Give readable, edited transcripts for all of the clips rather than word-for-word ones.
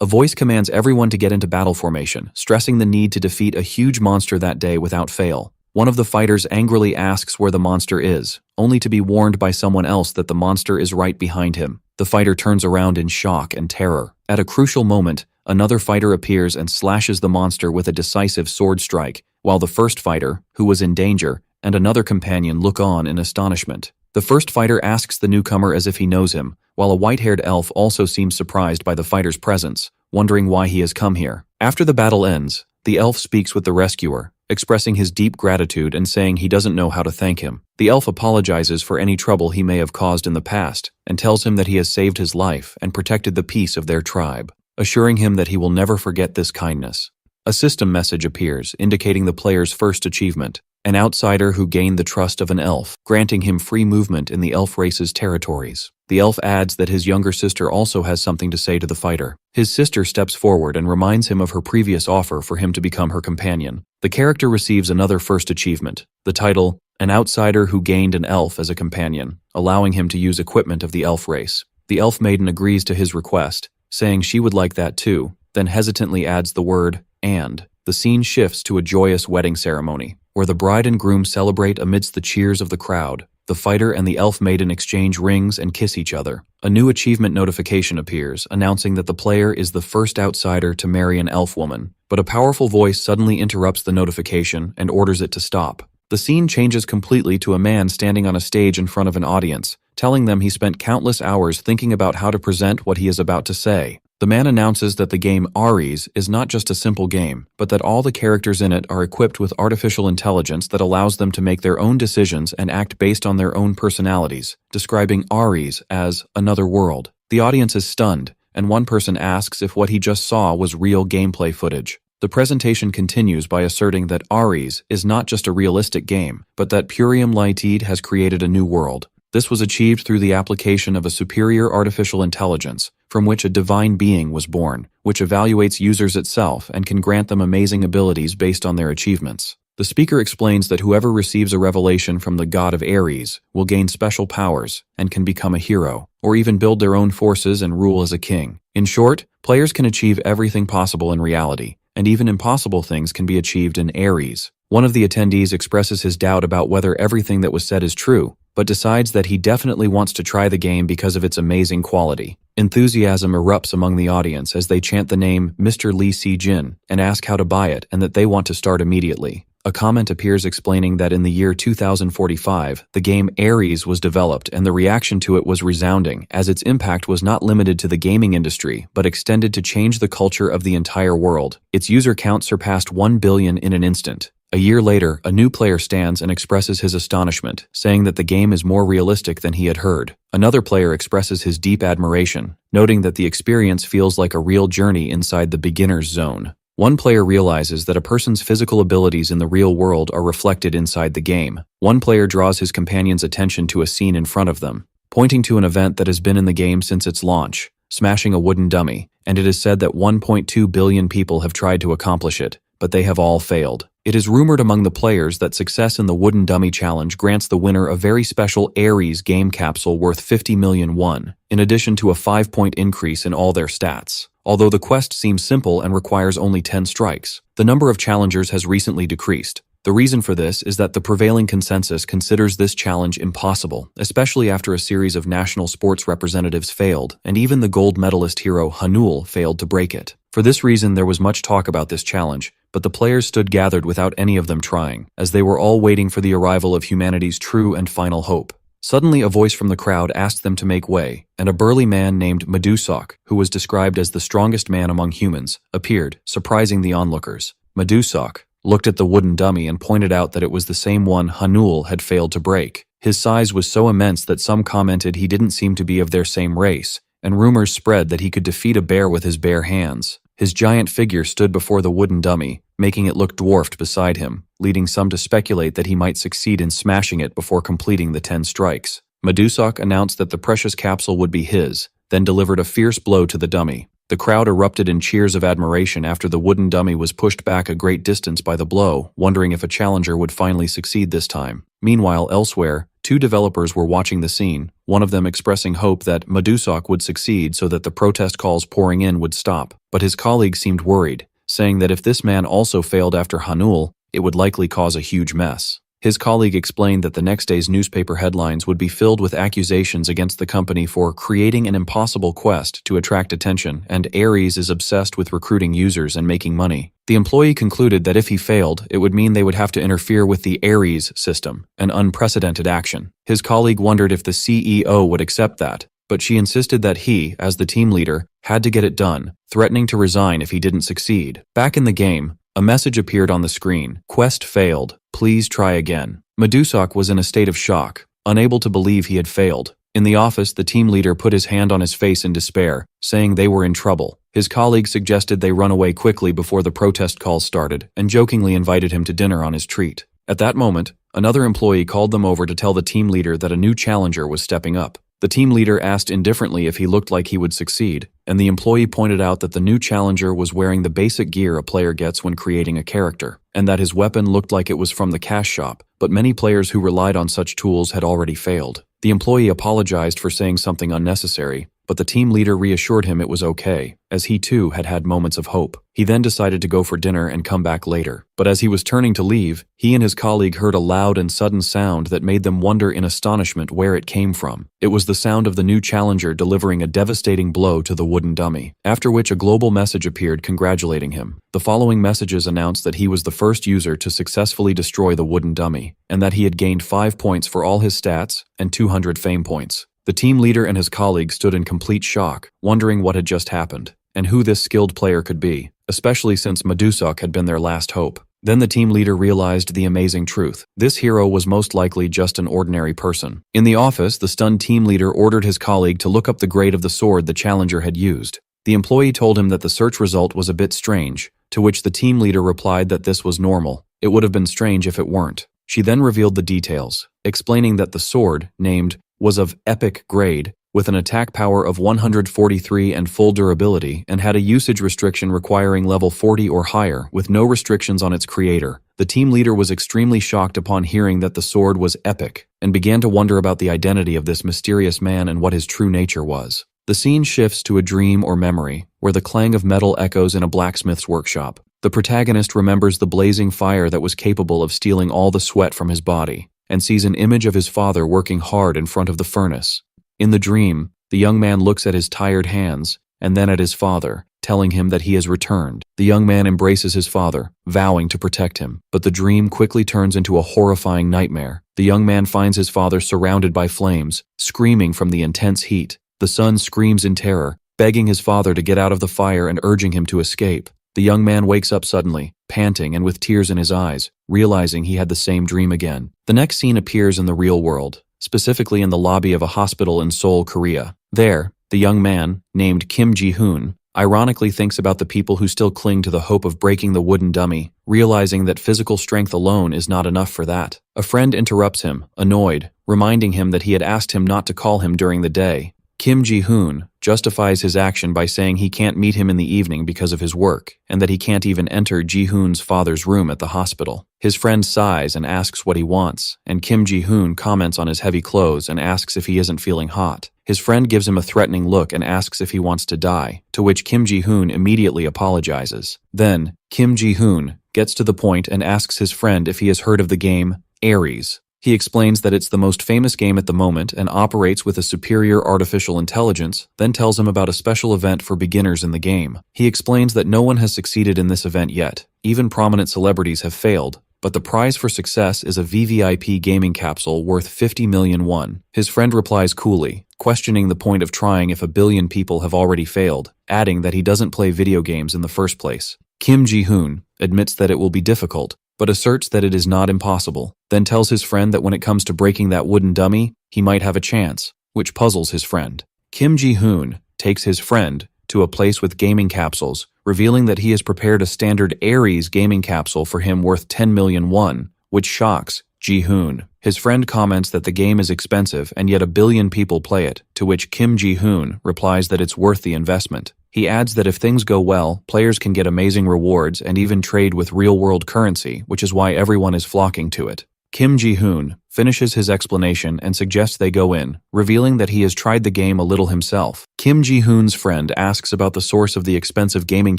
A voice commands everyone to get into battle formation, stressing the need to defeat a huge monster that day without fail. One of the fighters angrily asks where the monster is, only to be warned by someone else that the monster is right behind him. The fighter turns around in shock and terror. At a crucial moment, another fighter appears and slashes the monster with a decisive sword strike, while the first fighter, who was in danger, and another companion look on in astonishment. The first fighter asks the newcomer as if he knows him, while a white-haired elf also seems surprised by the fighter's presence, wondering why he has come here. After the battle ends, the elf speaks with the rescuer, expressing his deep gratitude and saying he doesn't know how to thank him. The elf apologizes for any trouble he may have caused in the past, and tells him that he has saved his life and protected the peace of their tribe, assuring him that he will never forget this kindness. A system message appears, indicating the player's first achievement, an outsider who gained the trust of an elf, granting him free movement in the elf race's territories. The elf adds that his younger sister also has something to say to the fighter. His sister steps forward and reminds him of her previous offer for him to become her companion. The character receives another first achievement, the title, An Outsider Who Gained an Elf as a Companion, allowing him to use equipment of the elf race. The elf maiden agrees to his request, saying she would like that too, then hesitantly adds the word, and. The scene shifts to a joyous wedding ceremony, where the bride and groom celebrate amidst the cheers of the crowd. The fighter and the elf maiden exchange rings and kiss each other. A new achievement notification appears, announcing that the player is the first outsider to marry an elf woman, but a powerful voice suddenly interrupts the notification and orders it to stop. The scene changes completely to a man standing on a stage in front of an audience, telling them he spent countless hours thinking about how to present what he is about to say. The man announces that the game Ares is not just a simple game, but that all the characters in it are equipped with artificial intelligence that allows them to make their own decisions and act based on their own personalities, describing Ares as another world. The audience is stunned, and one person asks if what he just saw was real gameplay footage. The presentation continues by asserting that Ares is not just a realistic game, but that Purium Lightede has created a new world. This was achieved through the application of a superior artificial intelligence, from which a divine being was born, which evaluates users itself and can grant them amazing abilities based on their achievements. The speaker explains that whoever receives a revelation from the god of Ares will gain special powers and can become a hero, or even build their own forces and rule as a king. In short, players can achieve everything possible in reality, and even impossible things can be achieved in Ares. One of the attendees expresses his doubt about whether everything that was said is true, but decides that he definitely wants to try the game because of its amazing quality. Enthusiasm erupts among the audience as they chant the name Mr. Lee Si-jin and ask how to buy it and that they want to start immediately. A comment appears explaining that in the year 2045, the game Ares was developed and the reaction to it was resounding, as its impact was not limited to the gaming industry, but extended to change the culture of the entire world. Its user count surpassed 1 billion in an instant. A year later, a new player stands and expresses his astonishment, saying that the game is more realistic than he had heard. Another player expresses his deep admiration, noting that the experience feels like a real journey inside the beginner's zone. One player realizes that a person's physical abilities in the real world are reflected inside the game. One player draws his companion's attention to a scene in front of them, pointing to an event that has been in the game since its launch, smashing a wooden dummy, and it is said that 1.2 billion people have tried to accomplish it, but they have all failed. It is rumored among the players that success in the wooden dummy challenge grants the winner a very special Ares game capsule worth 50 million won, in addition to a 5-point increase in all their stats. Although the quest seems simple and requires only 10 strikes, the number of challengers has recently decreased. The reason for this is that the prevailing consensus considers this challenge impossible, especially after a series of national sports representatives failed, and even the gold medalist hero Hanul failed to break it. For this reason, there was much talk about this challenge, but the players stood gathered without any of them trying, as they were all waiting for the arrival of humanity's true and final hope. Suddenly, a voice from the crowd asked them to make way, and a burly man named Medusok, who was described as the strongest man among humans, appeared, surprising the onlookers. Medusok looked at the wooden dummy and pointed out that it was the same one Hanul had failed to break. His size was so immense that some commented he didn't seem to be of their same race, and rumors spread that he could defeat a bear with his bare hands. His giant figure stood before the wooden dummy, making it look dwarfed beside him, leading some to speculate that he might succeed in smashing it before completing the 10 strikes. Medusok announced that the precious capsule would be his, then delivered a fierce blow to the dummy. The crowd erupted in cheers of admiration after the wooden dummy was pushed back a great distance by the blow, wondering if a challenger would finally succeed this time. Meanwhile, elsewhere, 2 developers were watching the scene, one of them expressing hope that Medusok would succeed so that the protest calls pouring in would stop. but his colleague seemed worried, saying that if this man also failed after Hanul, it would likely cause a huge mess. His colleague explained that the next day's newspaper headlines would be filled with accusations against the company for creating an impossible quest to attract attention, and Ares is obsessed with recruiting users and making money. The employee concluded that if he failed, it would mean they would have to interfere with the Ares system, an unprecedented action. His colleague wondered if the CEO would accept that, but she insisted that he, as the team leader, had to get it done, threatening to resign if he didn't succeed. Back in the game, a message appeared on the screen. Quest failed. Please try again. Medusak was in a state of shock, unable to believe he had failed. In the office, the team leader put his hand on his face in despair, saying they were in trouble. His colleague suggested they run away quickly before the protest calls started, and jokingly invited him to dinner on his treat. At that moment, another employee called them over to tell the team leader that a new challenger was stepping up. The team leader asked indifferently if he looked like he would succeed, and the employee pointed out that the new challenger was wearing the basic gear a player gets when creating a character, and that his weapon looked like it was from the cash shop, but many players who relied on such tools had already failed. The employee apologized for saying something unnecessary, but the team leader reassured him it was okay, as he too had had moments of hope. He then decided to go for dinner and come back later. But as he was turning to leave, he and his colleague heard a loud and sudden sound that made them wonder in astonishment where it came from. It was the sound of the new challenger delivering a devastating blow to the wooden dummy, after which a global message appeared congratulating him. The following messages announced that he was the first user to successfully destroy the wooden dummy, and that he had gained 5 points for all his stats and 200 fame points. The team leader and his colleague stood in complete shock, wondering what had just happened, and who this skilled player could be, especially since Medusak had been their last hope. Then the team leader realized the amazing truth. This hero was most likely just an ordinary person. In the office, the stunned team leader ordered his colleague to look up the grade of the sword the challenger had used. The employee told him that the search result was a bit strange, to which the team leader replied that this was normal. It would have been strange if it weren't. She then revealed the details, explaining that the sword, named, was of epic grade, with an attack power of 143 and full durability, and had a usage restriction requiring level 40 or higher, with no restrictions on its creator. The team leader was extremely shocked upon hearing that the sword was epic, and began to wonder about the identity of this mysterious man and what his true nature was. The scene shifts to a dream or memory, where the clang of metal echoes in a blacksmith's workshop. The protagonist remembers the blazing fire that was capable of stealing all the sweat from his body, and sees an image of his father working hard in front of the furnace. In the dream, the young man looks at his tired hands, and then at his father, telling him that he has returned. The young man embraces his father, vowing to protect him, but the dream quickly turns into a horrifying nightmare. The young man finds his father surrounded by flames, screaming from the intense heat. The son screams in terror, begging his father to get out of the fire and urging him to escape. The young man wakes up suddenly, panting and with tears in his eyes, realizing he had the same dream again. The next scene appears in the real world, specifically in the lobby of a hospital in Seoul, Korea. There, the young man, named Kim Ji-hoon, ironically thinks about the people who still cling to the hope of breaking the wooden dummy, realizing that physical strength alone is not enough for that. A friend interrupts him, annoyed, reminding him that he had asked him not to call him during the day. Kim Ji-hoon justifies his action by saying he can't meet him in the evening because of his work, and that he can't even enter Ji-hoon's father's room at the hospital. His friend sighs and asks what he wants, and Kim Ji-hoon comments on his heavy clothes and asks if he isn't feeling hot. His friend gives him a threatening look and asks if he wants to die, to which Kim Ji-hoon immediately apologizes. Then, Kim Ji-hoon gets to the point and asks his friend if he has heard of the game Ares. He explains that it's the most famous game at the moment and operates with a superior artificial intelligence, then tells him about a special event for beginners in the game. He explains that no one has succeeded in this event yet. Even prominent celebrities have failed, but the prize for success is a VVIP gaming capsule worth 50 million won. His friend replies coolly, questioning the point of trying if 1 billion people have already failed, adding that he doesn't play video games in the first place. Kim Ji-hoon admits that it will be difficult, but asserts that it is not impossible, then tells his friend that when it comes to breaking that wooden dummy, he might have a chance, which puzzles his friend. Kim Ji-hoon takes his friend to a place with gaming capsules, revealing that he has prepared a standard Ares gaming capsule for him worth 10 million won, which shocks Ji-hoon. His friend comments that the game is expensive and yet 1 billion people play it, to which Kim Ji-hoon replies that it's worth the investment. He adds that if things go well, players can get amazing rewards and even trade with real-world currency, which is why everyone is flocking to it. Kim Ji-hoon finishes his explanation and suggests they go in, revealing that he has tried the game a little himself. Kim Ji-hoon's friend asks about the source of the expensive gaming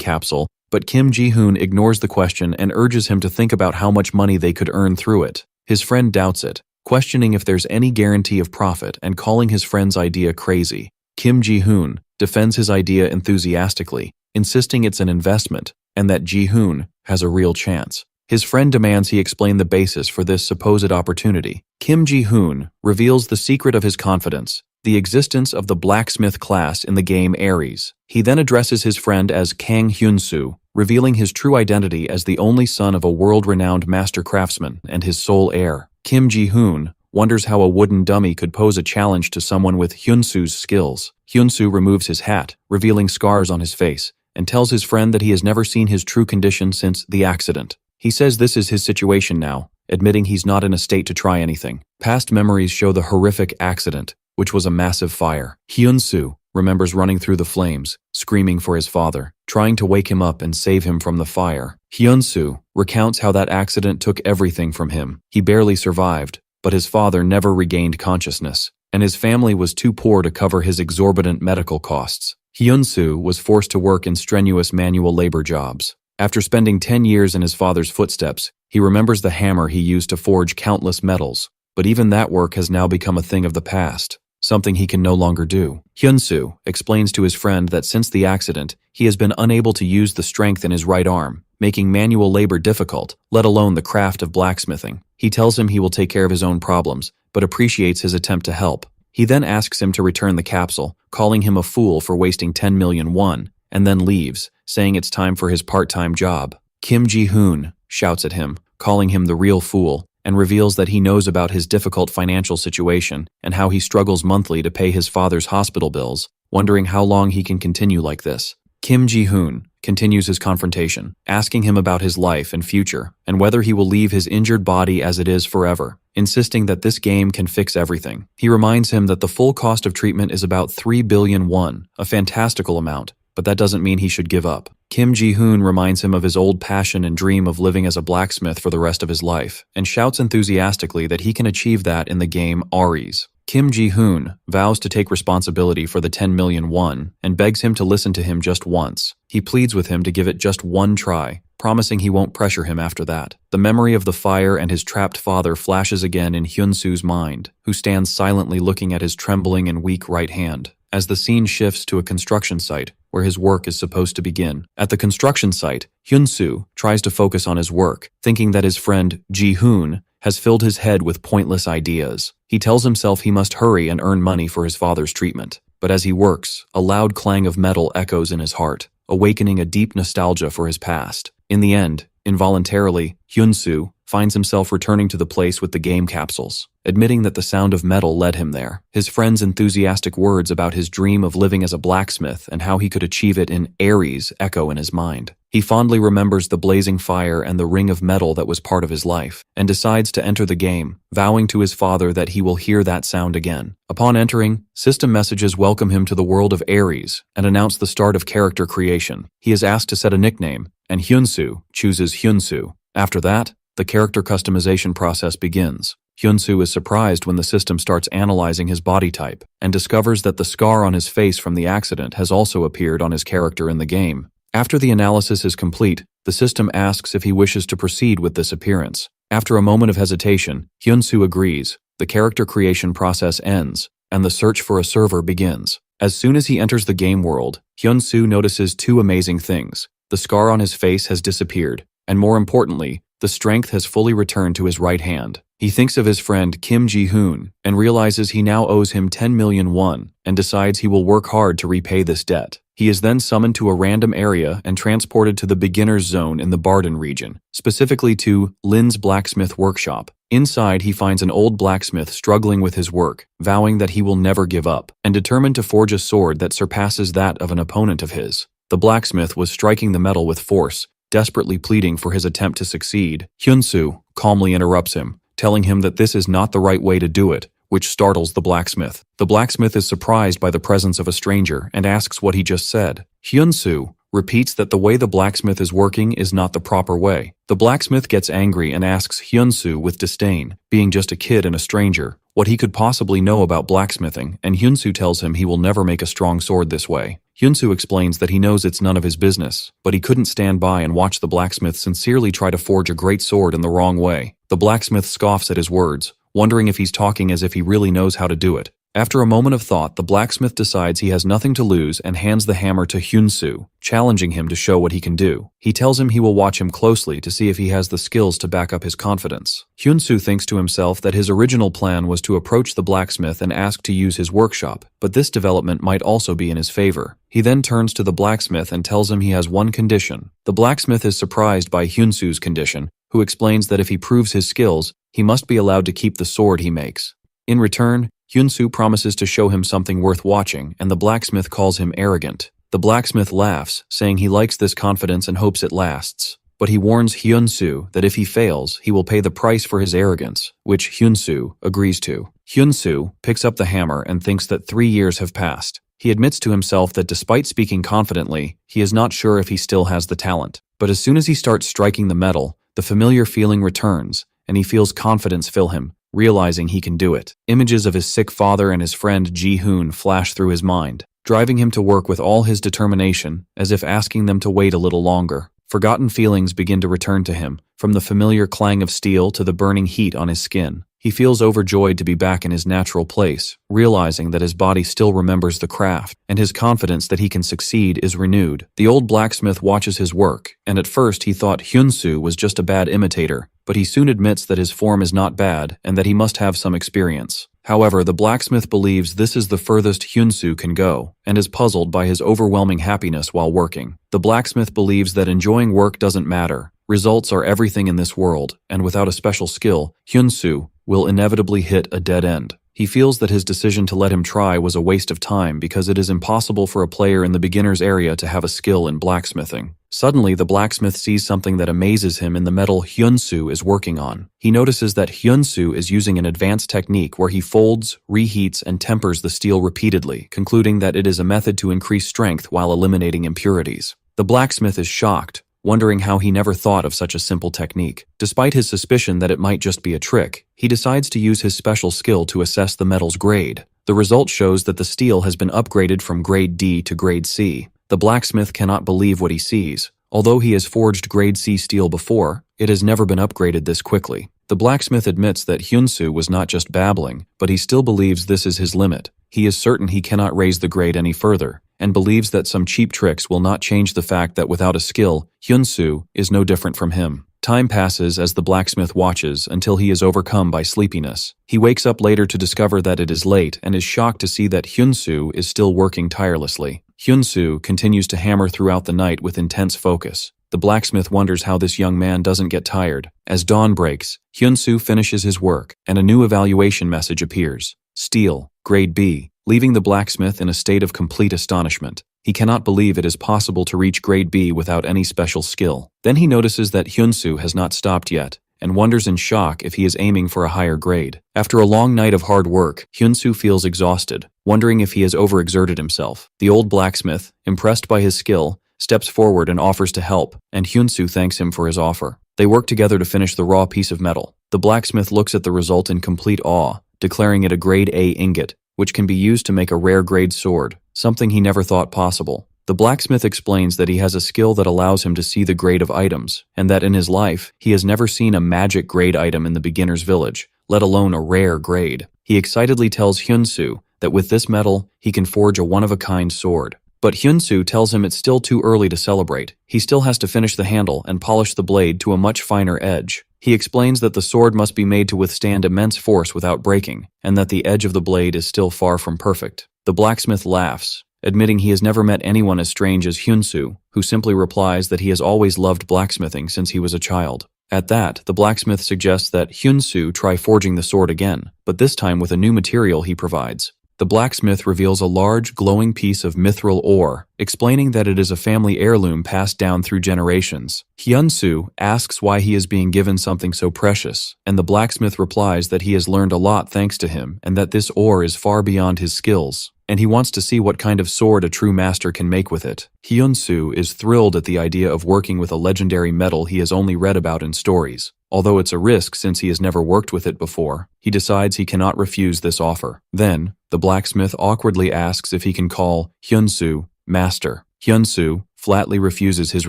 capsule, but Kim Ji-hoon ignores the question and urges him to think about how much money they could earn through it. His friend doubts it, questioning if there's any guarantee of profit and calling his friend's idea crazy. Kim Ji-hoon defends his idea enthusiastically, insisting it's an investment and that Ji-hoon has a real chance. His friend demands he explain the basis for this supposed opportunity. Kim Ji-hoon reveals the secret of his confidence, the existence of the Blacksmith class in the game Ares. He then addresses his friend as Kang Hyun-soo, revealing his true identity as the only son of a world-renowned master craftsman and his sole heir. Kim Ji-hoon wonders how a wooden dummy could pose a challenge to someone with Hyun-soo's skills. Hyun-soo removes his hat, revealing scars on his face, and tells his friend that he has never seen his true condition since the accident. He says this is his situation now, admitting he's not in a state to try anything. Past memories show the horrific accident, which was a massive fire. Hyun-soo remembers running through the flames, screaming for his father, trying to wake him up and save him from the fire. Hyun-soo recounts how that accident took everything from him. He barely survived, but his father never regained consciousness, and his family was too poor to cover his exorbitant medical costs. Hyun-soo was forced to work in strenuous manual labor jobs. After spending 10 years in his father's footsteps, he remembers the hammer he used to forge countless metals, but even that work has now become a thing of the past, something he can no longer do. Hyun-soo explains to his friend that since the accident, he has been unable to use the strength in his right arm, making manual labor difficult, let alone the craft of blacksmithing. He tells him he will take care of his own problems, but appreciates his attempt to help. He then asks him to return the capsule, calling him a fool for wasting 10 million won, and then leaves, saying it's time for his part-time job. Kim Ji-hoon shouts at him, calling him the real fool, and reveals that he knows about his difficult financial situation and how he struggles monthly to pay his father's hospital bills, wondering how long he can continue like this. Kim Ji-hoon continues his confrontation, asking him about his life and future, and whether he will leave his injured body as it is forever, insisting that this game can fix everything. He reminds him that the full cost of treatment is about 3 billion won, a fantastical amount, but that doesn't mean he should give up. Kim Ji-hoon reminds him of his old passion and dream of living as a blacksmith for the rest of his life, and shouts enthusiastically that he can achieve that in the game Ares. Kim Ji-hoon vows to take responsibility for the 10 million won and begs him to listen to him just once. He pleads with him to give it just one try, promising he won't pressure him after that. The memory of the fire and his trapped father flashes again in Hyun-soo's mind, who stands silently looking at his trembling and weak right hand, as the scene shifts to a construction site where his work is supposed to begin. At the construction site, Hyun-soo tries to focus on his work, thinking that his friend Ji-hoon has filled his head with pointless ideas. He tells himself he must hurry and earn money for his father's treatment. But as he works, a loud clang of metal echoes in his heart, awakening a deep nostalgia for his past. In the end, involuntarily, Hyun-soo finds himself returning to the place with the game capsules, admitting that the sound of metal led him there. His friend's enthusiastic words about his dream of living as a blacksmith and how he could achieve it in Ares echo in his mind. He fondly remembers the blazing fire and the ring of metal that was part of his life, and decides to enter the game, vowing to his father that he will hear that sound again. Upon entering, system messages welcome him to the world of Ares and announce the start of character creation. He is asked to set a nickname, and Hyun-soo chooses Hyun-soo. After that, the character customization process begins. Hyun-soo is surprised when the system starts analyzing his body type and discovers that the scar on his face from the accident has also appeared on his character in the game. After the analysis is complete, the system asks if he wishes to proceed with this appearance. After a moment of hesitation, Hyun-soo agrees. The character creation process ends, and the search for a server begins. As soon as he enters the game world, Hyun-soo notices two amazing things. The scar on his face has disappeared, and more importantly, the strength has fully returned to his right hand. He thinks of his friend Kim Ji-hoon and realizes he now owes him 10 million won and decides he will work hard to repay this debt. He is then summoned to a random area and transported to the beginner's zone in the Barden region, specifically to Lin's blacksmith workshop. Inside, he finds an old blacksmith struggling with his work, vowing that he will never give up, and determined to forge a sword that surpasses that of an opponent of his. The blacksmith was striking the metal with force, desperately pleading for his attempt to succeed. Hyun-soo calmly interrupts him, telling him that this is not the right way to do it, which startles the blacksmith. The blacksmith is surprised by the presence of a stranger and asks what he just said. Hyun-soo repeats that the way the blacksmith is working is not the proper way. The blacksmith gets angry and asks Hyun-soo with disdain, being just a kid and a stranger, what he could possibly know about blacksmithing, and Hyun-soo tells him he will never make a strong sword this way. Hyun-soo explains that he knows it's none of his business, but he couldn't stand by and watch the blacksmith sincerely try to forge a great sword in the wrong way. The blacksmith scoffs at his words, wondering if he's talking as if he really knows how to do it. After a moment of thought, the blacksmith decides he has nothing to lose and hands the hammer to Hyun-soo, challenging him to show what he can do. He tells him he will watch him closely to see if he has the skills to back up his confidence. Hyun-soo thinks to himself that his original plan was to approach the blacksmith and ask to use his workshop, but this development might also be in his favor. He then turns to the blacksmith and tells him he has one condition. The blacksmith is surprised by Hyun-soo's condition, who explains that if he proves his skills, he must be allowed to keep the sword he makes. In return, Hyun-soo promises to show him something worth watching, and the blacksmith calls him arrogant. The blacksmith laughs, saying he likes this confidence and hopes it lasts. But he warns Hyun-soo that if he fails, he will pay the price for his arrogance, which Hyun-soo agrees to. Hyun-soo picks up the hammer and thinks that 3 years have passed. He admits to himself that despite speaking confidently, he is not sure if he still has the talent. But as soon as he starts striking the metal, the familiar feeling returns, and he feels confidence fill him, realizing he can do it. Images of his sick father and his friend Ji-hoon flash through his mind, driving him to work with all his determination, as if asking them to wait a little longer. Forgotten feelings begin to return to him, from the familiar clang of steel to the burning heat on his skin. He feels overjoyed to be back in his natural place, realizing that his body still remembers the craft, and his confidence that he can succeed is renewed. The old blacksmith watches his work, and at first he thought Hyun-soo was just a bad imitator, but he soon admits that his form is not bad and that he must have some experience. However, the blacksmith believes this is the furthest Hyun-soo can go, and is puzzled by his overwhelming happiness while working. The blacksmith believes that enjoying work doesn't matter. Results are everything in this world, and without a special skill, Hyun-soo will inevitably hit a dead end. He feels that his decision to let him try was a waste of time because it is impossible for a player in the beginner's area to have a skill in blacksmithing. Suddenly, the blacksmith sees something that amazes him in the metal Hyun-soo is working on. He notices that Hyun-soo is using an advanced technique where he folds, reheats, and tempers the steel repeatedly, concluding that it is a method to increase strength while eliminating impurities. The blacksmith is shocked, wondering how he never thought of such a simple technique. Despite his suspicion that it might just be a trick, he decides to use his special skill to assess the metal's grade. The result shows that the steel has been upgraded from grade D to grade C. The blacksmith cannot believe what he sees. Although he has forged grade C steel before, it has never been upgraded this quickly. The blacksmith admits that Hyun-soo was not just babbling, but he still believes this is his limit. He is certain he cannot raise the grade any further, and believes that some cheap tricks will not change the fact that without a skill, Hyun-soo is no different from him. Time passes as the blacksmith watches until he is overcome by sleepiness. He wakes up later to discover that it is late and is shocked to see that Hyun-soo is still working tirelessly. Hyun-soo continues to hammer throughout the night with intense focus. The blacksmith wonders how this young man doesn't get tired. As dawn breaks, Hyun-soo finishes his work, and a new evaluation message appears. Steel, grade B, leaving the blacksmith in a state of complete astonishment. He cannot believe it is possible to reach grade B without any special skill. Then he notices that Hyun-soo has not stopped yet, and wonders in shock if he is aiming for a higher grade. After a long night of hard work, Hyun-soo feels exhausted, wondering if he has overexerted himself. The old blacksmith, impressed by his skill, steps forward and offers to help, and Hyun-soo thanks him for his offer. They work together to finish the raw piece of metal. The blacksmith looks at the result in complete awe, declaring it a grade A ingot, which can be used to make a rare grade sword, something he never thought possible. The blacksmith explains that he has a skill that allows him to see the grade of items, and that in his life, he has never seen a magic grade item in the beginner's village, let alone a rare grade. He excitedly tells Hyun-soo that with this metal, he can forge a one-of-a-kind sword. But Hyun-soo tells him it's still too early to celebrate. He still has to finish the handle and polish the blade to a much finer edge. He explains that the sword must be made to withstand immense force without breaking, and that the edge of the blade is still far from perfect. The blacksmith laughs, admitting he has never met anyone as strange as Hyun-soo, who simply replies that he has always loved blacksmithing since he was a child. At that, the blacksmith suggests that Hyun-soo try forging the sword again, but this time with a new material he provides. The blacksmith reveals a large, glowing piece of mithril ore, explaining that it is a family heirloom passed down through generations. Hyun-soo asks why he is being given something so precious, and the blacksmith replies that he has learned a lot thanks to him and that this ore is far beyond his skills. and he wants to see what kind of sword a true master can make with it. Hyun-soo is thrilled at the idea of working with a legendary metal he has only read about in stories. Although it's a risk since he has never worked with it before, he decides he cannot refuse this offer. Then, the blacksmith awkwardly asks if he can call Hyun-soo master. Hyun-soo flatly refuses his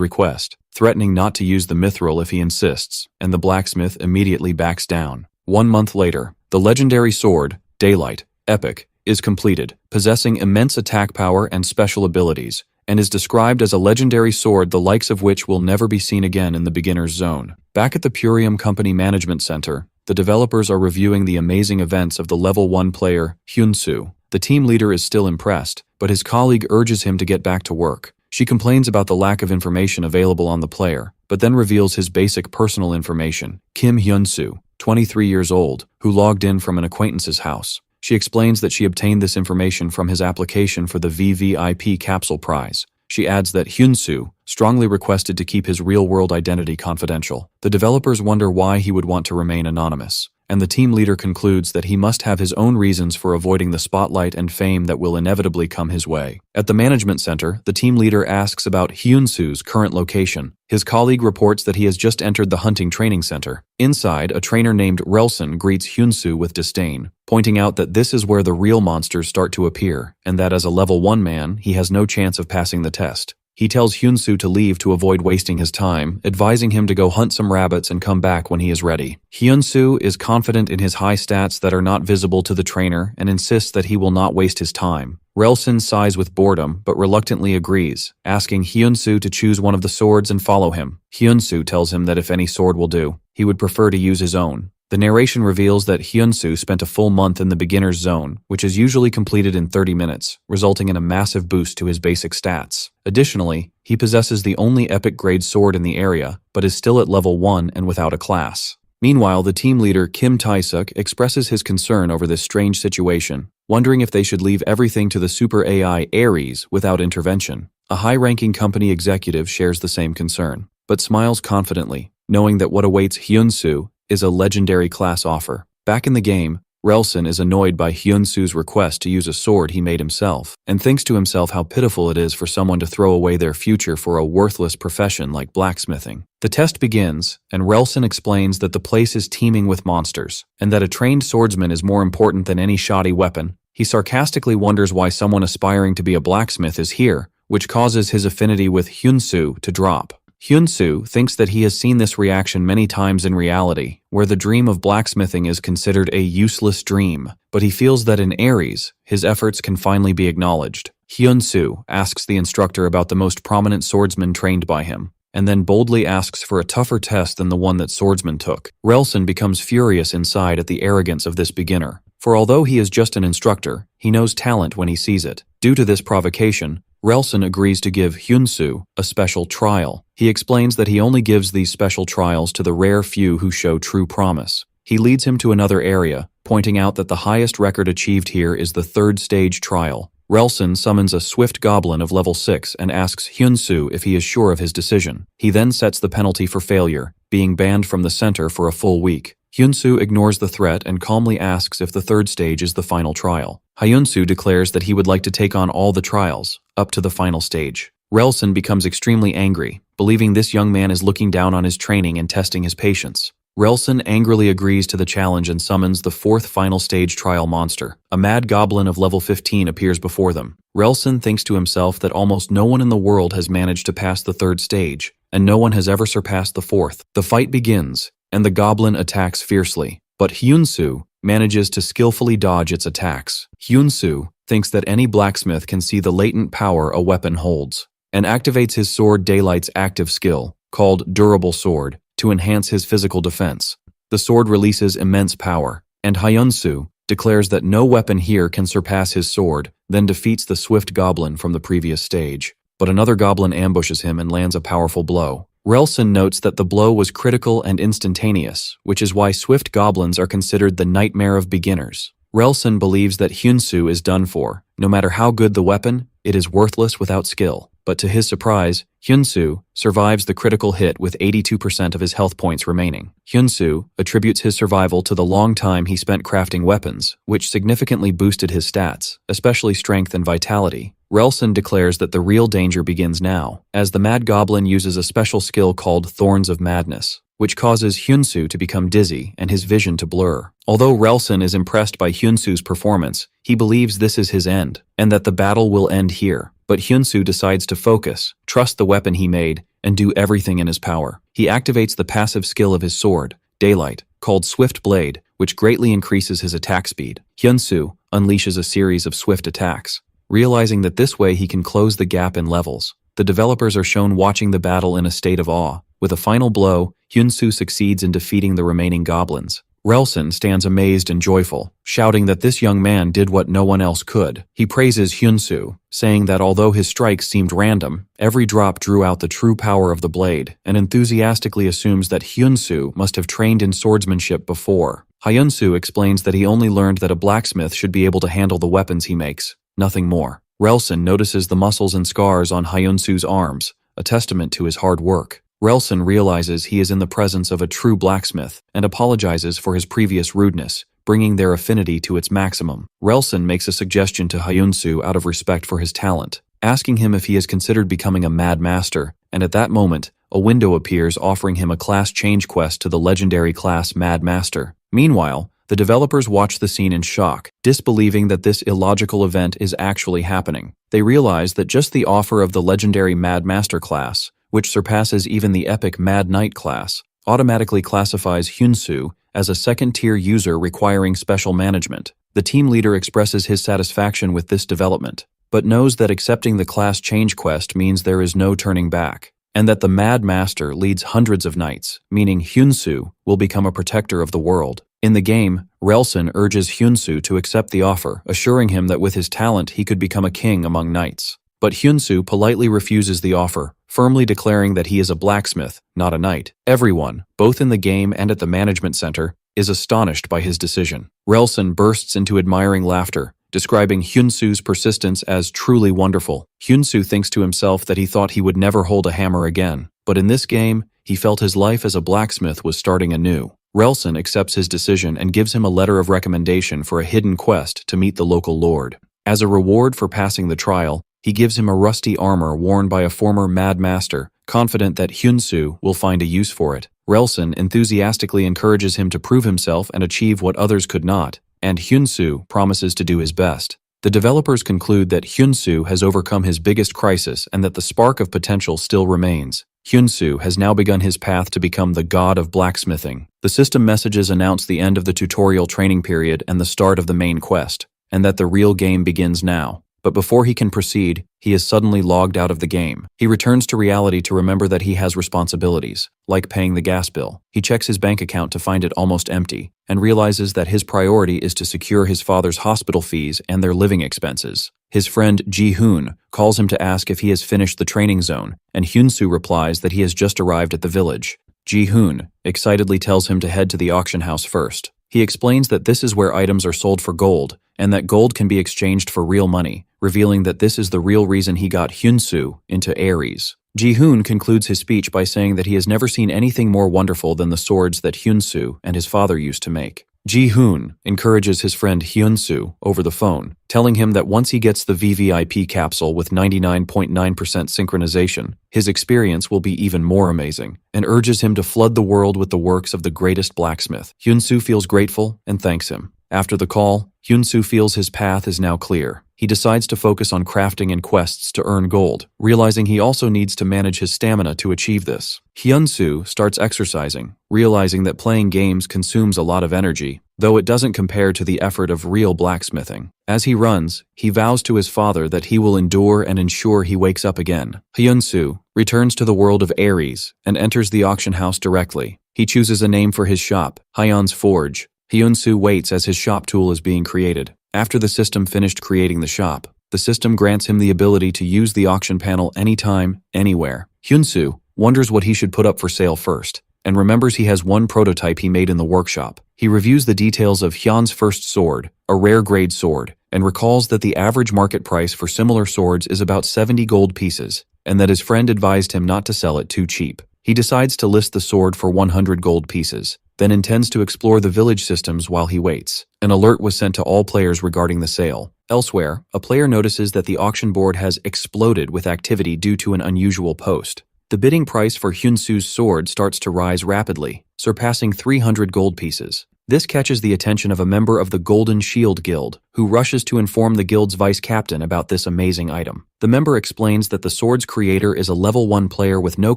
request, threatening not to use the mithril if he insists, and the blacksmith immediately backs down. 1 month later, the legendary sword, Daylight, Epic, is completed, possessing immense attack power and special abilities, and is described as a legendary sword the likes of which will never be seen again in the beginner's zone. Back at the Purium Company Management Center, the developers are reviewing the amazing events of the Level 1 player, Hyun-soo. The team leader is still impressed, but his colleague urges him to get back to work. She complains about the lack of information available on the player, but then reveals his basic personal information, Kim Hyun-soo, 23 years old, who logged in from an acquaintance's house. She explains that she obtained this information from his application for the VVIP Capsule Prize. She adds that Hyun-soo strongly requested to keep his real-world identity confidential. The developers wonder why he would want to remain anonymous, and the team leader concludes that he must have his own reasons for avoiding the spotlight and fame that will inevitably come his way. At the management center, the team leader asks about Hyun-soo's current location. His colleague reports that he has just entered the hunting training center. Inside, a trainer named Relson greets Hyun-soo with disdain, pointing out that this is where the real monsters start to appear, and that as a level 1 man, he has no chance of passing the test. He tells Hyun-soo to leave to avoid wasting his time, advising him to go hunt some rabbits and come back when he is ready. Hyun-soo is confident in his high stats that are not visible to the trainer and insists that he will not waste his time. Relson sighs with boredom but reluctantly agrees, asking Hyun-soo to choose one of the swords and follow him. Hyun-soo tells him that if any sword will do, he would prefer to use his own. The narration reveals that Hyun-soo spent a full month in the beginner's zone, which is usually completed in 30 minutes, resulting in a massive boost to his basic stats. Additionally, he possesses the only epic-grade sword in the area, but is still at level 1 and without a class. Meanwhile, the team leader Kim Tae-suk expresses his concern over this strange situation, wondering if they should leave everything to the super AI Ares without intervention. A high-ranking company executive shares the same concern, but smiles confidently, knowing that what awaits Hyun-soo is a legendary class offer. Back in the game, Relson is annoyed by Hyun-soo's request to use a sword he made himself, and thinks to himself how pitiful it is for someone to throw away their future for a worthless profession like blacksmithing. The test begins, and Relson explains that the place is teeming with monsters, and that a trained swordsman is more important than any shoddy weapon. He sarcastically wonders why someone aspiring to be a blacksmith is here, which causes his affinity with Hyun-soo to drop. Hyun-soo thinks that he has seen this reaction many times in reality, where the dream of blacksmithing is considered a useless dream, but he feels that in Ares, his efforts can finally be acknowledged. Hyun-soo asks the instructor about the most prominent swordsman trained by him, and then boldly asks for a tougher test than the one that swordsman took. Relson becomes furious inside at the arrogance of this beginner, for although he is just an instructor, he knows talent when he sees it. Due to this provocation, Relson agrees to give Hyun-soo a special trial. He explains that he only gives these special trials to the rare few who show true promise. He leads him to another area, pointing out that the highest record achieved here is the 3rd stage trial. Relson summons a swift goblin of level 6 and asks Hyun-soo if he is sure of his decision. He then sets the penalty for failure, being banned from the center for a full week. Hyun-soo ignores the threat and calmly asks if the 3rd stage is the final trial. Hyun-soo declares that he would like to take on all the trials, up to the final stage. Relson becomes extremely angry, believing this young man is looking down on his training and testing his patience. Relson angrily agrees to the challenge and summons the 4th final stage trial monster. A mad goblin of level 15 appears before them. Relson thinks to himself that almost no one in the world has managed to pass the 3rd stage, and no one has ever surpassed the 4th. The fight begins, and the goblin attacks fiercely, but Hyun-soo manages to skillfully dodge its attacks. Hyun-soo thinks that any blacksmith can see the latent power a weapon holds, and activates his sword Daylight's active skill, called Durable Sword, to enhance his physical defense. The sword releases immense power, and Hyun-soo declares that no weapon here can surpass his sword, then defeats the swift goblin from the previous stage. But another goblin ambushes him and lands a powerful blow. Relson notes that the blow was critical and instantaneous, which is why swift goblins are considered the nightmare of beginners. Relson believes that Hyun-soo is done for. No matter how good the weapon, it is worthless without skill. but to his surprise, Hyunsu survives the critical hit with 82% of his health points remaining. Hyunsu attributes his survival to the long time he spent crafting weapons, which significantly boosted his stats, especially strength and vitality. Relson declares that the real danger begins now, as the Mad Goblin uses a special skill called Thorns of Madness, which causes Hyunsu to become dizzy and his vision to blur. Although Relson is impressed by Hyunsu's performance, he believes this is his end, and that the battle will end here. But Hyunsu decides to focus, trust the weapon he made, and do everything in his power. He activates the passive skill of his sword, Daylight, called Swift Blade, which greatly increases his attack speed. Hyunsu unleashes a series of swift attacks, realizing that this way he can close the gap in levels. The developers are shown watching the battle in a state of awe. With a final blow, Hyunsu succeeds in defeating the remaining goblins. Relson stands amazed and joyful, shouting that this young man did what no one else could. He praises Hyunsu, saying that although his strikes seemed random, every drop drew out the true power of the blade, and enthusiastically assumes that Hyunsu must have trained in swordsmanship before. Hyunsu explains that he only learned that a blacksmith should be able to handle the weapons he makes, nothing more. Relson notices the muscles and scars on Hyunsu's arms, a testament to his hard work. Relson realizes he is in the presence of a true blacksmith and apologizes for his previous rudeness, bringing their affinity to its maximum. Relson makes a suggestion to Hyunsu out of respect for his talent, asking him if he has considered becoming a Mad Master, and at that moment, a window appears offering him a class change quest to the legendary class Mad Master. Meanwhile, the developers watch the scene in shock, disbelieving that this illogical event is actually happening. They realize that just the offer of the legendary Mad Master class, which surpasses even the epic Mad Knight class, automatically classifies Hyunsu as a second-tier user requiring special management. The team leader expresses his satisfaction with this development, but knows that accepting the class change quest means there is no turning back, and that the Mad Master leads hundreds of knights, meaning Hyunsu will become a protector of the world. In the game, Relson urges Hyunsu to accept the offer, assuring him that with his talent he could become a king among knights. But Hyunsu politely refuses the offer, firmly declaring that he is a blacksmith, not a knight. Everyone, both in the game and at the management center, is astonished by his decision. Relson bursts into admiring laughter, describing Hyunsu's persistence as truly wonderful. Hyunsu thinks to himself that he thought he would never hold a hammer again, but in this game, he felt his life as a blacksmith was starting anew. Relson accepts his decision and gives him a letter of recommendation for a hidden quest to meet the local lord. As a reward for passing the trial, he gives him a rusty armor worn by a former Mad Master, confident that Hyunsu will find a use for it. Relson enthusiastically encourages him to prove himself and achieve what others could not, and Hyunsu promises to do his best. The developers conclude that Hyunsu has overcome his biggest crisis and that the spark of potential still remains. Hyunsu has now begun his path to become the god of blacksmithing. The system messages announce the end of the tutorial training period and the start of the main quest, and that the real game begins now. But before he can proceed, he is suddenly logged out of the game. He returns to reality to remember that he has responsibilities, like paying the gas bill. He checks his bank account to find it almost empty, and realizes that his priority is to secure his father's hospital fees and their living expenses. His friend Ji-hoon calls him to ask if he has finished the training zone, and Hyunsu replies that he has just arrived at the village. Ji-hoon excitedly tells him to head to the auction house first. He explains that this is where items are sold for gold, and that gold can be exchanged for real money, revealing that this is the real reason he got Hyunsu into Ares. Ji-hoon concludes his speech by saying that he has never seen anything more wonderful than the swords that Hyunsu and his father used to make. Ji-hoon encourages his friend Hyunsu over the phone, telling him that once he gets the VVIP capsule with 99.9% synchronization, his experience will be even more amazing, and urges him to flood the world with the works of the greatest blacksmith. Hyunsu feels grateful and thanks him. After the call, Hyunsu feels his path is now clear. He decides to focus on crafting and quests to earn gold, realizing he also needs to manage his stamina to achieve this. Hyunsu starts exercising, realizing that playing games consumes a lot of energy, though it doesn't compare to the effort of real blacksmithing. As he runs, he vows to his father that he will endure and ensure he wakes up again. Hyunsu returns to the world of Ares and enters the auction house directly. He chooses a name for his shop, Hyun's Forge. Hyunsu waits as his shop tool is being created. After the system finished creating the shop, the system grants him the ability to use the auction panel anytime, anywhere. Hyunsu wonders what he should put up for sale first, and remembers he has one prototype he made in the workshop. He reviews the details of Hyun's first sword, a rare grade sword, and recalls that the average market price for similar swords is about 70 gold pieces. and that his friend advised him not to sell it too cheap. He decides to list the sword for 100 gold pieces, then intends to explore the village systems while he waits. An alert was sent to all players regarding the sale. Elsewhere, a player notices that the auction board has exploded with activity due to an unusual post. The bidding price for Hyunsu's sword starts to rise rapidly, surpassing 300 gold pieces. This catches the attention of a member of the Golden Shield Guild, who rushes to inform the guild's vice captain about this amazing item. The member explains that the sword's creator is a level 1 player with no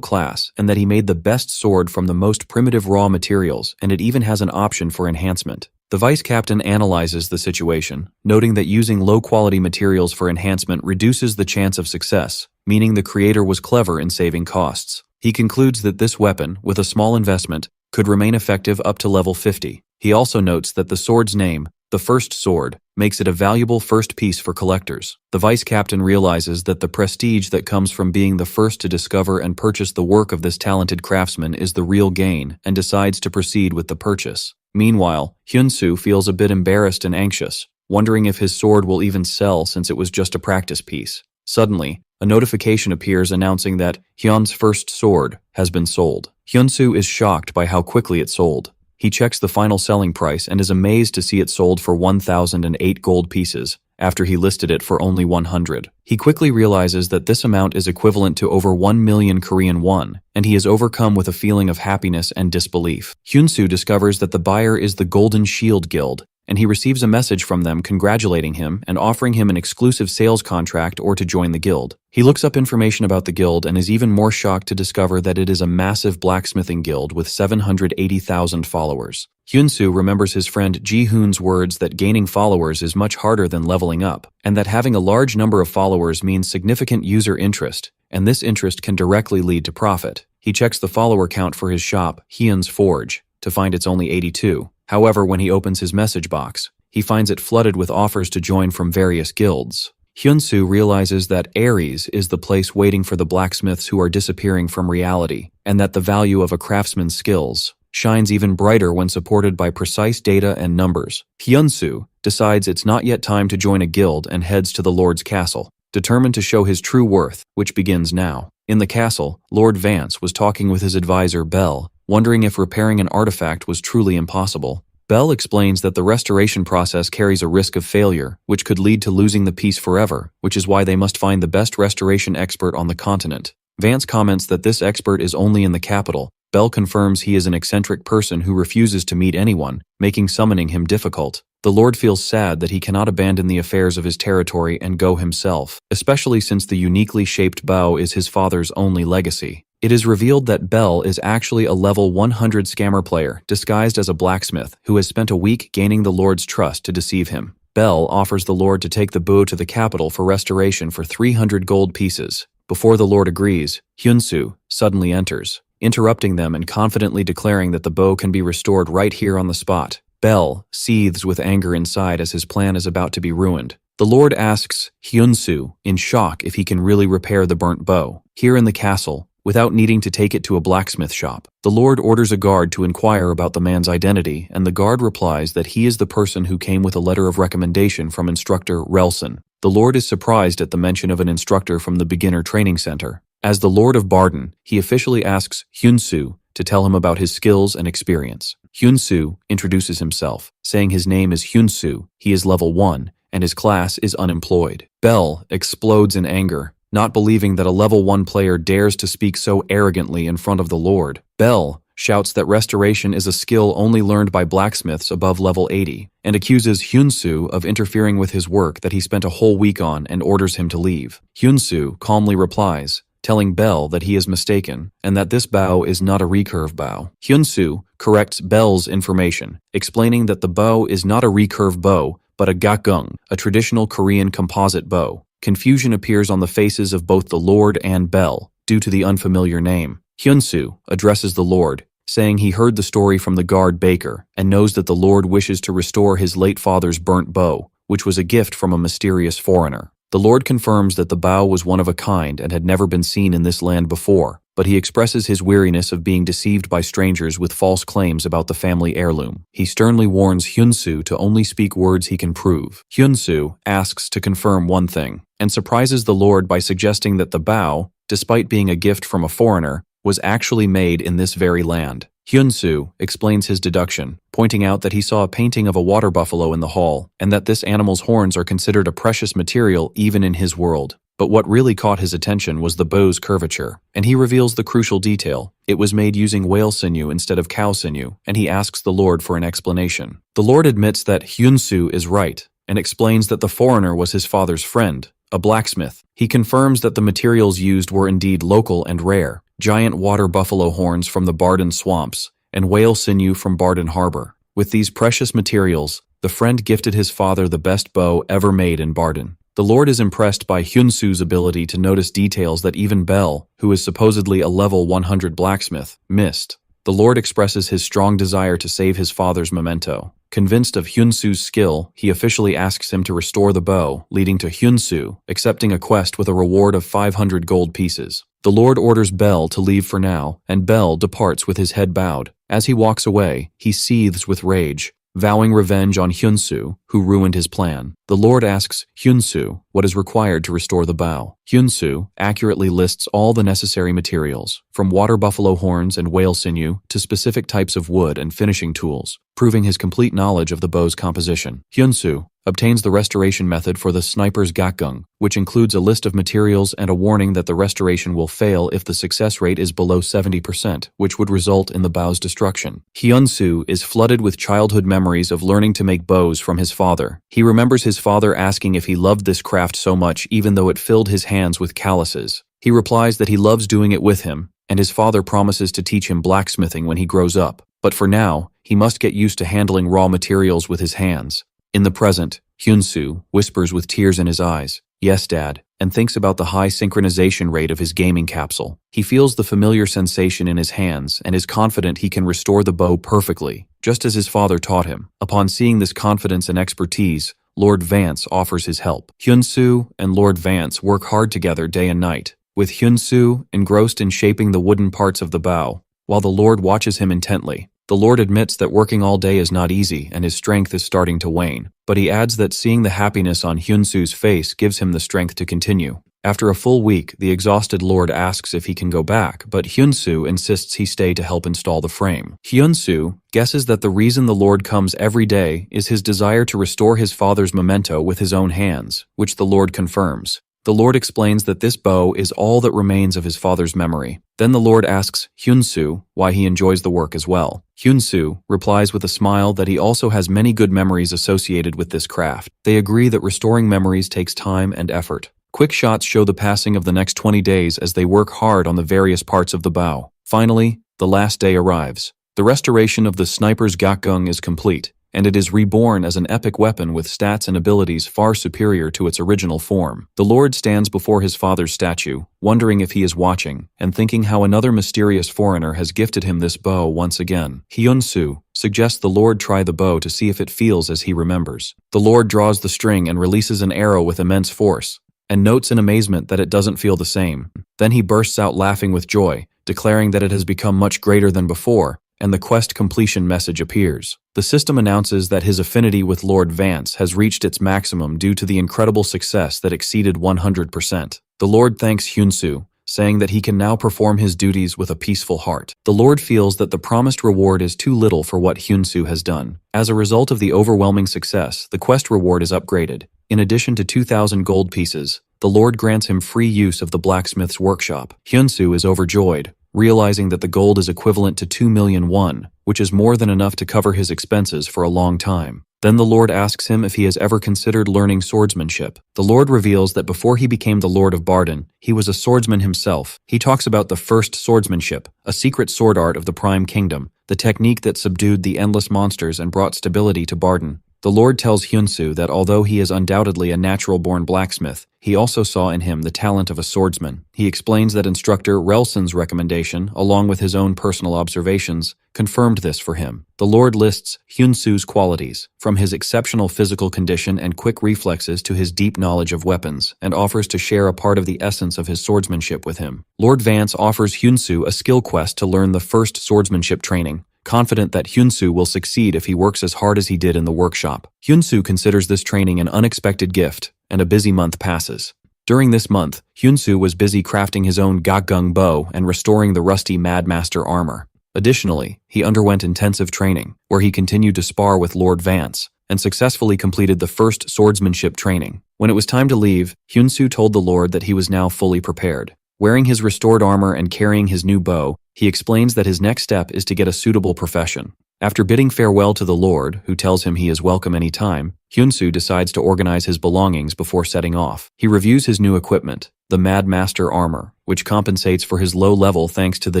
class, and that he made the best sword from the most primitive raw materials, and it even has an option for enhancement. The vice captain analyzes the situation, noting that using low-quality materials for enhancement reduces the chance of success, meaning the creator was clever in saving costs. He concludes that this weapon, with a small investment, could remain effective up to level 50. He also notes that the sword's name, the First Sword, makes it a valuable first piece for collectors. The vice captain realizes that the prestige that comes from being the first to discover and purchase the work of this talented craftsman is the real gain, and decides to proceed with the purchase. Meanwhile, Hyunsu feels a bit embarrassed and anxious, wondering if his sword will even sell since it was just a practice piece. Suddenly, a notification appears announcing that Hyun's first sword has been sold. Hyunsu is shocked by how quickly it sold. He checks the final selling price and is amazed to see it sold for 1,008 gold pieces, after he listed it for only 100. He quickly realizes that this amount is equivalent to over 1 million Korean won, and he is overcome with a feeling of happiness and disbelief. Hyunsu discovers that the buyer is the Golden Shield Guild, and he receives a message from them congratulating him and offering him an exclusive sales contract or to join the guild. He looks up information about the guild and is even more shocked to discover that it is a massive blacksmithing guild with 780,000 followers. Hyunsu remembers his friend Ji-hoon's words that gaining followers is much harder than leveling up, and that having a large number of followers means significant user interest, and this interest can directly lead to profit. He checks the follower count for his shop, Hyun's Forge, to find it's only 82. However, when he opens his message box, he finds it flooded with offers to join from various guilds. Hyunsu realizes that Ares is the place waiting for the blacksmiths who are disappearing from reality, and that the value of a craftsman's skills shines even brighter when supported by precise data and numbers. Hyunsu decides it's not yet time to join a guild and heads to the Lord's castle, determined to show his true worth, which begins now. In the castle, Lord Vance was talking with his advisor Bell, wondering if repairing an artifact was truly impossible. Bell explains that the restoration process carries a risk of failure, which could lead to losing the piece forever, which is why they must find the best restoration expert on the continent. Vance comments that this expert is only in the capital. Bell confirms he is an eccentric person who refuses to meet anyone, making summoning him difficult. The Lord feels sad that he cannot abandon the affairs of his territory and go himself, especially since the uniquely shaped bow is his father's only legacy. It is revealed that Bell is actually a level 100 scammer player disguised as a blacksmith who has spent a week gaining the Lord's trust to deceive him. Bell offers the Lord to take the bow to the capital for restoration for 300 gold pieces. Before the Lord agrees, Hyunsu suddenly enters, interrupting them and confidently declaring that the bow can be restored right here on the spot. Bell seethes with anger inside as his plan is about to be ruined. The Lord asks Hyunsu, in shock, if he can really repair the burnt bow here in the castle, without needing to take it to a blacksmith shop. The Lord orders a guard to inquire about the man's identity, and the guard replies that he is the person who came with a letter of recommendation from instructor Relson. The Lord is surprised at the mention of an instructor from the beginner training center. As the Lord of Barden, he officially asks Hyunsu to tell him about his skills and experience. Hyunsu introduces himself, saying his name is Hyunsu, he is level 1, and his class is unemployed. Bell explodes in anger, not believing that a level 1 player dares to speak so arrogantly in front of the Lord. Bell shouts that restoration is a skill only learned by blacksmiths above level 80, and accuses Hyunsu of interfering with his work that he spent a whole week on and orders him to leave. Hyunsu calmly replies, telling Bell that he is mistaken and that this bow is not a recurve bow. Hyunsu corrects Bell's information, explaining that the bow is not a recurve bow, but a gakgung, a traditional Korean composite bow. Confusion appears on the faces of both the Lord and Bell due to the unfamiliar name. Hyunsu addresses the Lord, saying he heard the story from the guard Baker and knows that the Lord wishes to restore his late father's burnt bow, which was a gift from a mysterious foreigner. The Lord confirms that the bow was one of a kind and had never been seen in this land before, but he expresses his weariness of being deceived by strangers with false claims about the family heirloom. He sternly warns Hyunsu to only speak words he can prove. Hyunsu asks to confirm one thing, and surprises the Lord by suggesting that the bow despite being a gift from a foreigner, was actually made in this very land. Hyun-soo explains his deduction, pointing out that he saw a painting of a water buffalo in the hall, and that this animal's horns are considered a precious material even in his world. But what really caught his attention was the bow's curvature, and he reveals the crucial detail. It was made using whale sinew instead of cow sinew, and he asks the Lord for an explanation. The Lord admits that Hyun-soo is right, and explains that the foreigner was his father's friend, a blacksmith. He confirms that the materials used were indeed local and rare: giant water buffalo horns from the Barden swamps, and whale sinew from Barden Harbor. With these precious materials, the friend gifted his father the best bow ever made in Barden. The Lord is impressed by Hyun-soo's ability to notice details that even Bell, who is supposedly a level 100 blacksmith, missed. The Lord expresses his strong desire to save his father's memento. Convinced of Hyun-soo's skill, he officially asks him to restore the bow, leading to Hyun-soo accepting a quest with a reward of 500 gold pieces. The Lord orders Bell to leave for now, and Bell departs with his head bowed. As he walks away, he seethes with rage, vowing revenge on Hyun-soo, who ruined his plan. The Lord asks Hyun-soo what is required to restore the bow. Hyun-soo accurately lists all the necessary materials, from water buffalo horns and whale sinew to specific types of wood and finishing tools, proving his complete knowledge of the bow's composition. Hyun-soo obtains the restoration method for the sniper's gakgung, which includes a list of materials and a warning that the restoration will fail if the success rate is below 70%, which would result in the bow's destruction. Hyun-soo is flooded with childhood memories of learning to make bows from his father. He remembers his father asking if he loved this craft so much even though it filled his hands with calluses. He replies that he loves doing it with him, and his father promises to teach him blacksmithing when he grows up. But for now, he must get used to handling raw materials with his hands. In the present, Hyun-soo whispers with tears in his eyes, "Yes, Dad," and thinks about the high synchronization rate of his gaming capsule. He feels the familiar sensation in his hands and is confident he can restore the bow perfectly, just as his father taught him. Upon seeing this confidence and expertise, Lord Vance offers his help. Hyun-soo and Lord Vance work hard together day and night, with Hyun-soo engrossed in shaping the wooden parts of the bow, while the Lord watches him intently. The Lord admits that working all day is not easy and his strength is starting to wane, but he adds that seeing the happiness on Hyun-soo's face gives him the strength to continue. After a full week, the exhausted Lord asks if he can go back, but Hyun-soo insists he stay to help install the frame. Hyun-soo guesses that the reason the Lord comes every day is his desire to restore his father's memento with his own hands, which the Lord confirms. The Lord explains that this bow is all that remains of his father's memory. Then the Lord asks Hyun-soo why he enjoys the work as well. Hyun-soo replies with a smile that he also has many good memories associated with this craft. They agree that restoring memories takes time and effort. Quick shots show the passing of the next 20 days as they work hard on the various parts of the bow. Finally, the last day arrives. The restoration of the sniper's gakgung is complete, and it is reborn as an epic weapon with stats and abilities far superior to its original form. The Lord stands before his father's statue, wondering if he is watching, and thinking how another mysterious foreigner has gifted him this bow once again. Hyun-soo suggests the Lord try the bow to see if it feels as he remembers. The Lord draws the string and releases an arrow with immense force, and notes in amazement that it doesn't feel the same. Then he bursts out laughing with joy, declaring that it has become much greater than before, and the quest completion message appears. The system announces that his affinity with Lord Vance has reached its maximum due to the incredible success that exceeded 100%. The Lord thanks Hyun-soo, saying that he can now perform his duties with a peaceful heart. The Lord feels that the promised reward is too little for what Hyun-soo has done. As a result of the overwhelming success, the quest reward is upgraded. In addition to 2,000 gold pieces, the Lord grants him free use of the blacksmith's workshop. Hyun-soo is overjoyed, realizing that the gold is equivalent to 2 million won, which is more than enough to cover his expenses for a long time. Then the Lord asks him if he has ever considered learning swordsmanship. The Lord reveals that before he became the Lord of Barden, he was a swordsman himself. He talks about the first swordsmanship, a secret sword art of the Prime Kingdom, the technique that subdued the endless monsters and brought stability to Barden. The Lord tells Hyun-soo that although he is undoubtedly a natural-born blacksmith, he also saw in him the talent of a swordsman. He explains that instructor Relson's recommendation, along with his own personal observations, confirmed this for him. The Lord lists Hyun-soo's qualities, from his exceptional physical condition and quick reflexes to his deep knowledge of weapons, and offers to share a part of the essence of his swordsmanship with him. Lord Vance offers Hyun-soo a skill quest to learn the first swordsmanship training, confident that Hyun-soo will succeed if he works as hard as he did in the workshop. Hyun-soo considers this training an unexpected gift, and a busy month passes. During this month, Hyunsu was busy crafting his own Gakgung bow and restoring the rusty Mad Master armor. Additionally, he underwent intensive training, where he continued to spar with Lord Vance, and successfully completed the first swordsmanship training. When it was time to leave, Hyunsu told the Lord that he was now fully prepared. Wearing his restored armor and carrying his new bow, he explains that his next step is to get a suitable profession. After bidding farewell to the Lord, who tells him he is welcome any time, Hyunsu decides to organize his belongings before setting off. He reviews his new equipment, the Mad Master armor, which compensates for his low level thanks to the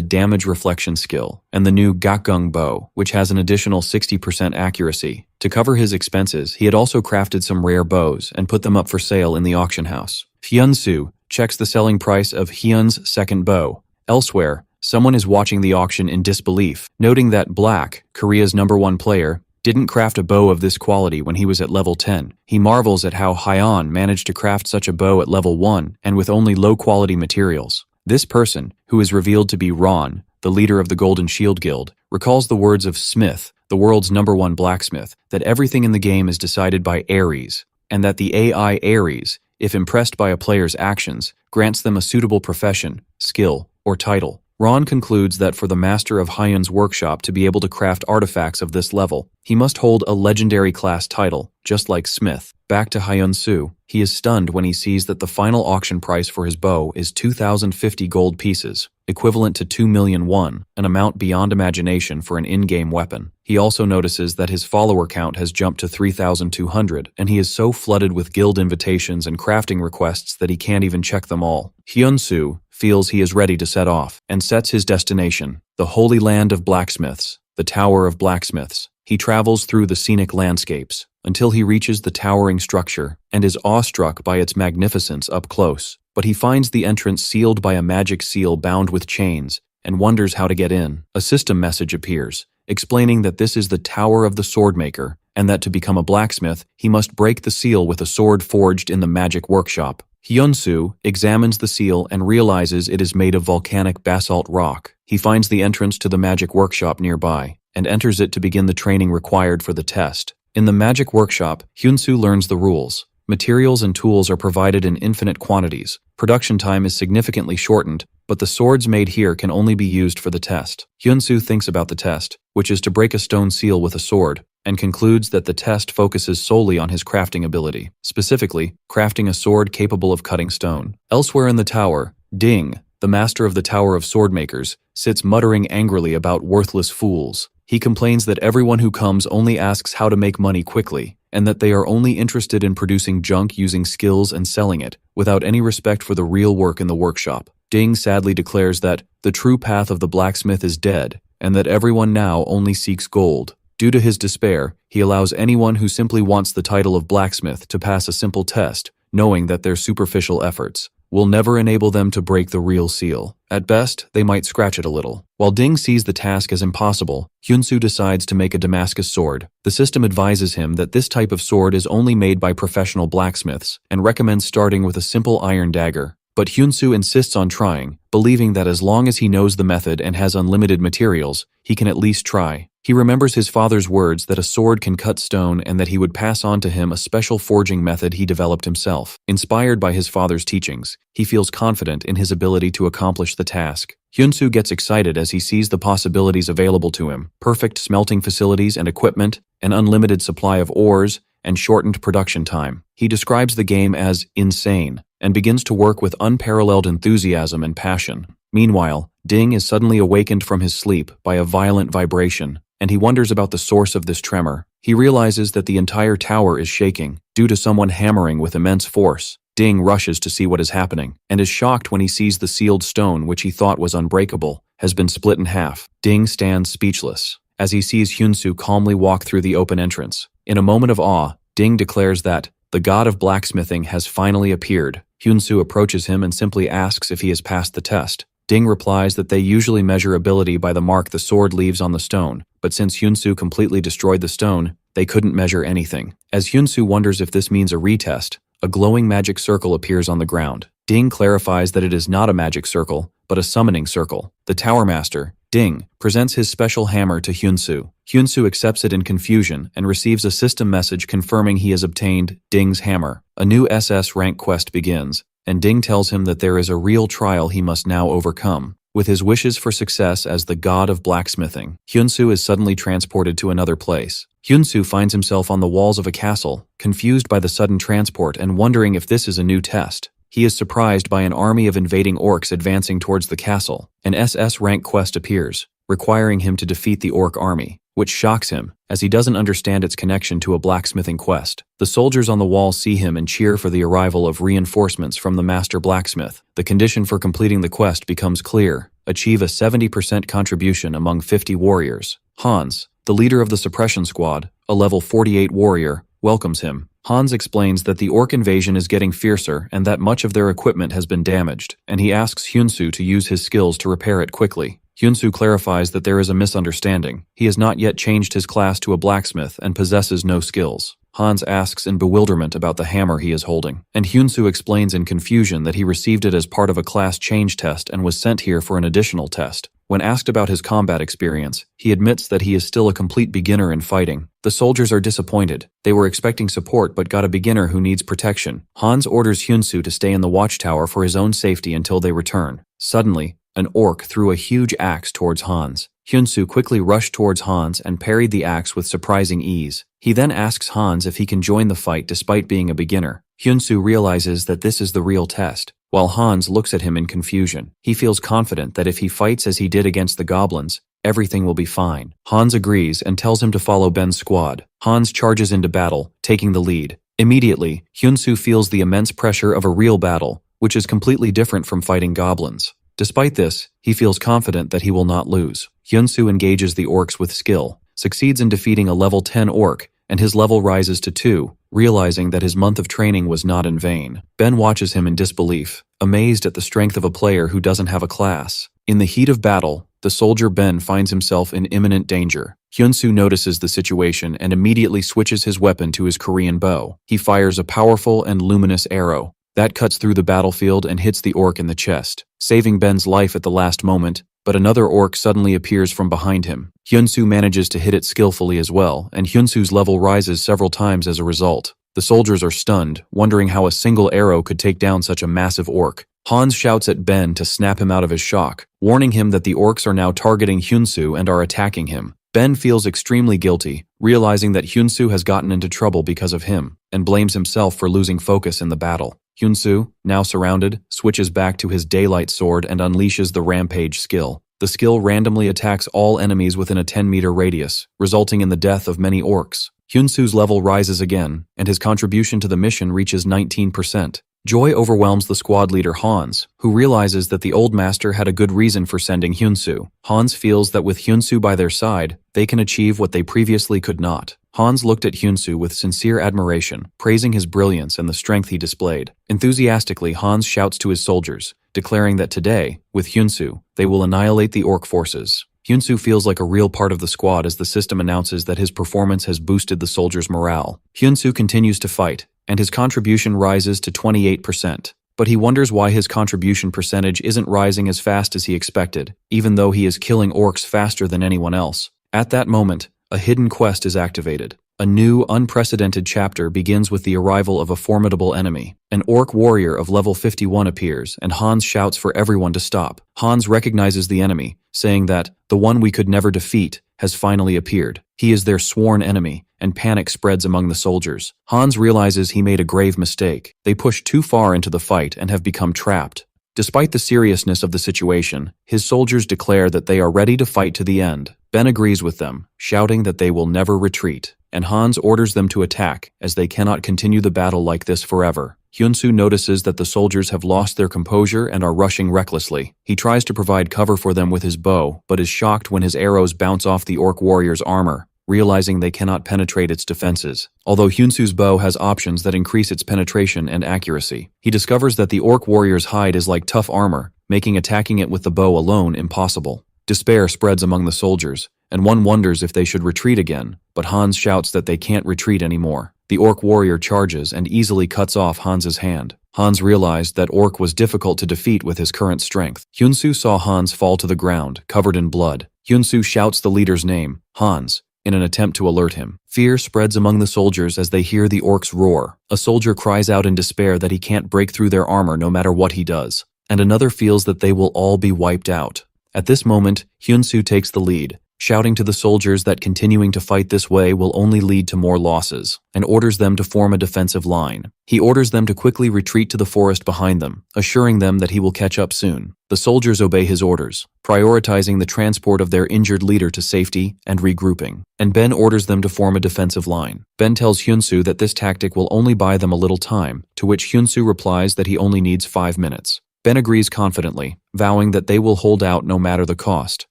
damage reflection skill, and the new Gakgung bow, which has an additional 60% accuracy. To cover his expenses, he had also crafted some rare bows and put them up for sale in the auction house. Hyunsu checks the selling price of Hyun's second bow. Elsewhere, someone is watching the auction in disbelief, noting that Black, Korea's #1 player, didn't craft a bow of this quality when he was at level 10. He marvels at how Hyun managed to craft such a bow at level 1 and with only low-quality materials. This person, who is revealed to be Ron, the leader of the Golden Shield Guild, recalls the words of Smith, the world's #1 blacksmith, that everything in the game is decided by Ares, and that the AI Ares, if impressed by a player's actions, grants them a suitable profession, skill, or title. Ron concludes that for the master of Hyun's workshop to be able to craft artifacts of this level, he must hold a legendary class title, just like Smith. Back to Hyunsu, he is stunned when he sees that the final auction price for his bow is 2,050 gold pieces, equivalent to 2 million won, an amount beyond imagination for an in-game weapon. He also notices that his follower count has jumped to 3,200, and he is so flooded with guild invitations and crafting requests that he can't even check them all. Hyunsu feels he is ready to set off, and sets his destination, the Holy Land of Blacksmiths, the Tower of Blacksmiths. He travels through the scenic landscapes, until he reaches the towering structure, and is awestruck by its magnificence up close. But he finds the entrance sealed by a magic seal bound with chains, and wonders how to get in. A system message appears, explaining that this is the Tower of the Swordmaker, and that to become a blacksmith, he must break the seal with a sword forged in the magic workshop. Hyunsu examines the seal and realizes it is made of volcanic basalt rock. He finds the entrance to the magic workshop nearby, and enters it to begin the training required for the test. In the magic workshop, Hyunsu learns the rules. Materials and tools are provided in infinite quantities. Production time is significantly shortened, but the swords made here can only be used for the test. Hyunsu thinks about the test, which is to break a stone seal with a sword, and concludes that the test focuses solely on his crafting ability, specifically, crafting a sword capable of cutting stone. Elsewhere in the tower, Ding, the master of the Tower of Swordmakers, sits muttering angrily about worthless fools. He complains that everyone who comes only asks how to make money quickly, and that they are only interested in producing junk using skills and selling it, without any respect for the real work in the workshop. Ding sadly declares that the true path of the blacksmith is dead, and that everyone now only seeks gold. Due to his despair, he allows anyone who simply wants the title of blacksmith to pass a simple test, knowing that their superficial efforts will never enable them to break the real seal. At best, they might scratch it a little. While Ding sees the task as impossible, Hyunsu decides to make a Damascus sword. The system advises him that this type of sword is only made by professional blacksmiths, and recommends starting with a simple iron dagger. But Hyunsu insists on trying, believing that as long as he knows the method and has unlimited materials, he can at least try. He remembers his father's words that a sword can cut stone and that he would pass on to him a special forging method he developed himself. Inspired by his father's teachings, he feels confident in his ability to accomplish the task. Hyunsu gets excited as he sees the possibilities available to him: perfect smelting facilities and equipment, an unlimited supply of ores, and shortened production time. He describes the game as insane, and begins to work with unparalleled enthusiasm and passion. Meanwhile, Ding is suddenly awakened from his sleep by a violent vibration, and he wonders about the source of this tremor. He realizes that the entire tower is shaking, due to someone hammering with immense force. Ding rushes to see what is happening, and is shocked when he sees the sealed stone, which he thought was unbreakable, has been split in half. Ding stands speechless, as he sees Hyunsu calmly walk through the open entrance. In a moment of awe, Ding declares that the god of blacksmithing has finally appeared. Hyunsu approaches him and simply asks if he has passed the test. Ding replies that they usually measure ability by the mark the sword leaves on the stone, but since Hyunsu completely destroyed the stone, they couldn't measure anything. As Hyunsu wonders if this means a retest, a glowing magic circle appears on the ground. Ding clarifies that it is not a magic circle, but a summoning circle. The Tower Master, Ding, presents his special hammer to Hyunsu. Hyunsu accepts it in confusion and receives a system message confirming he has obtained Ding's hammer. A new SS rank quest begins, and Ding tells him that there is a real trial he must now overcome. With his wishes for success as the god of blacksmithing, Hyunsu is suddenly transported to another place. Hyunsu finds himself on the walls of a castle, confused by the sudden transport and wondering if this is a new test. He is surprised by an army of invading orcs advancing towards the castle. An SS rank quest appears, requiring him to defeat the orc army, which shocks him, as he doesn't understand its connection to a blacksmithing quest. The soldiers on the wall see him and cheer for the arrival of reinforcements from the master blacksmith. The condition for completing the quest becomes clear: achieve a 70% contribution among 50 warriors. Hans, the leader of the suppression squad, a level 48 warrior, welcomes him. Hans explains that the orc invasion is getting fiercer and that much of their equipment has been damaged, and he asks Hyunsu to use his skills to repair it quickly. Hyunsu clarifies that there is a misunderstanding. He has not yet changed his class to a blacksmith and possesses no skills. Hans asks in bewilderment about the hammer he is holding, and Hyunsu explains in confusion that he received it as part of a class change test and was sent here for an additional test. When asked about his combat experience, he admits that he is still a complete beginner in fighting. The soldiers are disappointed. They were expecting support but got a beginner who needs protection. Hans orders Hyunsu to stay in the watchtower for his own safety until they return. Suddenly, an orc threw a huge axe towards Hans. Hyunsu quickly rushed towards Hans and parried the axe with surprising ease. He then asks Hans if he can join the fight despite being a beginner. Hyunsu realizes that this is the real test. While Hans looks at him in confusion, he feels confident that if he fights as he did against the goblins, everything will be fine. Hans agrees and tells him to follow Ben's squad. Hans charges into battle, taking the lead. Immediately, Hyunsu feels the immense pressure of a real battle, which is completely different from fighting goblins. Despite this, he feels confident that he will not lose. Hyunsu engages the orcs with skill, succeeds in defeating a level 10 orc, and his level rises to 2, realizing that his month of training was not in vain. Ben watches him in disbelief, amazed at the strength of a player who doesn't have a class. In the heat of battle, the soldier Ben finds himself in imminent danger. Hyunsu notices the situation and immediately switches his weapon to his Korean bow. He fires a powerful and luminous arrow that cuts through the battlefield and hits the orc in the chest, saving Ben's life at the last moment, but another orc suddenly appears from behind him. Hyunsu manages to hit it skillfully as well, and Hyunsu's level rises several times as a result. The soldiers are stunned, wondering how a single arrow could take down such a massive orc. Hans shouts at Ben to snap him out of his shock, warning him that the orcs are now targeting Hyunsu and are attacking him. Ben feels extremely guilty, realizing that Hyunsu has gotten into trouble because of him, and blames himself for losing focus in the battle. Hyunsu, now surrounded, switches back to his daylight sword and unleashes the rampage skill. The skill randomly attacks all enemies within a 10-meter radius, resulting in the death of many orcs. Hyunsu's level rises again, and his contribution to the mission reaches 19%. Joy overwhelms the squad leader Hans, who realizes that the old master had a good reason for sending Hyunsu. Hans feels that with Hyunsu by their side, they can achieve what they previously could not. Hans looked at Hyunsu with sincere admiration, praising his brilliance and the strength he displayed. Enthusiastically, Hans shouts to his soldiers, declaring that today, with Hyunsu, they will annihilate the orc forces. Hyunsu feels like a real part of the squad as the system announces that his performance has boosted the soldiers' morale. Hyunsu continues to fight, and his contribution rises to 28%. But he wonders why his contribution percentage isn't rising as fast as he expected, even though he is killing orcs faster than anyone else. At that moment, a hidden quest is activated. A new, unprecedented chapter begins with the arrival of a formidable enemy. An orc warrior of level 51 appears, and Hans shouts for everyone to stop. Hans recognizes the enemy, saying that, the one we could never defeat, has finally appeared. He is their sworn enemy, and panic spreads among the soldiers. Hans realizes he made a grave mistake. They pushed too far into the fight and have become trapped. Despite the seriousness of the situation, his soldiers declare that they are ready to fight to the end. Ben agrees with them, shouting that they will never retreat, and Hans orders them to attack, as they cannot continue the battle like this forever. Hyunsu notices that the soldiers have lost their composure and are rushing recklessly. He tries to provide cover for them with his bow, but is shocked when his arrows bounce off the orc warrior's armor, realizing they cannot penetrate its defenses. Although Hyunsu's bow has options that increase its penetration and accuracy, he discovers that the orc warrior's hide is like tough armor, making attacking it with the bow alone impossible. Despair spreads among the soldiers, and one wonders if they should retreat again, but Hans shouts that they can't retreat anymore. The orc warrior charges and easily cuts off Hans's hand. Hans realized that orc was difficult to defeat with his current strength. Hyunsu saw Hans fall to the ground, covered in blood. Hyunsu shouts the leader's name, Hans, in an attempt to alert him. Fear spreads among the soldiers as they hear the orcs roar. A soldier cries out in despair that he can't break through their armor no matter what he does, and another feels that they will all be wiped out. At this moment, Hyun-soo takes the lead, shouting to the soldiers that continuing to fight this way will only lead to more losses, and orders them to form a defensive line. He orders them to quickly retreat to the forest behind them, assuring them that he will catch up soon. The soldiers obey his orders, prioritizing the transport of their injured leader to safety and regrouping. And Ben orders them to form a defensive line. Ben tells Hyun-soo that this tactic will only buy them a little time, to which Hyun-soo replies that he only needs 5 minutes. Ben agrees confidently, vowing that they will hold out no matter the cost.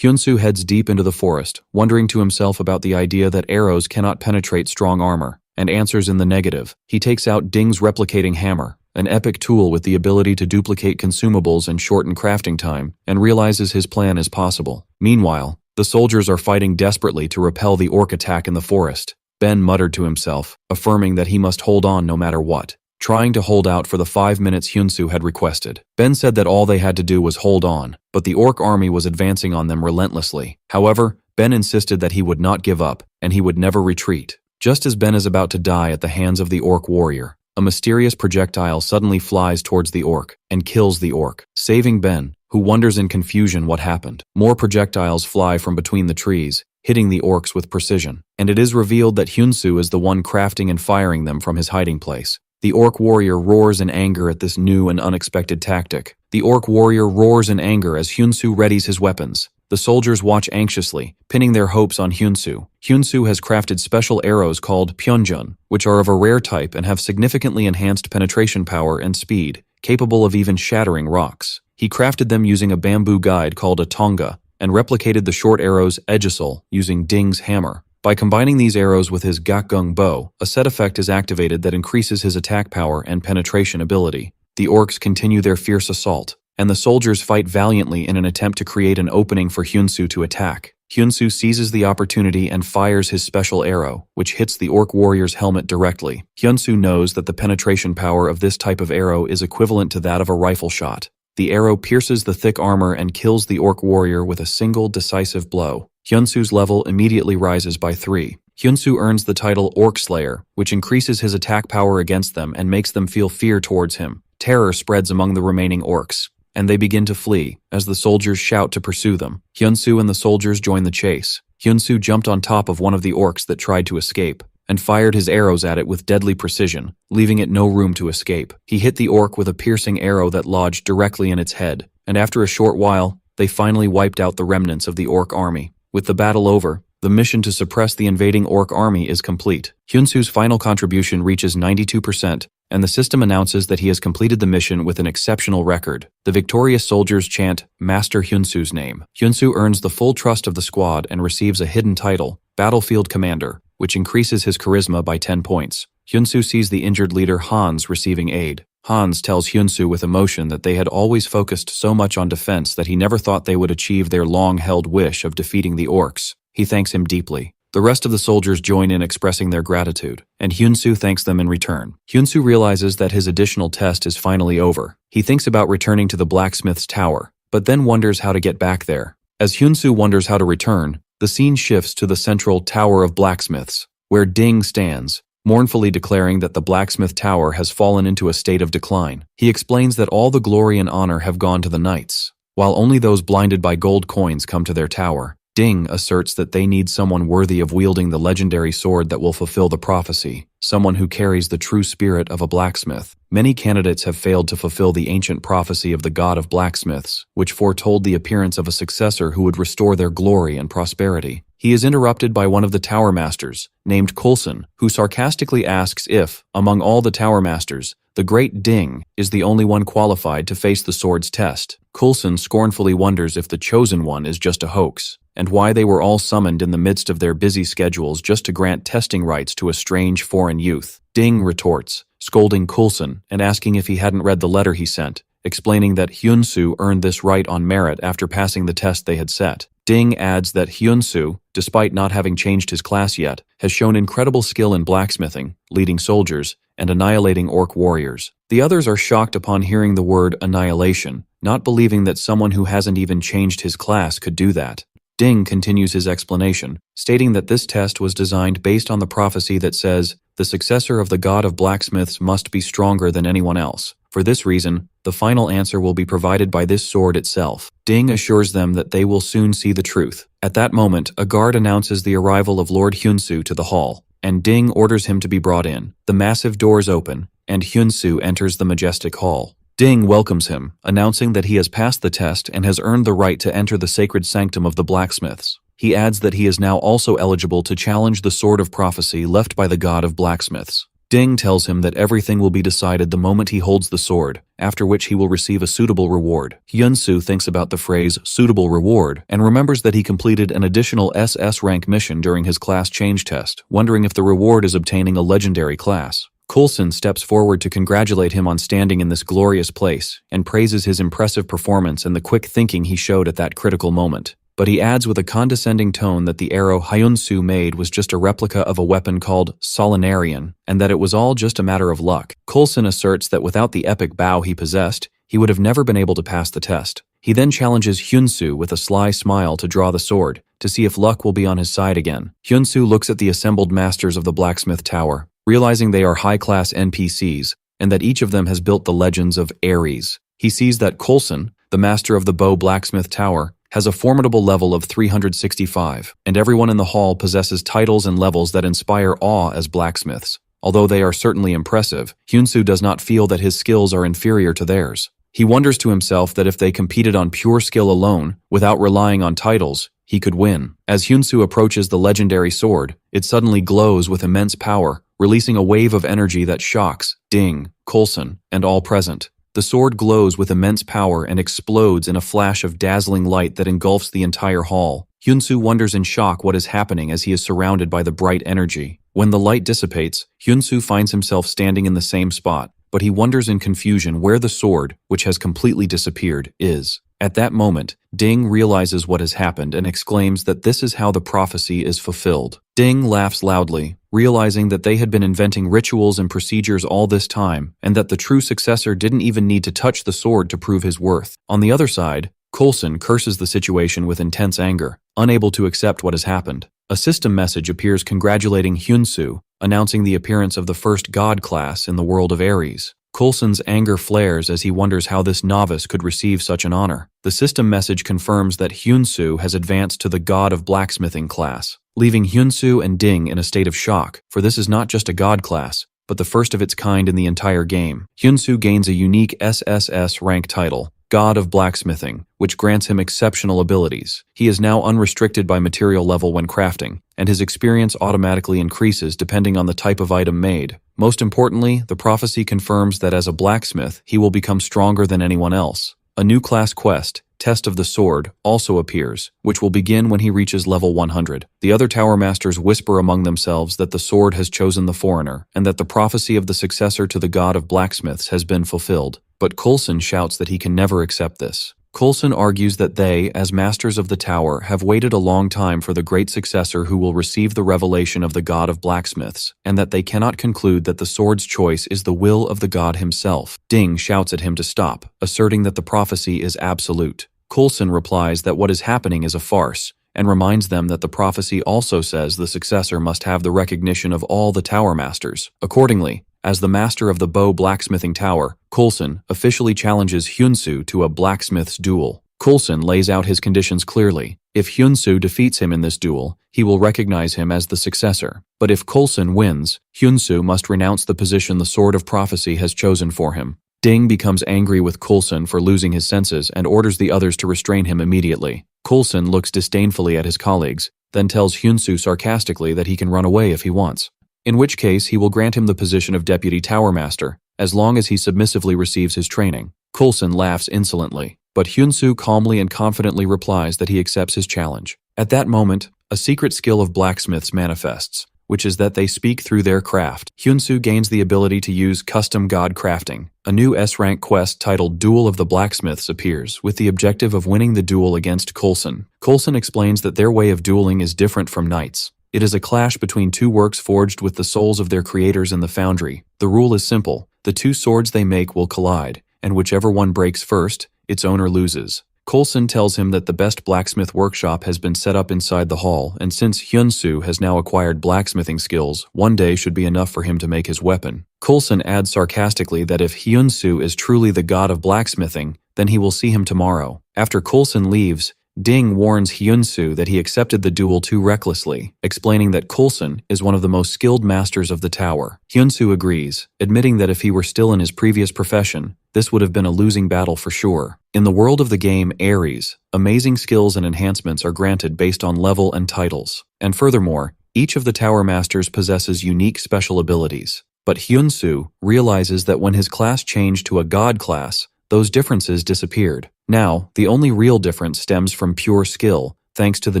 Hyun-soo heads deep into the forest, wondering to himself about the idea that arrows cannot penetrate strong armor, and answers in the negative. He takes out Ding's replicating hammer, an epic tool with the ability to duplicate consumables and shorten crafting time, and realizes his plan is possible. Meanwhile, the soldiers are fighting desperately to repel the orc attack in the forest. Ben muttered to himself, affirming that he must hold on no matter what, trying to hold out for the 5 minutes Hyun-soo had requested. Ben said that all they had to do was hold on, but the orc army was advancing on them relentlessly. However, Ben insisted that he would not give up, and he would never retreat. Just as Ben is about to die at the hands of the orc warrior, a mysterious projectile suddenly flies towards the orc, and kills the orc, saving Ben, who wonders in confusion what happened. More projectiles fly from between the trees, hitting the orcs with precision, and it is revealed that Hyun-soo is the one crafting and firing them from his hiding place. The orc warrior roars in anger at this new and unexpected tactic. The orc warrior roars in anger as Hyun-soo readies his weapons. The soldiers watch anxiously, pinning their hopes on Hyun-soo. Hyun-soo has crafted special arrows called Pyeonjun, which are of a rare type and have significantly enhanced penetration power and speed, capable of even shattering rocks. He crafted them using a bamboo guide called a tonga, and replicated the short arrows Aegisol using Ding's hammer. By combining these arrows with his Gakgung bow, a set effect is activated that increases his attack power and penetration ability. The orcs continue their fierce assault, and the soldiers fight valiantly in an attempt to create an opening for Hyun-soo to attack. Hyun-soo seizes the opportunity and fires his special arrow, which hits the orc warrior's helmet directly. Hyun-soo knows that the penetration power of this type of arrow is equivalent to that of a rifle shot. The arrow pierces the thick armor and kills the orc warrior with a single decisive blow. Hyun-soo's level immediately rises by 3. Hyun-soo earns the title Orc Slayer, which increases his attack power against them and makes them feel fear towards him. Terror spreads among the remaining orcs, and they begin to flee, as the soldiers shout to pursue them. Hyun-soo and the soldiers join the chase. Hyun-soo jumped on top of one of the orcs that tried to escape, and fired his arrows at it with deadly precision, leaving it no room to escape. He hit the orc with a piercing arrow that lodged directly in its head, and after a short while, they finally wiped out the remnants of the orc army. With the battle over, the mission to suppress the invading orc army is complete. Hyun-soo's final contribution reaches 92%, and the system announces that he has completed the mission with an exceptional record. The victorious soldiers chant Master Hyun-soo's name. Hyun-soo earns the full trust of the squad and receives a hidden title, Battlefield Commander, which increases his charisma by 10 points. Hyun-soo sees the injured leader Hans receiving aid. Hans tells Hyun-soo with emotion that they had always focused so much on defense that he never thought they would achieve their long-held wish of defeating the orcs. He thanks him deeply. The rest of the soldiers join in expressing their gratitude, and Hyun-soo thanks them in return. Hyun-soo realizes that his additional test is finally over. He thinks about returning to the blacksmith's tower, but then wonders how to get back there. As Hyun-soo wonders how to return, the scene shifts to the central Tower of Blacksmiths, where Ding stands, mournfully declaring that the blacksmith tower has fallen into a state of decline. He explains that all the glory and honor have gone to the knights, while only those blinded by gold coins come to their tower. Ding asserts that they need someone worthy of wielding the legendary sword that will fulfill the prophecy, someone who carries the true spirit of a blacksmith. Many candidates have failed to fulfill the ancient prophecy of the god of blacksmiths, which foretold the appearance of a successor who would restore their glory and prosperity. He is interrupted by one of the tower masters, named Coulson, who sarcastically asks if, among all the tower masters, the great Ding is the only one qualified to face the sword's test. Coulson scornfully wonders if the chosen one is just a hoax, and why they were all summoned in the midst of their busy schedules just to grant testing rights to a strange foreign youth. Ding retorts, scolding Coulson and asking if he hadn't read the letter he sent, explaining that Hyun-soo earned this right on merit after passing the test they had set. Ding adds that Hyun-soo, despite not having changed his class yet, has shown incredible skill in blacksmithing, leading soldiers, and annihilating orc warriors. The others are shocked upon hearing the word annihilation, not believing that someone who hasn't even changed his class could do that. Ding continues his explanation, stating that this test was designed based on the prophecy that says, the successor of the god of blacksmiths must be stronger than anyone else. For this reason, the final answer will be provided by this sword itself. Ding assures them that they will soon see the truth. At that moment, a guard announces the arrival of Lord Hyunsu to the hall, and Ding orders him to be brought in. The massive doors open, and Hyunsu enters the majestic hall. Ding welcomes him, announcing that he has passed the test and has earned the right to enter the sacred sanctum of the blacksmiths. He adds that he is now also eligible to challenge the sword of prophecy left by the god of blacksmiths. Ding tells him that everything will be decided the moment he holds the sword, after which he will receive a suitable reward. Hyunsu thinks about the phrase suitable reward and remembers that he completed an additional SS rank mission during his class change test, wondering if the reward is obtaining a legendary class. Coulson steps forward to congratulate him on standing in this glorious place and praises his impressive performance and the quick thinking he showed at that critical moment. But he adds with a condescending tone that the arrow Hyunsu made was just a replica of a weapon called Solinarian, and that it was all just a matter of luck. Coulson asserts that without the epic bow he possessed, he would have never been able to pass the test. He then challenges Hyunsu with a sly smile to draw the sword, to see if luck will be on his side again. Hyunsu looks at the assembled masters of the blacksmith tower, realizing they are high-class NPCs, and that each of them has built the legends of Ares. He sees that Coulson, the master of the bow blacksmith tower, has a formidable level of 365, and everyone in the hall possesses titles and levels that inspire awe as blacksmiths. Although they are certainly impressive, Hyunsu does not feel that his skills are inferior to theirs. He wonders to himself that if they competed on pure skill alone, without relying on titles, he could win. As Hyunsu approaches the legendary sword, it suddenly glows with immense power, releasing a wave of energy that shocks Ding, Coulson, and all present. The sword glows with immense power and explodes in a flash of dazzling light that engulfs the entire hall. Hyunsu wonders in shock what is happening as he is surrounded by the bright energy. When the light dissipates, Hyunsu finds himself standing in the same spot, but he wonders in confusion where the sword, which has completely disappeared, is. At that moment, Ding realizes what has happened and exclaims that this is how the prophecy is fulfilled. Ding laughs loudly, realizing that they had been inventing rituals and procedures all this time, and that the true successor didn't even need to touch the sword to prove his worth. On the other side, Coulson curses the situation with intense anger, unable to accept what has happened. A system message appears congratulating Hyunsu, announcing the appearance of the first god class in the world of Ares. Coulson's anger flares as he wonders how this novice could receive such an honor. The system message confirms that Hyunsu has advanced to the god of blacksmithing class, leaving Hyunsu and Ding in a state of shock, for this is not just a god class, but the first of its kind in the entire game. Hyunsu gains a unique SSS rank title, God of Blacksmithing, which grants him exceptional abilities. He is now unrestricted by material level when crafting, and his experience automatically increases depending on the type of item made. Most importantly, the prophecy confirms that as a blacksmith, he will become stronger than anyone else. A new class quest, Test of the Sword, also appears, which will begin when he reaches level 100. The other tower masters whisper among themselves that the sword has chosen the foreigner, and that the prophecy of the successor to the god of blacksmiths has been fulfilled. But Coulson shouts that he can never accept this. Coulson argues that they, as masters of the tower, have waited a long time for the great successor who will receive the revelation of the god of blacksmiths, and that they cannot conclude that the sword's choice is the will of the god himself. Ding shouts at him to stop, asserting that the prophecy is absolute. Coulson replies that what is happening is a farce, and reminds them that the prophecy also says the successor must have the recognition of all the tower masters. Accordingly, as the master of the bow blacksmithing tower, Coulson officially challenges Hyunsu to a blacksmith's duel. Coulson lays out his conditions clearly. If Hyunsu defeats him in this duel, he will recognize him as the successor. But if Coulson wins, Hyunsu must renounce the position the Sword of Prophecy has chosen for him. Ding becomes angry with Coulson for losing his senses and orders the others to restrain him immediately. Coulson looks disdainfully at his colleagues, then tells Hyunsu sarcastically that he can run away if he wants, in which case he will grant him the position of Deputy Tower Master, as long as he submissively receives his training. Coulson laughs insolently, but Hyunsu calmly and confidently replies that he accepts his challenge. At that moment, a secret skill of blacksmiths manifests, which is that they speak through their craft. Hyunsu gains the ability to use custom god crafting. A new S-rank quest titled Duel of the Blacksmiths appears, with the objective of winning the duel against Coulson. Coulson explains that their way of dueling is different from knights. It is a clash between two works forged with the souls of their creators in the foundry. The rule is simple. The two swords they make will collide, and whichever one breaks first, its owner loses. Coulson tells him that the best blacksmith workshop has been set up inside the hall, and since Hyun-soo has now acquired blacksmithing skills, one day should be enough for him to make his weapon. Coulson adds sarcastically that if Hyun-soo is truly the god of blacksmithing, then he will see him tomorrow. After Coulson leaves, Ding warns Hyun-soo that he accepted the duel too recklessly, explaining that Coulson is one of the most skilled masters of the tower. Hyun-soo agrees, admitting that if he were still in his previous profession, this would have been a losing battle for sure. In the world of the game Ares, amazing skills and enhancements are granted based on level and titles. And furthermore, each of the tower masters possesses unique special abilities. But Hyun-soo realizes that when his class changed to a god class, those differences disappeared. Now, the only real difference stems from pure skill, thanks to the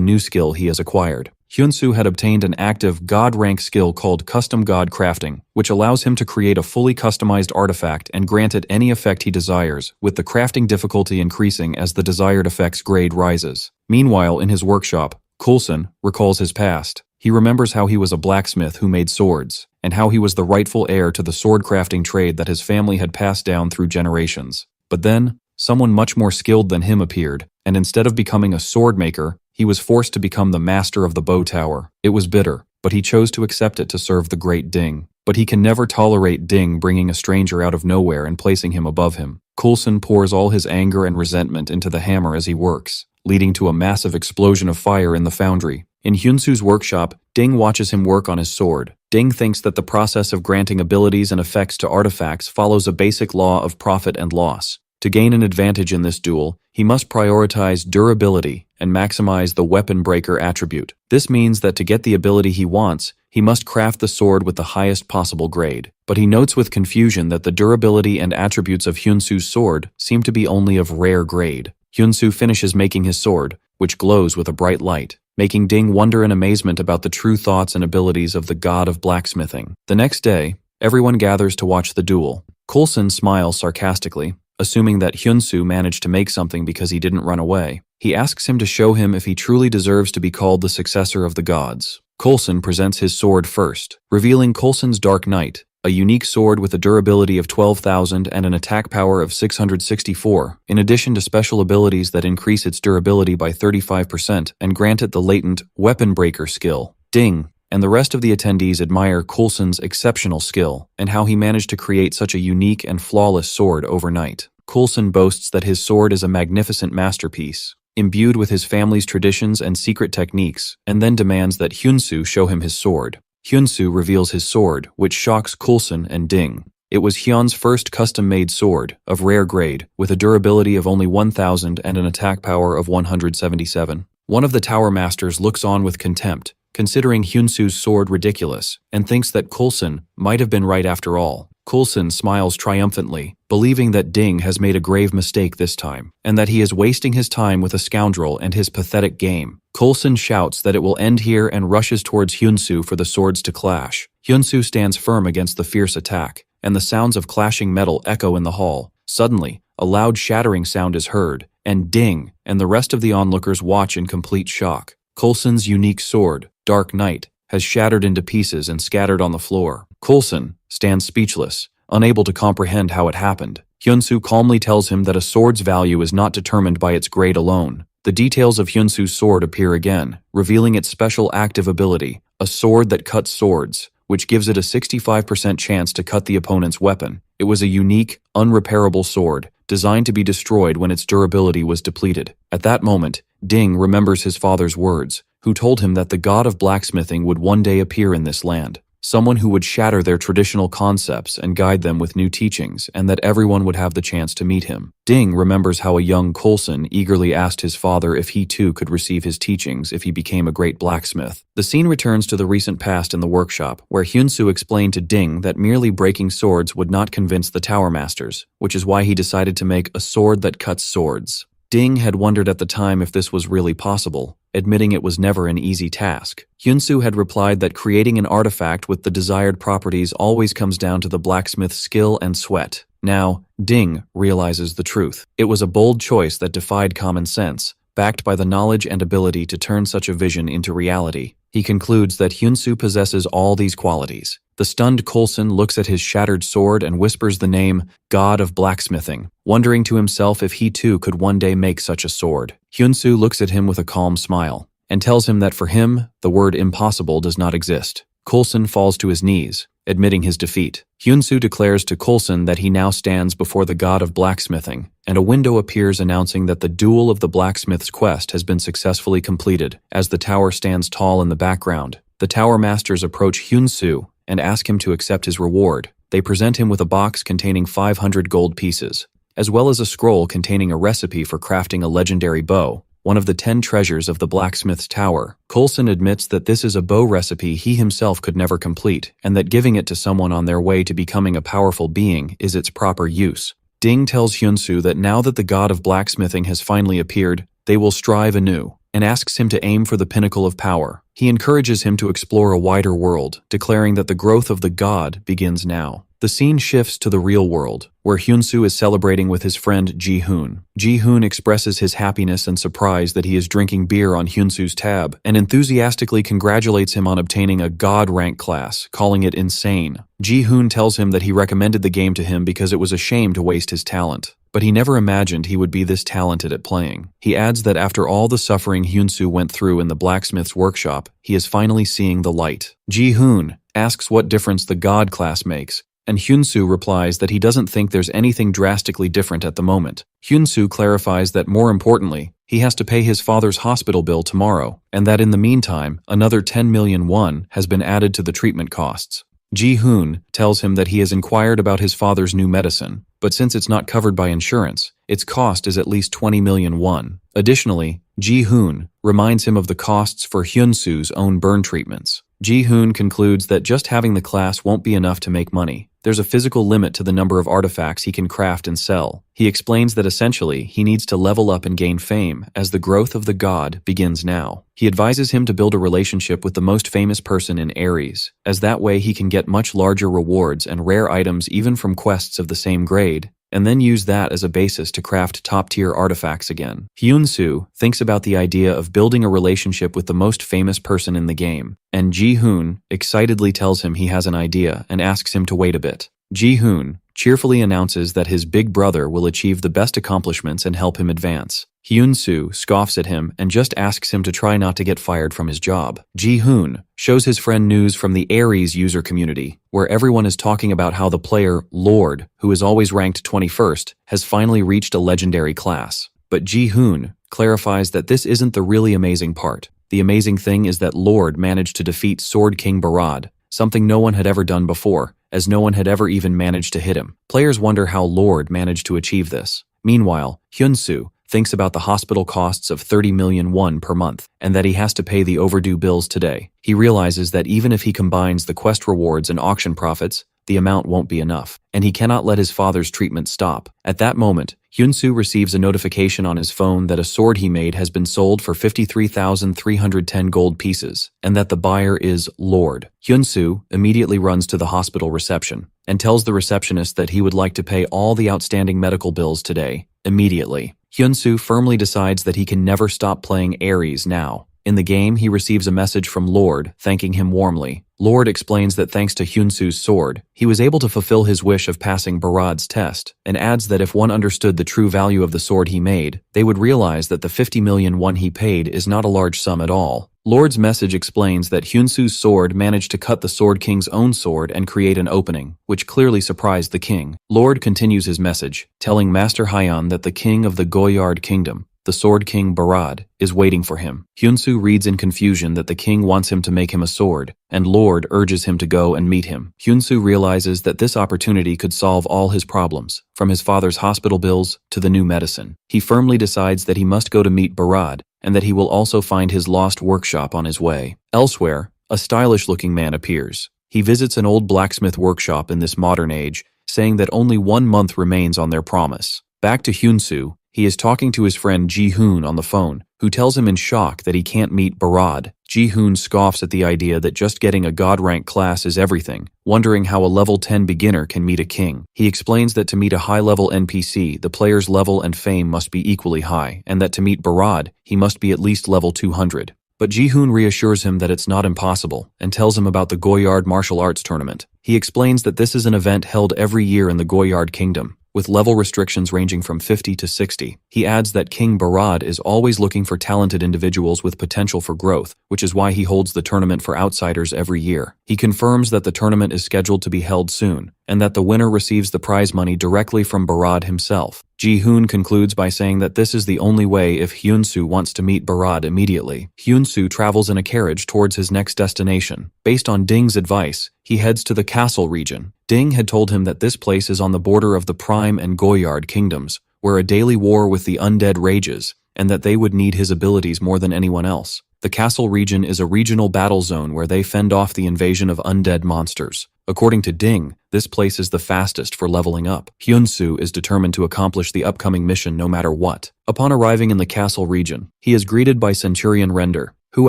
new skill he has acquired. Hyun-soo had obtained an active god rank skill called Custom God Crafting, which allows him to create a fully customized artifact and grant it any effect he desires, with the crafting difficulty increasing as the desired effect's grade rises. Meanwhile, in his workshop, Coulson recalls his past. He remembers how he was a blacksmith who made swords, and how he was the rightful heir to the sword crafting trade that his family had passed down through generations. But then, someone much more skilled than him appeared, and instead of becoming a sword maker, he was forced to become the master of the bow tower. It was bitter, but he chose to accept it to serve the great Ding. But he can never tolerate Ding bringing a stranger out of nowhere and placing him above him. Coulson pours all his anger and resentment into the hammer as he works, leading to a massive explosion of fire in the foundry. In Hyun-soo's workshop, Ding watches him work on his sword. Ding thinks that the process of granting abilities and effects to artifacts follows a basic law of profit and loss. To gain an advantage in this duel, he must prioritize durability and maximize the weapon breaker attribute. This means that to get the ability he wants, he must craft the sword with the highest possible grade. But he notes with confusion that the durability and attributes of Hyun-soo's sword seem to be only of rare grade. Hyun-soo finishes making his sword, which glows with a bright light, making Ding wonder in amazement about the true thoughts and abilities of the god of blacksmithing. The next day, everyone gathers to watch the duel. Coulson smiles sarcastically, assuming that Hyun-soo managed to make something because he didn't run away. He asks him to show him if he truly deserves to be called the successor of the gods. Coulson presents his sword first, revealing Coulson's Dark Knight, a unique sword with a durability of 12,000 and an attack power of 664, in addition to special abilities that increase its durability by 35% and grant it the latent Weapon Breaker skill. Ding and the rest of the attendees admire Coulson's exceptional skill and how he managed to create such a unique and flawless sword overnight. Coulson boasts that his sword is a magnificent masterpiece, imbued with his family's traditions and secret techniques, and then demands that Hyun-soo show him his sword. Hyun-soo reveals his sword, which shocks Coulson and Ding. It was Hyun's first custom-made sword, of rare grade, with a durability of only 1,000 and an attack power of 177. One of the tower masters looks on with contempt, considering Hyun-soo's sword ridiculous, and thinks that Coulson might have been right after all. Coulson smiles triumphantly, believing that Ding has made a grave mistake this time, and that he is wasting his time with a scoundrel and his pathetic game. Coulson shouts that it will end here and rushes towards Hyun-soo for the swords to clash. Hyun-soo stands firm against the fierce attack, and the sounds of clashing metal echo in the hall. Suddenly, a loud shattering sound is heard, and Ding and the rest of the onlookers watch in complete shock. Coulson's unique sword, Dark Knight, has shattered into pieces and scattered on the floor. Coulson stands speechless, unable to comprehend how it happened. Hyun-soo calmly tells him that a sword's value is not determined by its grade alone. The details of Hyun-soo's sword appear again, revealing its special active ability, a sword that cuts swords, which gives it a 65% chance to cut the opponent's weapon. It was a unique, unrepairable sword, designed to be destroyed when its durability was depleted. At that moment, Ding remembers his father's words, who told him that the god of blacksmithing would one day appear in this land, someone who would shatter their traditional concepts and guide them with new teachings, and that everyone would have the chance to meet him. Ding remembers how a young Coulson eagerly asked his father if he too could receive his teachings if he became a great blacksmith. The scene returns to the recent past in the workshop, where Hyun-soo explained to Ding that merely breaking swords would not convince the tower masters, which is why he decided to make a sword that cuts swords. Ding had wondered at the time if this was really possible, admitting it was never an easy task. Hyun-soo had replied that creating an artifact with the desired properties always comes down to the blacksmith's skill and sweat. Now, Ding realizes the truth. It was a bold choice that defied common sense, backed by the knowledge and ability to turn such a vision into reality. He concludes that Hyunsu possesses all these qualities. The stunned Coulson looks at his shattered sword and whispers the name, God of Blacksmithing, wondering to himself if he too could one day make such a sword. Hyunsu looks at him with a calm smile, and tells him that for him, the word impossible does not exist. Coulson falls to his knees, admitting his defeat. Hyunsu declares to Coulson that he now stands before the god of blacksmithing, and a window appears announcing that the duel of the blacksmith's quest has been successfully completed. As the tower stands tall in the background, the tower masters approach Hyunsu and ask him to accept his reward. They present him with a box containing 500 gold pieces, as well as a scroll containing a recipe for crafting a legendary bow, one of the 10 treasures of the blacksmith's tower. Coulson admits that this is a bow recipe he himself could never complete, and that giving it to someone on their way to becoming a powerful being is its proper use. Ding tells Hyunsu that now that the god of blacksmithing has finally appeared, they will strive anew, and asks him to aim for the pinnacle of power. He encourages him to explore a wider world, declaring that the growth of the god begins now. The scene shifts to the real world, where Hyunsu is celebrating with his friend Ji-hoon. Ji-hoon expresses his happiness and surprise that he is drinking beer on Hyunsu's tab, and enthusiastically congratulates him on obtaining a god rank class, calling it insane. Ji-hoon tells him that he recommended the game to him because it was a shame to waste his talent, but he never imagined he would be this talented at playing. He adds that after all the suffering Hyunsu went through in the blacksmith's workshop, he is finally seeing the light. Ji-hoon asks what difference the god class makes, and Hyunsu replies that he doesn't think there's anything drastically different at the moment. Hyunsu clarifies that more importantly, he has to pay his father's hospital bill tomorrow, and that in the meantime, another 10 million won has been added to the treatment costs. Ji-hoon tells him that he has inquired about his father's new medicine, but since it's not covered by insurance, its cost is at least 20 million won. Additionally, Ji-hoon reminds him of the costs for Hyunsu's own burn treatments. Ji-hoon concludes that just having the class won't be enough to make money. There's a physical limit to the number of artifacts he can craft and sell. He explains that essentially, he needs to level up and gain fame, as the growth of the god begins now. He advises him to build a relationship with the most famous person in Ares, as that way he can get much larger rewards and rare items even from quests of the same grade, and then use that as a basis to craft top-tier artifacts again. Hyunsu thinks about the idea of building a relationship with the most famous person in the game, and Ji-hoon excitedly tells him he has an idea and asks him to wait a bit. Ji-hoon cheerfully announces that his big brother will achieve the best accomplishments and help him advance. Hyunsu scoffs at him and just asks him to try not to get fired from his job. Ji-hoon shows his friend news from the Ares user community, where everyone is talking about how the player, Lord, who is always ranked 21st, has finally reached a legendary class. But Ji-hoon clarifies that this isn't the really amazing part. The amazing thing is that Lord managed to defeat Sword King Barad, something no one had ever done before, as no one had ever even managed to hit him. Players wonder how Lord managed to achieve this. Meanwhile, Hyunsu thinks about the hospital costs of 30 million won per month, and that he has to pay the overdue bills today. He realizes that even if he combines the quest rewards and auction profits, the amount won't be enough, and he cannot let his father's treatment stop. At that moment, Hyunsu receives a notification on his phone that a sword he made has been sold for 53,310 gold pieces, and that the buyer is Lord. Hyunsu immediately runs to the hospital reception, and tells the receptionist that he would like to pay all the outstanding medical bills today, immediately. Hyunsu firmly decides that he can never stop playing Ares now. In the game, he receives a message from Lord, thanking him warmly. Lord explains that thanks to Hyunsu's sword, he was able to fulfill his wish of passing Barad's test, and adds that if one understood the true value of the sword he made, they would realize that the 50 million won he paid is not a large sum at all. Lord's message explains that Hyunsu's sword managed to cut the Sword King's own sword and create an opening, which clearly surprised the king. Lord continues his message, telling Master Hyan that the king of the Goyard Kingdom, the Sword King Barad, is waiting for him. Hyunsu reads in confusion that the king wants him to make him a sword, and Lord urges him to go and meet him. Hyunsu realizes that this opportunity could solve all his problems, from his father's hospital bills to the new medicine. He firmly decides that he must go to meet Barad, and that he will also find his lost workshop on his way. Elsewhere, a stylish-looking man appears. He visits an old blacksmith workshop in this modern age, saying that only 1 month remains on their promise. Back to Hyunsu, he is talking to his friend Ji-hoon on the phone, who tells him in shock that he can't meet Barad. Ji-hoon scoffs at the idea that just getting a god rank class is everything, wondering how a level 10 beginner can meet a king. He explains that to meet a high-level NPC, the player's level and fame must be equally high, and that to meet Barad, he must be at least level 200. But Ji-hoon reassures him that it's not impossible and tells him about the Goyard martial arts tournament. He explains that this is an event held every year in the Goyard kingdom, with level restrictions ranging from 50 to 60. He adds that King Barad is always looking for talented individuals with potential for growth, which is why he holds the tournament for outsiders every year. He confirms that the tournament is scheduled to be held soon, and that the winner receives the prize money directly from Barad himself. Ji-hoon concludes by saying that this is the only way if Hyun-soo wants to meet Barad immediately. Hyun-soo travels in a carriage towards his next destination. Based on Ding's advice, he heads to the castle region. Ding had told him that this place is on the border of the Prime and Goyard kingdoms, where a daily war with the undead rages, and that they would need his abilities more than anyone else. The castle region is a regional battle zone where they fend off the invasion of undead monsters. According to Ding, this place is the fastest for leveling up. Hyun-soo is determined to accomplish the upcoming mission no matter what. Upon arriving in the castle region, he is greeted by Centurion Render, who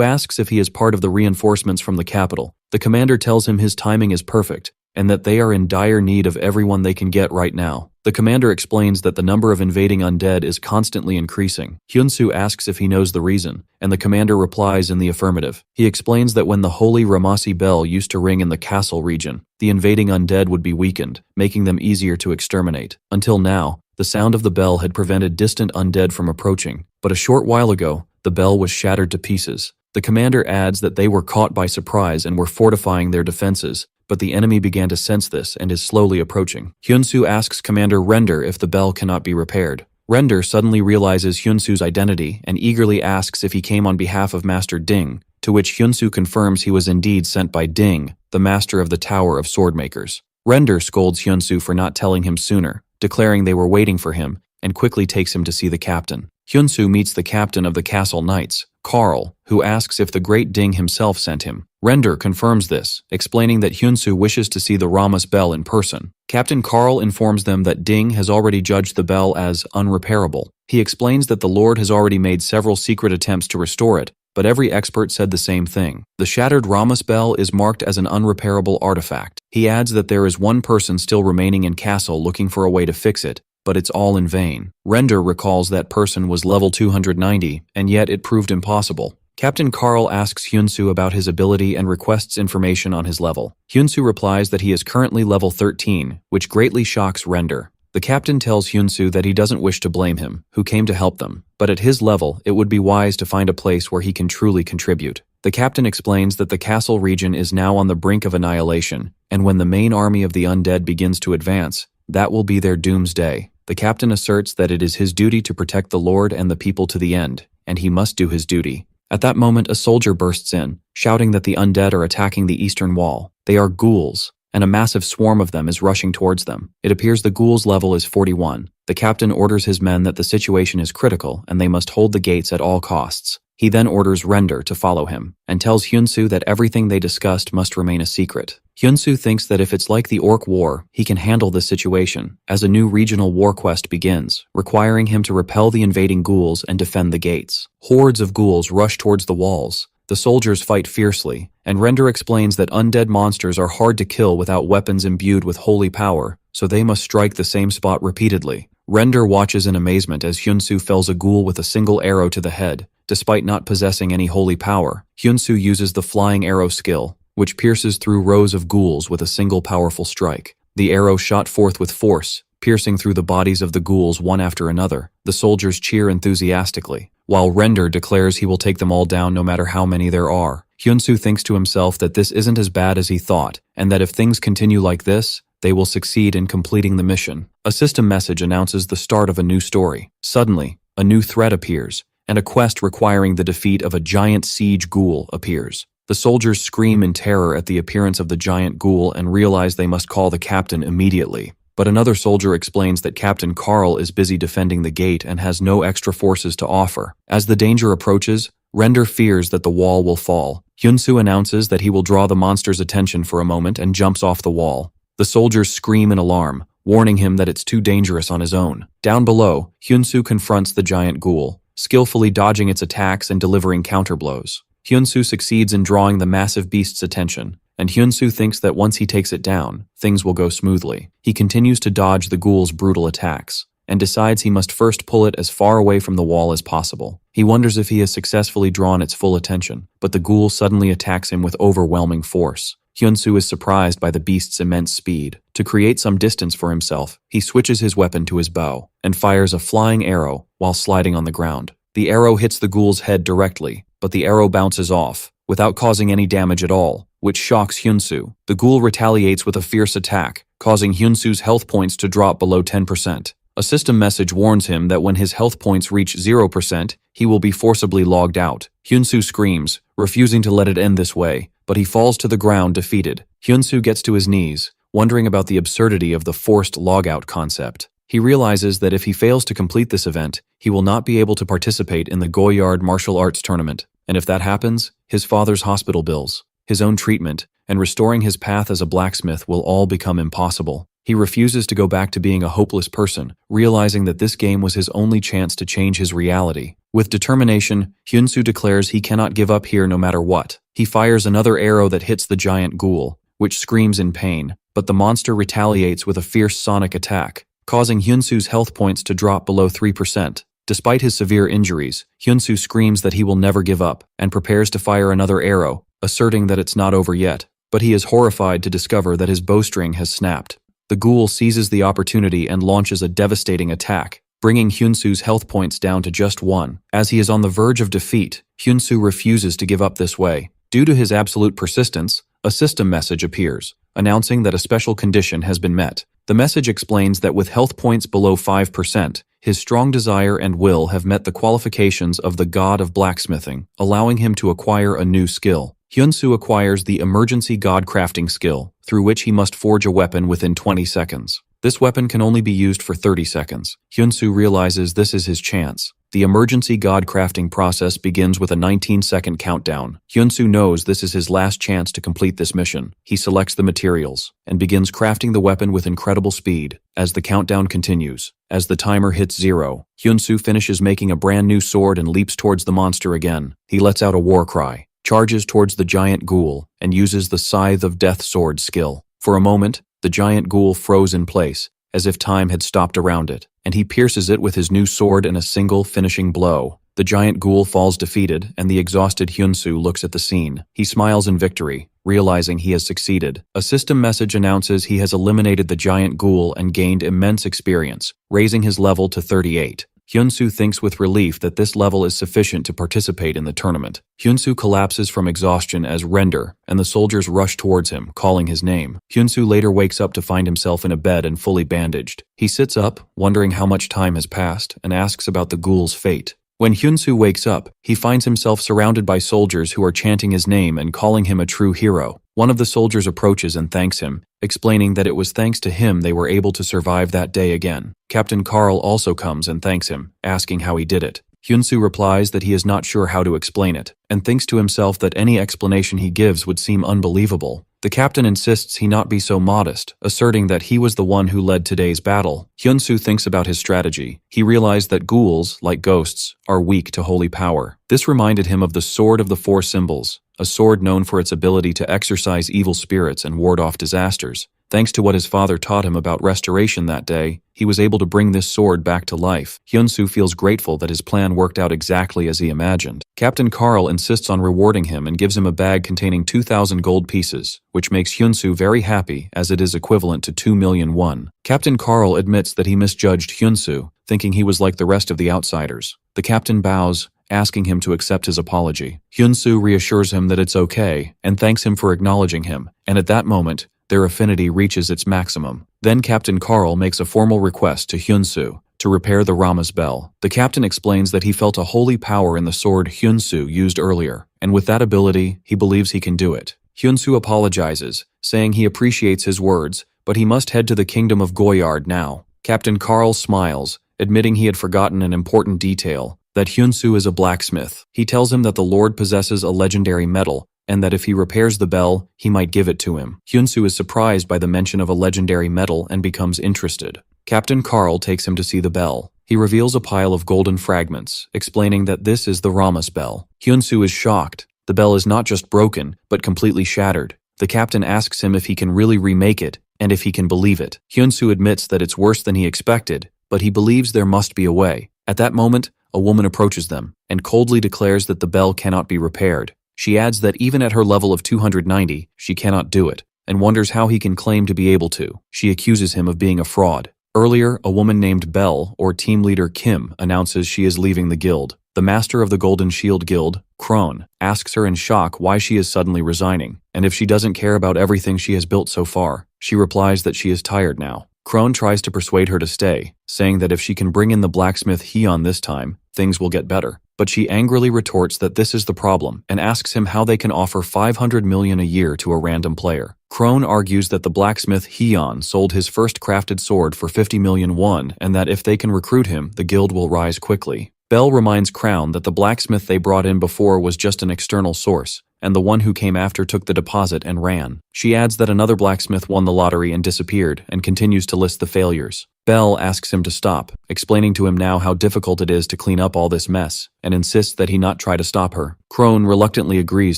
asks if he is part of the reinforcements from the capital. The commander tells him his timing is perfect, and that they are in dire need of everyone they can get right now. The commander explains that the number of invading undead is constantly increasing. Hyun-soo asks if he knows the reason, and the commander replies in the affirmative. He explains that when the holy Ramasi bell used to ring in the castle region, the invading undead would be weakened, making them easier to exterminate. Until now, the sound of the bell had prevented distant undead from approaching, but a short while ago, the bell was shattered to pieces. The commander adds that they were caught by surprise and were fortifying their defenses, but the enemy began to sense this and is slowly approaching. Hyun-soo asks Commander Render if the bell cannot be repaired. Render suddenly realizes Hyun-soo's identity and eagerly asks if he came on behalf of Master Ding, to which Hyun-soo confirms he was indeed sent by Ding, the master of the Tower of Swordmakers. Render scolds Hyun-soo for not telling him sooner, declaring they were waiting for him, and quickly takes him to see the captain. Hyun-soo meets the captain of the Castle Knights, Carl, who asks if the great Ding himself sent him. Render confirms this, explaining that Hyun-soo wishes to see the Ramas bell in person. Captain Carl informs them that Ding has already judged the bell as unrepairable. He explains that the Lord has already made several secret attempts to restore it, but every expert said the same thing. The shattered Ramas bell is marked as an unrepairable artifact. He adds that there is one person still remaining in castle looking for a way to fix it, but it's all in vain. Render recalls that person was level 290, and yet it proved impossible. Captain Carl asks Hyun-soo about his ability and requests information on his level. Hyun-soo replies that he is currently level 13, which greatly shocks Render. The captain tells Hyun-soo that he doesn't wish to blame him, who came to help them, but at his level, it would be wise to find a place where he can truly contribute. The captain explains that the castle region is now on the brink of annihilation, and when the main army of the undead begins to advance, that will be their doomsday. The captain asserts that it is his duty to protect the Lord and the people to the end, and he must do his duty. At that moment, a soldier bursts in, shouting that the undead are attacking the eastern wall. They are ghouls, and a massive swarm of them is rushing towards them. It appears the ghouls' level is 41. The captain orders his men that the situation is critical and they must hold the gates at all costs. He then orders Render to follow him, and tells Hyun-soo that everything they discussed must remain a secret. Hyun-soo thinks that if it's like the Orc War, he can handle this situation, as a new regional war quest begins, requiring him to repel the invading ghouls and defend the gates. Hordes of ghouls rush towards the walls. The soldiers fight fiercely, and Render explains that undead monsters are hard to kill without weapons imbued with holy power, so they must strike the same spot repeatedly. Render watches in amazement as Hyun-soo fells a ghoul with a single arrow to the head. Despite not possessing any holy power, Hyun-soo uses the flying arrow skill, which pierces through rows of ghouls with a single powerful strike. The arrow shot forth with force, piercing through the bodies of the ghouls one after another. The soldiers cheer enthusiastically, while Render declares he will take them all down no matter how many there are. Hyun-soo thinks to himself that this isn't as bad as he thought, and that if things continue like this, they will succeed in completing the mission. A system message announces the start of a new story. Suddenly, a new threat appears, and a quest requiring the defeat of a giant siege ghoul appears. The soldiers scream in terror at the appearance of the giant ghoul and realize they must call the captain immediately. But another soldier explains that Captain Carl is busy defending the gate and has no extra forces to offer. As the danger approaches, Render fears that the wall will fall. Hyun-soo announces that he will draw the monster's attention for a moment and jumps off the wall. The soldiers scream in alarm, warning him that it's too dangerous on his own. Down below, Hyun-soo confronts the giant ghoul, skillfully dodging its attacks and delivering counterblows. Hyun-soo succeeds in drawing the massive beast's attention, and Hyun-soo thinks that once he takes it down, things will go smoothly. He continues to dodge the ghoul's brutal attacks, and decides he must first pull it as far away from the wall as possible. He wonders if he has successfully drawn its full attention, but the ghoul suddenly attacks him with overwhelming force. Hyunsu is surprised by the beast's immense speed. To create some distance for himself, he switches his weapon to his bow and fires a flying arrow while sliding on the ground. The arrow hits the ghoul's head directly, but the arrow bounces off, without causing any damage at all, which shocks Hyunsu. The ghoul retaliates with a fierce attack, causing Hyunsu's health points to drop below 10%. A system message warns him that when his health points reach 0%, he will be forcibly logged out. Hyunsu screams, refusing to let it end this way, but he falls to the ground defeated. Hyunsu gets to his knees, wondering about the absurdity of the forced logout concept. He realizes that if he fails to complete this event, he will not be able to participate in the Goyard martial arts tournament. And if that happens, his father's hospital bills, his own treatment, and restoring his path as a blacksmith will all become impossible. He refuses to go back to being a hopeless person, realizing that this game was his only chance to change his reality. With determination, Hyunsu declares he cannot give up here no matter what. He fires another arrow that hits the giant ghoul, which screams in pain, but the monster retaliates with a fierce sonic attack, causing Hyunsu's health points to drop below 3%. Despite his severe injuries, Hyunsu screams that he will never give up and prepares to fire another arrow, asserting that it's not over yet. But he is horrified to discover that his bowstring has snapped. The ghoul seizes the opportunity and launches a devastating attack, bringing Hyunsu's health points down to just 1. As he is on the verge of defeat, Hyunsu refuses to give up this way. Due to his absolute persistence, a system message appears, announcing that a special condition has been met. The message explains that with health points below 5%, his strong desire and will have met the qualifications of the god of blacksmithing, allowing him to acquire a new skill. Hyunsu acquires the emergency god crafting skill, through which he must forge a weapon within 20 seconds. This weapon can only be used for 30 seconds. Hyunsu realizes this is his chance. The emergency god crafting process begins with a 19-second countdown. Hyunsu knows this is his last chance to complete this mission. He selects the materials and begins crafting the weapon with incredible speed. As the countdown continues, as the timer hits 0, Hyunsu finishes making a brand new sword and leaps towards the monster again. He lets out a war cry, charges towards the giant ghoul, and uses the Scythe of Death sword skill. For a moment, the giant ghoul froze in place, as if time had stopped around it, and he pierces it with his new sword in a single finishing blow. The giant ghoul falls defeated, and the exhausted Hyunsu looks at the scene. He smiles in victory, realizing he has succeeded. A system message announces he has eliminated the giant ghoul and gained immense experience, raising his level to 38. Hyunsu thinks with relief that this level is sufficient to participate in the tournament. Hyunsu collapses from exhaustion as Render, and the soldiers rush towards him, calling his name. Hyunsu later wakes up to find himself in a bed and fully bandaged. He sits up, wondering how much time has passed, and asks about the ghoul's fate. When Hyunsu wakes up, he finds himself surrounded by soldiers who are chanting his name and calling him a true hero. One of the soldiers approaches and thanks him, explaining that it was thanks to him they were able to survive that day again. Captain Carl also comes and thanks him, asking how he did it. Hyunsu replies that he is not sure how to explain it, and thinks to himself that any explanation he gives would seem unbelievable. The captain insists he not be so modest, asserting that he was the one who led today's battle. Hyunsu thinks about his strategy. He realized that ghouls, like ghosts, are weak to holy power. This reminded him of the Sword of the Four Symbols, a sword known for its ability to exorcise evil spirits and ward off disasters. Thanks to what his father taught him about restoration that day, he was able to bring this sword back to life. Hyunsu feels grateful that his plan worked out exactly as he imagined. Captain Carl insists on rewarding him and gives him a bag containing 2,000 gold pieces, which makes Hyunsu very happy as it is equivalent to 2 million won. Captain Carl admits that he misjudged Hyunsu, thinking he was like the rest of the outsiders. The captain bows, asking him to accept his apology. Hyunsu reassures him that it's okay and thanks him for acknowledging him, and at that moment, their affinity reaches its maximum. Then Captain Carl makes a formal request to Hyunsu to repair the Rama's bell. The captain explains that he felt a holy power in the sword Hyunsu used earlier, and with that ability, he believes he can do it. Hyunsu apologizes, saying he appreciates his words, but he must head to the kingdom of Goyard now. Captain Carl smiles, admitting he had forgotten an important detail, that Hyunsu is a blacksmith. He tells him that the Lord possesses a legendary metal, and that if he repairs the bell, he might give it to him. Hyunsu is surprised by the mention of a legendary metal and becomes interested. Captain Carl takes him to see the bell. He reveals a pile of golden fragments, explaining that this is the Rama's bell. Hyunsu is shocked. The bell is not just broken, but completely shattered. The captain asks him if he can really remake it, and if he can believe it. Hyunsu admits that it's worse than he expected, but he believes there must be a way. At that moment, a woman approaches them and coldly declares that the bell cannot be repaired. She adds that even at her level of 290, she cannot do it, and wonders how he can claim to be able to. She accuses him of being a fraud. Earlier, a woman named Belle, or team leader Kim, announces she is leaving the guild. The master of the Golden Shield Guild, Krone, asks her in shock why she is suddenly resigning, and if she doesn't care about everything she has built so far. She replies that she is tired now. Krone tries to persuade her to stay, saying that if she can bring in the blacksmith Hyun this time, things will get better. But she angrily retorts that this is the problem and asks him how they can offer 500 million a year to a random player. Krone argues that the blacksmith Hyun sold his first crafted sword for 50 million won and that if they can recruit him, the guild will rise quickly. Belle reminds Crown that the blacksmith they brought in before was just an external source, and the one who came after took the deposit and ran. She adds that another blacksmith won the lottery and disappeared, and continues to list the failures. Belle asks him to stop, explaining to him now how difficult it is to clean up all this mess, and insists that he not try to stop her. Krone reluctantly agrees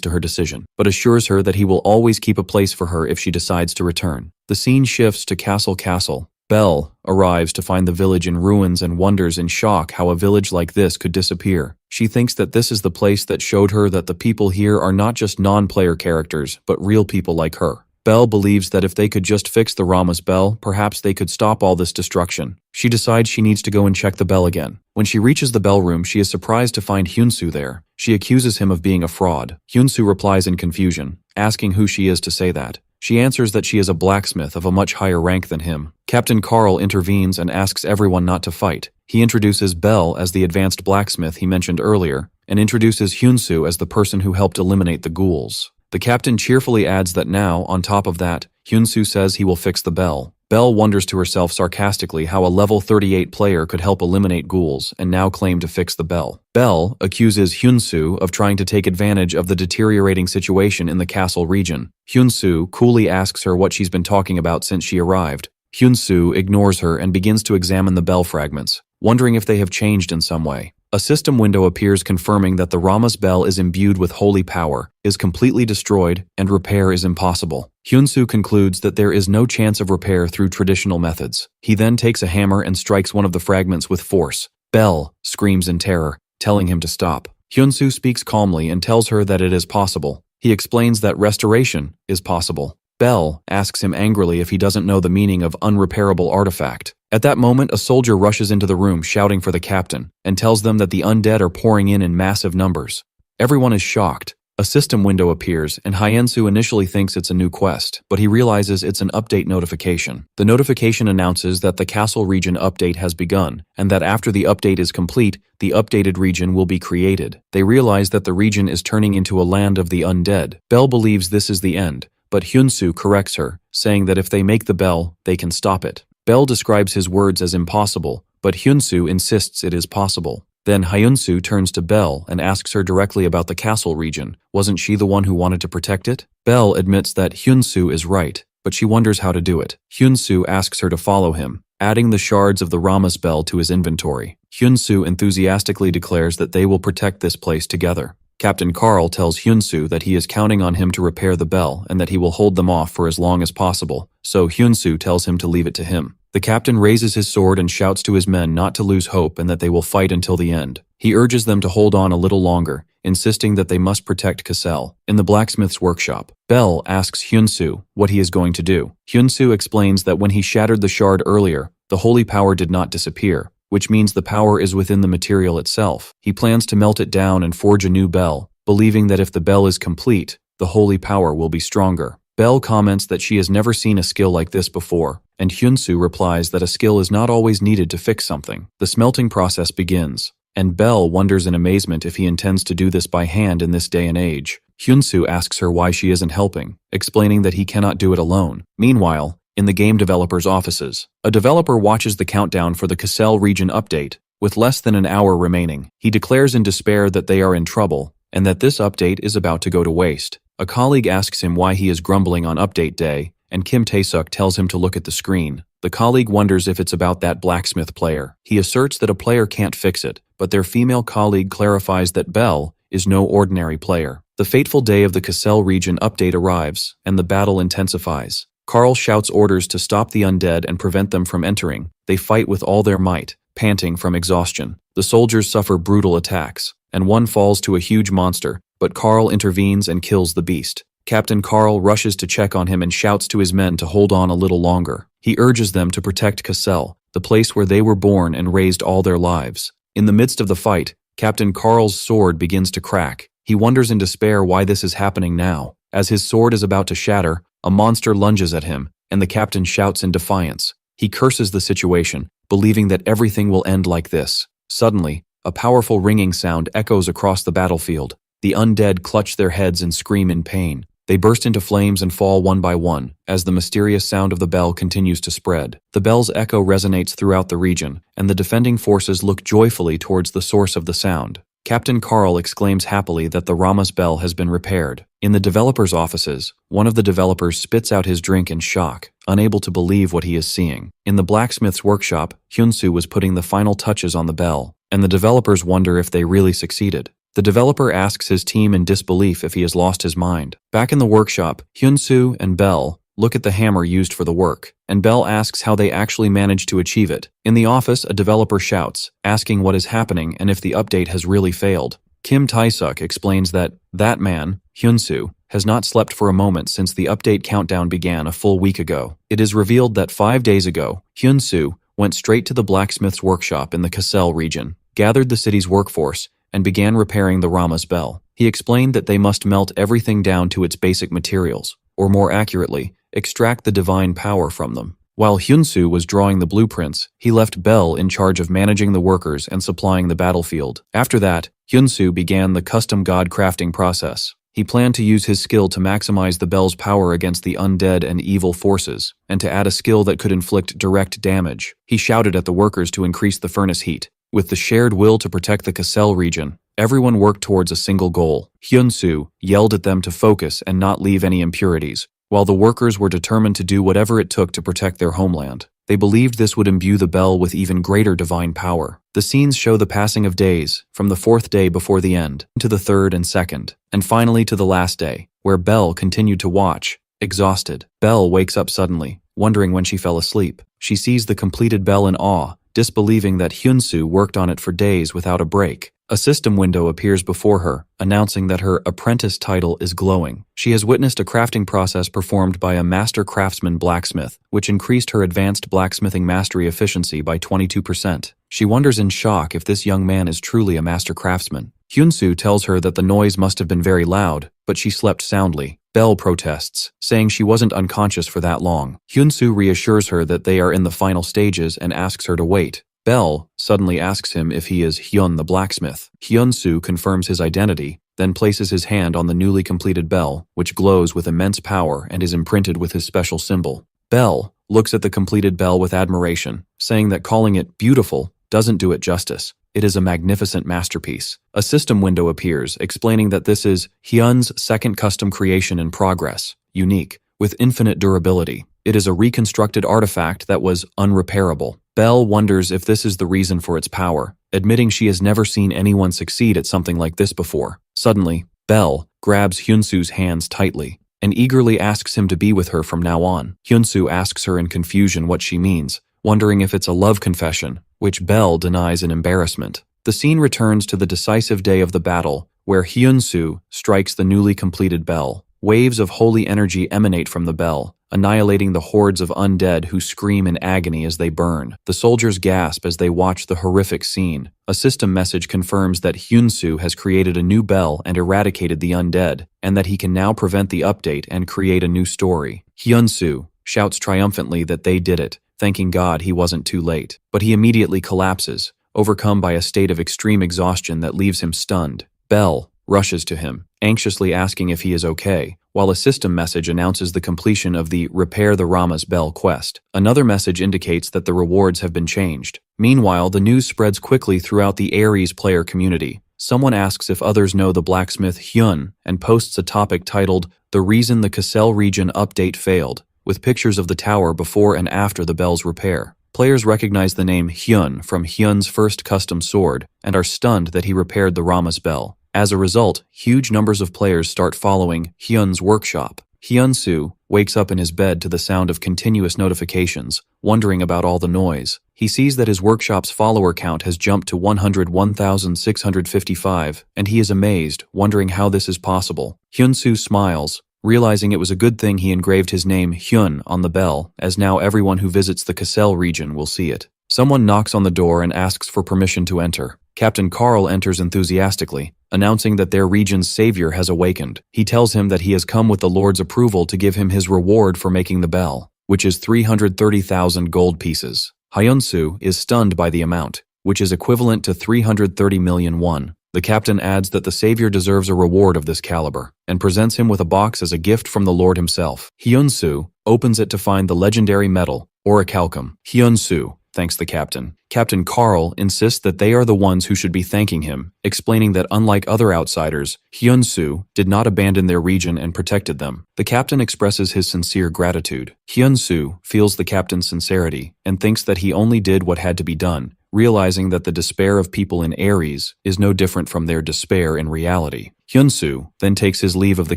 to her decision, but assures her that he will always keep a place for her if she decides to return. The scene shifts to Castle. Belle arrives to find the village in ruins and wonders in shock how a village like this could disappear. She thinks that this is the place that showed her that the people here are not just non-player characters, but real people like her. Belle believes that if they could just fix the Rama's bell, perhaps they could stop all this destruction. She decides she needs to go and check the bell again. When she reaches the bell room, she is surprised to find Hyunsoo there. She accuses him of being a fraud. Hyunsoo replies in confusion, asking who she is to say that. She answers that she is a blacksmith of a much higher rank than him. Captain Carl intervenes and asks everyone not to fight. He introduces Belle as the advanced blacksmith he mentioned earlier, and introduces Hyunsoo as the person who helped eliminate the ghouls. The captain cheerfully adds that now, on top of that, Hyunsoo says he will fix the bell. Belle wonders to herself sarcastically how a level 38 player could help eliminate ghouls and now claim to fix the bell. Belle accuses Hyunsoo of trying to take advantage of the deteriorating situation in the castle region. Hyunsoo coolly asks her what she's been talking about since she arrived. Hyunsoo ignores her and begins to examine the bell fragments, wondering if they have changed in some way. A system window appears confirming that the Rama's bell is imbued with holy power, is completely destroyed, and repair is impossible. Hyunsoo concludes that there is no chance of repair through traditional methods. He then takes a hammer and strikes one of the fragments with force. Belle screams in terror, telling him to stop. Hyunsoo speaks calmly and tells her that it is possible. He explains that restoration is possible. Belle asks him angrily if he doesn't know the meaning of unrepairable artifact. At that moment, a soldier rushes into the room shouting for the captain and tells them that the undead are pouring in massive numbers. Everyone is shocked. A system window appears and Hyunsoo initially thinks it's a new quest, but he realizes it's an update notification. The notification announces that the castle region update has begun and that after the update is complete, the updated region will be created. They realize that the region is turning into a land of the undead. Belle believes this is the end, but Hyunsoo corrects her, saying that if they make the bell, they can stop it. Belle describes his words as impossible, but Hyunsoo insists it is possible. Then Hyunsoo turns to Belle and asks her directly about the castle region. Wasn't she the one who wanted to protect it? Belle admits that Hyunsoo is right, but she wonders how to do it. Hyunsoo asks her to follow him, adding the shards of the Rama's bell to his inventory. Hyunsoo enthusiastically declares that they will protect this place together. Captain Carl tells Hyunsoo that he is counting on him to repair the bell and that he will hold them off for as long as possible, so Hyunsoo tells him to leave it to him. The captain raises his sword and shouts to his men not to lose hope and that they will fight until the end. He urges them to hold on a little longer, insisting that they must protect Cassel. In the blacksmith's workshop, Belle asks Hyunsoo what he is going to do. Hyunsoo explains that when he shattered the shard earlier, the holy power did not disappear, which means the power is within the material itself. He plans to melt it down and forge a new bell, believing that if the bell is complete, the holy power will be stronger. Belle comments that she has never seen a skill like this before, and Hyunsoo replies that a skill is not always needed to fix something. The smelting process begins, and Belle wonders in amazement if he intends to do this by hand in this day and age. Hyunsoo asks her why she isn't helping, explaining that he cannot do it alone. Meanwhile, in the game developer's offices, a developer watches the countdown for the Cassel region update, with less than an hour remaining. He declares in despair that they are in trouble, and that this update is about to go to waste. A colleague asks him why he is grumbling on update day, and Kim Tae-suk tells him to look at the screen. The colleague wonders if it's about that blacksmith player. He asserts that a player can't fix it, but their female colleague clarifies that Belle is no ordinary player. The fateful day of the Cassel region update arrives, and the battle intensifies. Carl shouts orders to stop the undead and prevent them from entering. They fight with all their might, panting from exhaustion. The soldiers suffer brutal attacks, and one falls to a huge monster, but Carl intervenes and kills the beast. Captain Carl rushes to check on him and shouts to his men to hold on a little longer. He urges them to protect Cassel, the place where they were born and raised all their lives. In the midst of the fight, Captain Carl's sword begins to crack. He wonders in despair why this is happening now. As his sword is about to shatter, a monster lunges at him, and the captain shouts in defiance. He curses the situation, believing that everything will end like this. Suddenly, a powerful ringing sound echoes across the battlefield. The undead clutch their heads and scream in pain. They burst into flames and fall one by one, as the mysterious sound of the bell continues to spread. The bell's echo resonates throughout the region, and the defending forces look joyfully towards the source of the sound. Captain Carl exclaims happily that the Rama's bell has been repaired. In the developers' offices, one of the developers spits out his drink in shock, unable to believe what he is seeing. In the blacksmith's workshop, Hyunsu was putting the final touches on the bell, and the developers wonder if they really succeeded. The developer asks his team in disbelief if he has lost his mind. Back in the workshop, Hyunsu and Bell look at the hammer used for the work, and Bell asks how they actually managed to achieve it. In the office, a developer shouts, asking what is happening and if the update has really failed. Kim Tae-suk explains that man, Hyunsu, has not slept for a moment since the update countdown began a full week ago. It is revealed that 5 days ago, Hyunsu went straight to the blacksmith's workshop in the Cassel region, gathered the city's workforce, and began repairing the Rama's bell. He explained that they must melt everything down to its basic materials, or more accurately, extract the divine power from them. While Hyunsu was drawing the blueprints, he left Bell in charge of managing the workers and supplying the battlefield. After that, Hyunsu began the custom god crafting process. He planned to use his skill to maximize the bell's power against the undead and evil forces, and to add a skill that could inflict direct damage. He shouted at the workers to increase the furnace heat. With the shared will to protect the Cassel region, everyone worked towards a single goal. Hyunsu yelled at them to focus and not leave any impurities, while the workers were determined to do whatever it took to protect their homeland. They believed this would imbue the bell with even greater divine power. The scenes show the passing of days, from the 4th day before the end, to the 3rd and 2nd, and finally to the last day, where Bell continued to watch, exhausted. Bell wakes up suddenly, wondering when she fell asleep. She sees the completed bell in awe, disbelieving that Hyunsu worked on it for days without a break. A system window appears before her, announcing that her apprentice title is glowing. She has witnessed a crafting process performed by a master craftsman blacksmith, which increased her advanced blacksmithing mastery efficiency by 22%. She wonders in shock if this young man is truly a master craftsman. Hyunsu tells her that the noise must have been very loud, but she slept soundly. Bell protests, saying she wasn't unconscious for that long. Hyunsu reassures her that they are in the final stages and asks her to wait. Bell suddenly asks him if he is Hyun the blacksmith. Hyunsu confirms his identity, then places his hand on the newly completed bell, which glows with immense power and is imprinted with his special symbol. Bell looks at the completed bell with admiration, saying that calling it beautiful doesn't do it justice. It is a magnificent masterpiece. A system window appears, explaining that this is Hyun's second custom creation in progress, unique, with infinite durability. It is a reconstructed artifact that was unrepairable. Bell wonders if this is the reason for its power, admitting she has never seen anyone succeed at something like this before. Suddenly, Bell grabs Hyunsu's hands tightly and eagerly asks him to be with her from now on. Hyunsu asks her in confusion what she means, wondering if it's a love confession, which Bell denies in embarrassment. The scene returns to the decisive day of the battle, where Hyunsu strikes the newly completed bell. Waves of holy energy emanate from the bell, annihilating the hordes of undead who scream in agony as they burn. The soldiers gasp as they watch the horrific scene. A system message confirms that Hyunsu has created a new bell and eradicated the undead, and that he can now prevent the update and create a new story. Hyunsu shouts triumphantly that they did it, thanking God he wasn't too late. But he immediately collapses, overcome by a state of extreme exhaustion that leaves him stunned. Bell rushes to him, anxiously asking if he is okay, while a system message announces the completion of the Repair the Rama's Bell quest. Another message indicates that the rewards have been changed. Meanwhile, the news spreads quickly throughout the Ares player community. Someone asks if others know the blacksmith Hyun and posts a topic titled, "The Reason the Cassel Region Update Failed," with pictures of the tower before and after the bell's repair. Players recognize the name Hyun from Hyun's first custom sword and are stunned that he repaired the Rama's bell. As a result, huge numbers of players start following Hyun's workshop. Hyunsu wakes up in his bed to the sound of continuous notifications, wondering about all the noise. He sees that his workshop's follower count has jumped to 101,655, and he is amazed, wondering how this is possible. Hyun-soo smiles, realizing it was a good thing he engraved his name Hyun on the bell, as now everyone who visits the Kassel region will see it. Someone knocks on the door and asks for permission to enter. Captain Carl enters enthusiastically, announcing that their region's savior has awakened. He tells him that he has come with the Lord's approval to give him his reward for making the bell, which is 330,000 gold pieces. Hyun-soo is stunned by the amount, which is equivalent to 330 million won. The captain adds that the savior deserves a reward of this caliber, and presents him with a box as a gift from the Lord himself. Hyun-soo opens it to find the legendary metal, orichalcum. Hyun-soo thanks the captain. Captain Carl insists that they are the ones who should be thanking him, explaining that unlike other outsiders, Hyun-soo did not abandon their region and protected them. The captain expresses his sincere gratitude. Hyun-soo feels the captain's sincerity and thinks that he only did what had to be done, realizing that the despair of people in Aries is no different from their despair in reality. Hyun-soo then takes his leave of the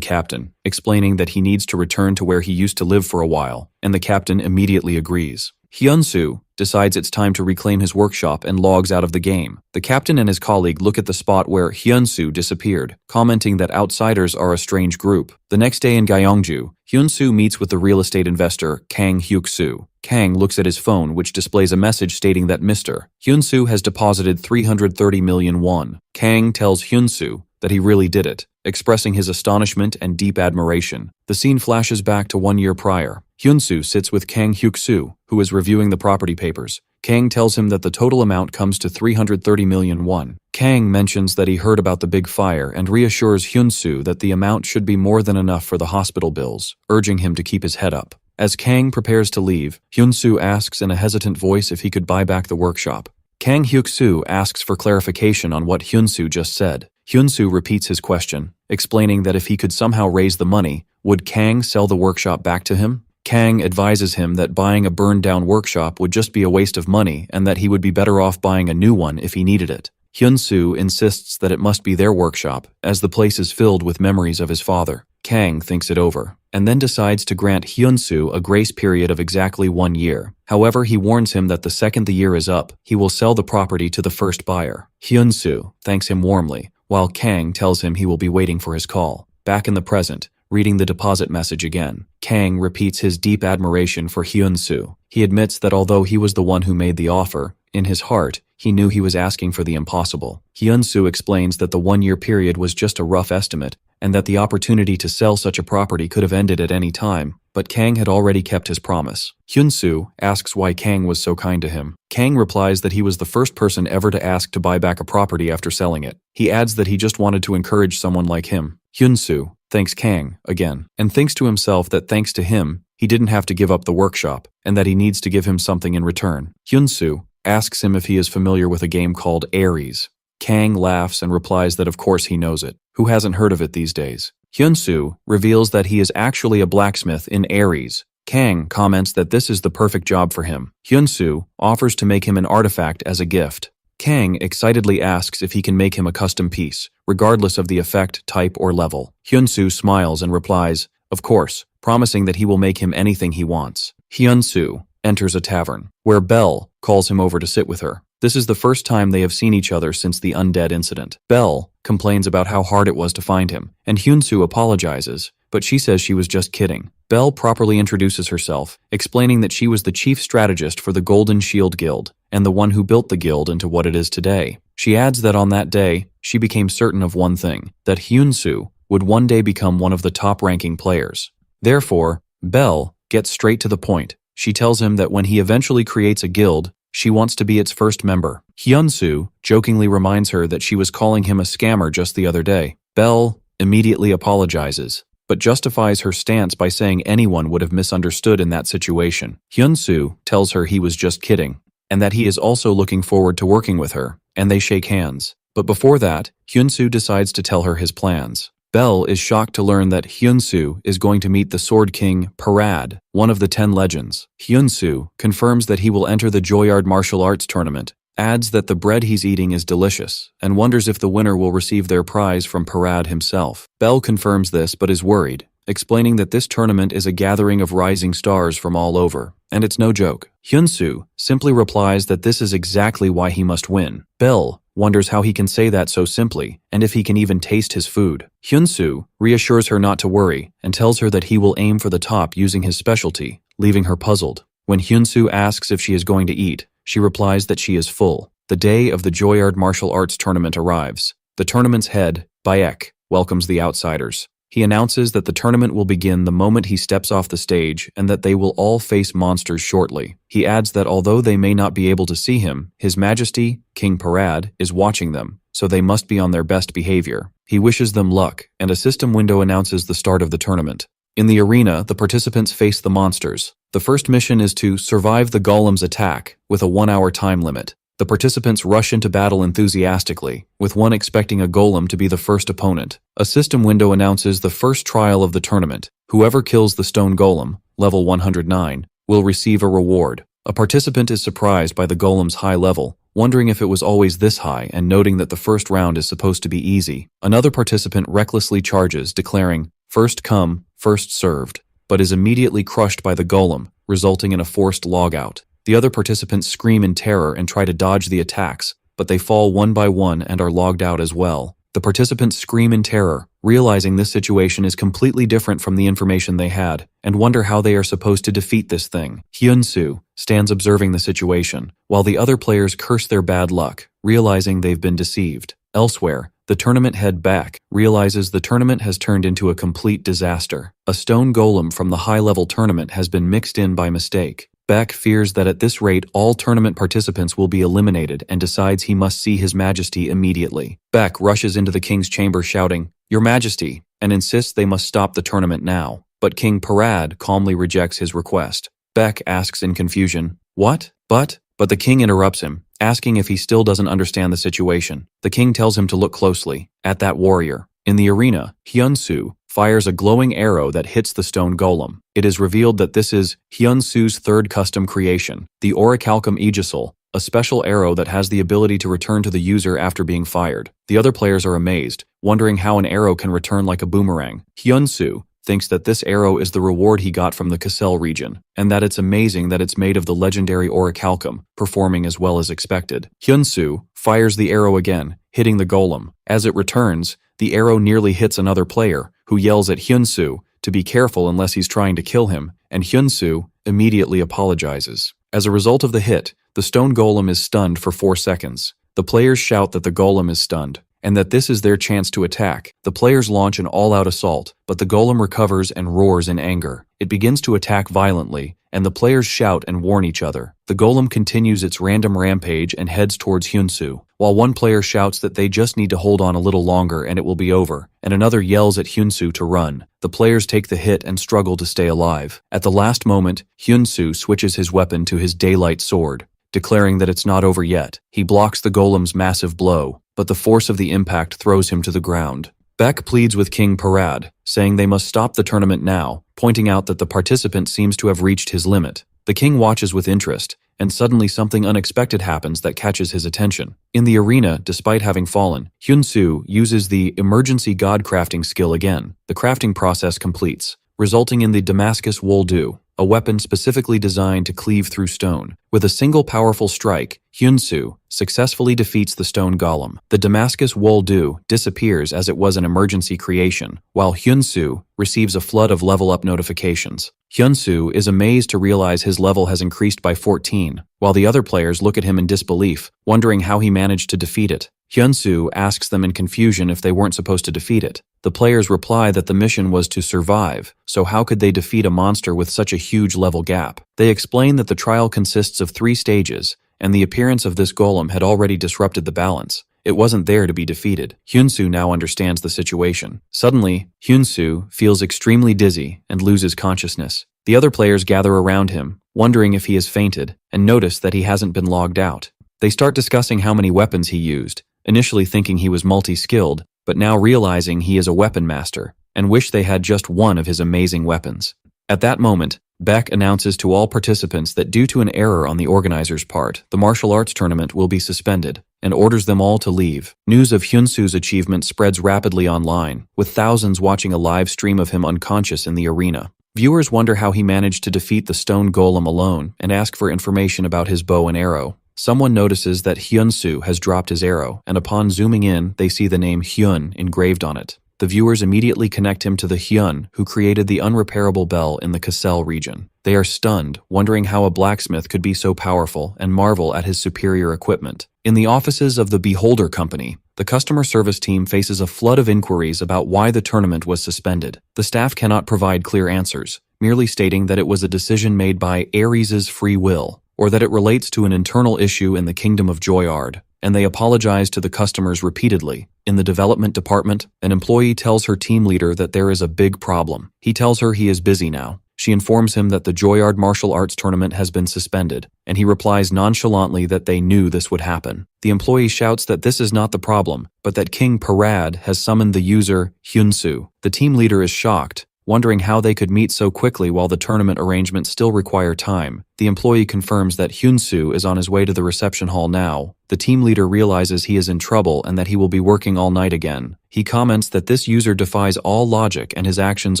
captain, explaining that he needs to return to where he used to live for a while, and the captain immediately agrees. Hyun-soo decides it's time to reclaim his workshop and logs out of the game. The captain and his colleague look at the spot where Hyun-soo disappeared, commenting that outsiders are a strange group. The next day in Gyeongju, Hyun-soo meets with the real estate investor Kang Hyuk-soo. Kang looks at his phone, which displays a message stating that Mr. Hyun-soo has deposited 330 million won. Kang tells Hyun-soo that he really did it, expressing his astonishment and deep admiration. The scene flashes back to 1 year prior. Hyun-soo sits with Kang Hyuk-soo, who is reviewing the property papers. Kang tells him that the total amount comes to 330 million won. Kang mentions that he heard about the big fire and reassures Hyun-soo that the amount should be more than enough for the hospital bills, urging him to keep his head up. As Kang prepares to leave, Hyun-soo asks in a hesitant voice if he could buy back the workshop. Kang Hyuk-soo asks for clarification on what Hyun-soo just said. Hyun-soo repeats his question, explaining that if he could somehow raise the money, would Kang sell the workshop back to him? Kang advises him that buying a burned-down workshop would just be a waste of money and that he would be better off buying a new one if he needed it. Hyun-soo insists that it must be their workshop, as the place is filled with memories of his father. Kang thinks it over, and then decides to grant Hyun-soo a grace period of exactly 1 year. However, he warns him that the second the year is up, he will sell the property to the first buyer. Hyun-soo thanks him warmly, while Kang tells him he will be waiting for his call. Back in the present, reading the deposit message again, Kang repeats his deep admiration for Hyun-soo. He admits that although he was the one who made the offer, in his heart, he knew he was asking for the impossible. Hyun-soo explains that the 1 year period was just a rough estimate, and that the opportunity to sell such a property could have ended at any time, but Kang had already kept his promise. Hyun-soo asks why Kang was so kind to him. Kang replies that he was the first person ever to ask to buy back a property after selling it. He adds that he just wanted to encourage someone like him. Hyun-soo thanks Kang again, and thinks to himself that thanks to him, he didn't have to give up the workshop, and that he needs to give him something in return. Hyun-soo asks him if he is familiar with a game called Aries. Kang laughs and replies that of course he knows it. Who hasn't heard of it these days? Hyun-soo reveals that he is actually a blacksmith in Aries. Kang comments that this is the perfect job for him. Hyun-soo offers to make him an artifact as a gift. Kang excitedly asks if he can make him a custom piece, regardless of the effect, type, or level. Hyun-soo smiles and replies, of course, promising that he will make him anything he wants. Hyun-soo enters a tavern, where Belle calls him over to sit with her. This is the first time they have seen each other since the undead incident. Belle complains about how hard it was to find him, and Hyun-soo apologizes, but she says she was just kidding. Belle properly introduces herself, explaining that she was the chief strategist for the Golden Shield Guild, and the one who built the guild into what it is today. She adds that on that day, she became certain of one thing, that Hyun-soo would one day become one of the top-ranking players. Therefore, Belle gets straight to the point. She tells him that when he eventually creates a guild, she wants to be its first member. Hyun-soo jokingly reminds her that she was calling him a scammer just the other day. Belle immediately apologizes, but justifies her stance by saying anyone would have misunderstood in that situation. Hyun-soo tells her he was just kidding, and that he is also looking forward to working with her, and they shake hands. But before that, Hyun-soo decides to tell her his plans. Belle is shocked to learn that Hyun-soo is going to meet the Sword King Parad, one of the 10 legends. Hyun-soo confirms that he will enter the Joyard martial arts tournament, adds that the bread he's eating is delicious, and wonders if the winner will receive their prize from Parad himself. Belle confirms this but is worried, explaining that this tournament is a gathering of rising stars from all over, and it's no joke. Hyun-soo simply replies that this is exactly why he must win. Bell wonders how he can say that so simply, and if he can even taste his food. Hyun-soo reassures her not to worry, and tells her that he will aim for the top using his specialty, leaving her puzzled. When Hyun-soo asks if she is going to eat, she replies that she is full. The day of the Joyard Martial Arts Tournament arrives. The tournament's head, Baek, welcomes the outsiders. He announces that the tournament will begin the moment he steps off the stage and that they will all face monsters shortly. He adds that although they may not be able to see him, His Majesty, King Parad, is watching them, so they must be on their best behavior. He wishes them luck, and a system window announces the start of the tournament. In the arena, the participants face the monsters. The first mission is to survive the golem's attack, with a 1-hour time limit. The participants rush into battle enthusiastically, with one expecting a golem to be the first opponent. A system window announces the first trial of the tournament. Whoever kills the stone golem, level 109, will receive a reward. A participant is surprised by the golem's high level, wondering if it was always this high and noting that the first round is supposed to be easy. Another participant recklessly charges, declaring, "First come, first served," but is immediately crushed by the golem, resulting in a forced logout. The other participants scream in terror and try to dodge the attacks, but they fall one by one and are logged out as well. The participants scream in terror, realizing this situation is completely different from the information they had, and wonder how they are supposed to defeat this thing. Hyun-soo stands observing the situation, while the other players curse their bad luck, realizing they've been deceived. Elsewhere, the tournament head Baek realizes the tournament has turned into a complete disaster. A stone golem from the high-level tournament has been mixed in by mistake. Baek fears that at this rate all tournament participants will be eliminated and decides he must see His Majesty immediately. Baek rushes into the king's chamber shouting, "Your Majesty," and insists they must stop the tournament now. But King Parad calmly rejects his request. Baek asks in confusion, "What? But the king interrupts him, asking if he still doesn't understand the situation. The king tells him to look closely at that warrior. In the arena, Hyun-soo fires a glowing arrow that hits the stone golem. It is revealed that this is Hyun-soo's third custom creation, the Orichalcum Aegisil, a special arrow that has the ability to return to the user after being fired. The other players are amazed, wondering how an arrow can return like a boomerang. Hyun-soo thinks that this arrow is the reward he got from the Cassel region, and that it's amazing that it's made of the legendary Orichalcum, performing as well as expected. Hyun-soo fires the arrow again, hitting the golem. As it returns, the arrow nearly hits another player, who yells at Hyun-soo to be careful unless he's trying to kill him, and Hyun-soo immediately apologizes. As a result of the hit, the stone golem is stunned for 4 seconds. The players shout that the golem is stunned, and that this is their chance to attack. The players launch an all-out assault, but the golem recovers and roars in anger. It begins to attack violently, and the players shout and warn each other. The golem continues its random rampage and heads towards Hyun-soo, while one player shouts that they just need to hold on a little longer and it will be over, and another yells at Hyun-soo to run. The players take the hit and struggle to stay alive. At the last moment, Hyun-soo switches his weapon to his daylight sword, declaring that it's not over yet. He blocks the golem's massive blow, but the force of the impact throws him to the ground. Baek pleads with King Parad, saying they must stop the tournament now, pointing out that the participant seems to have reached his limit. The king watches with interest, and suddenly something unexpected happens that catches his attention. In the arena, despite having fallen, Hyun-soo uses the emergency god crafting skill again. The crafting process completes, resulting in the Damascus Woldu, a weapon specifically designed to cleave through stone. With a single powerful strike, Hyun-soo successfully defeats the stone golem. The Damascus Woldu disappears as it was an emergency creation, while Hyun-soo receives a flood of level-up notifications. Hyun-soo is amazed to realize his level has increased by 14, while the other players look at him in disbelief, wondering how he managed to defeat it. Hyun-soo asks them in confusion if they weren't supposed to defeat it. The players reply that the mission was to survive, so how could they defeat a monster with such a huge level gap? They explain that the trial consists of 3 stages, and the appearance of this golem had already disrupted the balance. It wasn't there to be defeated. Hyun-soo now understands the situation. Suddenly, Hyun-soo feels extremely dizzy and loses consciousness. The other players gather around him, wondering if he has fainted, and notice that he hasn't been logged out. They start discussing how many weapons he used, initially thinking he was multi-skilled, but now realizing he is a weapon master, and wish they had just one of his amazing weapons. At that moment, Beck announces to all participants that due to an error on the organizer's part, the martial arts tournament will be suspended, and orders them all to leave. News of Hyunsu's achievement spreads rapidly online, with thousands watching a live stream of him unconscious in the arena. Viewers wonder how he managed to defeat the stone golem alone and ask for information about his bow and arrow. Someone notices that Hyunsu has dropped his arrow, and upon zooming in, they see the name Hyun engraved on it. The viewers immediately connect him to the Hyun who created the unrepairable bell in the Kassel region. They are stunned, wondering how a blacksmith could be so powerful, and marvel at his superior equipment. In the offices of the Beholder Company, the customer service team faces a flood of inquiries about why the tournament was suspended. The staff cannot provide clear answers, merely stating that it was a decision made by Ares's free will, or that it relates to an internal issue in the Kingdom of Joyard, and they apologize to the customers repeatedly. In the development department, an employee tells her team leader that there is a big problem. He tells her he is busy now. She informs him that the Joyard martial arts tournament has been suspended, and he replies nonchalantly that they knew this would happen. The employee shouts that this is not the problem, but that King Parad has summoned the user Hyunsu. The team leader is shocked, wondering how they could meet so quickly while the tournament arrangements still require time. The employee confirms that Hyunsu is on his way to the reception hall now. The team leader realizes he is in trouble and that he will be working all night again. He comments that this user defies all logic and his actions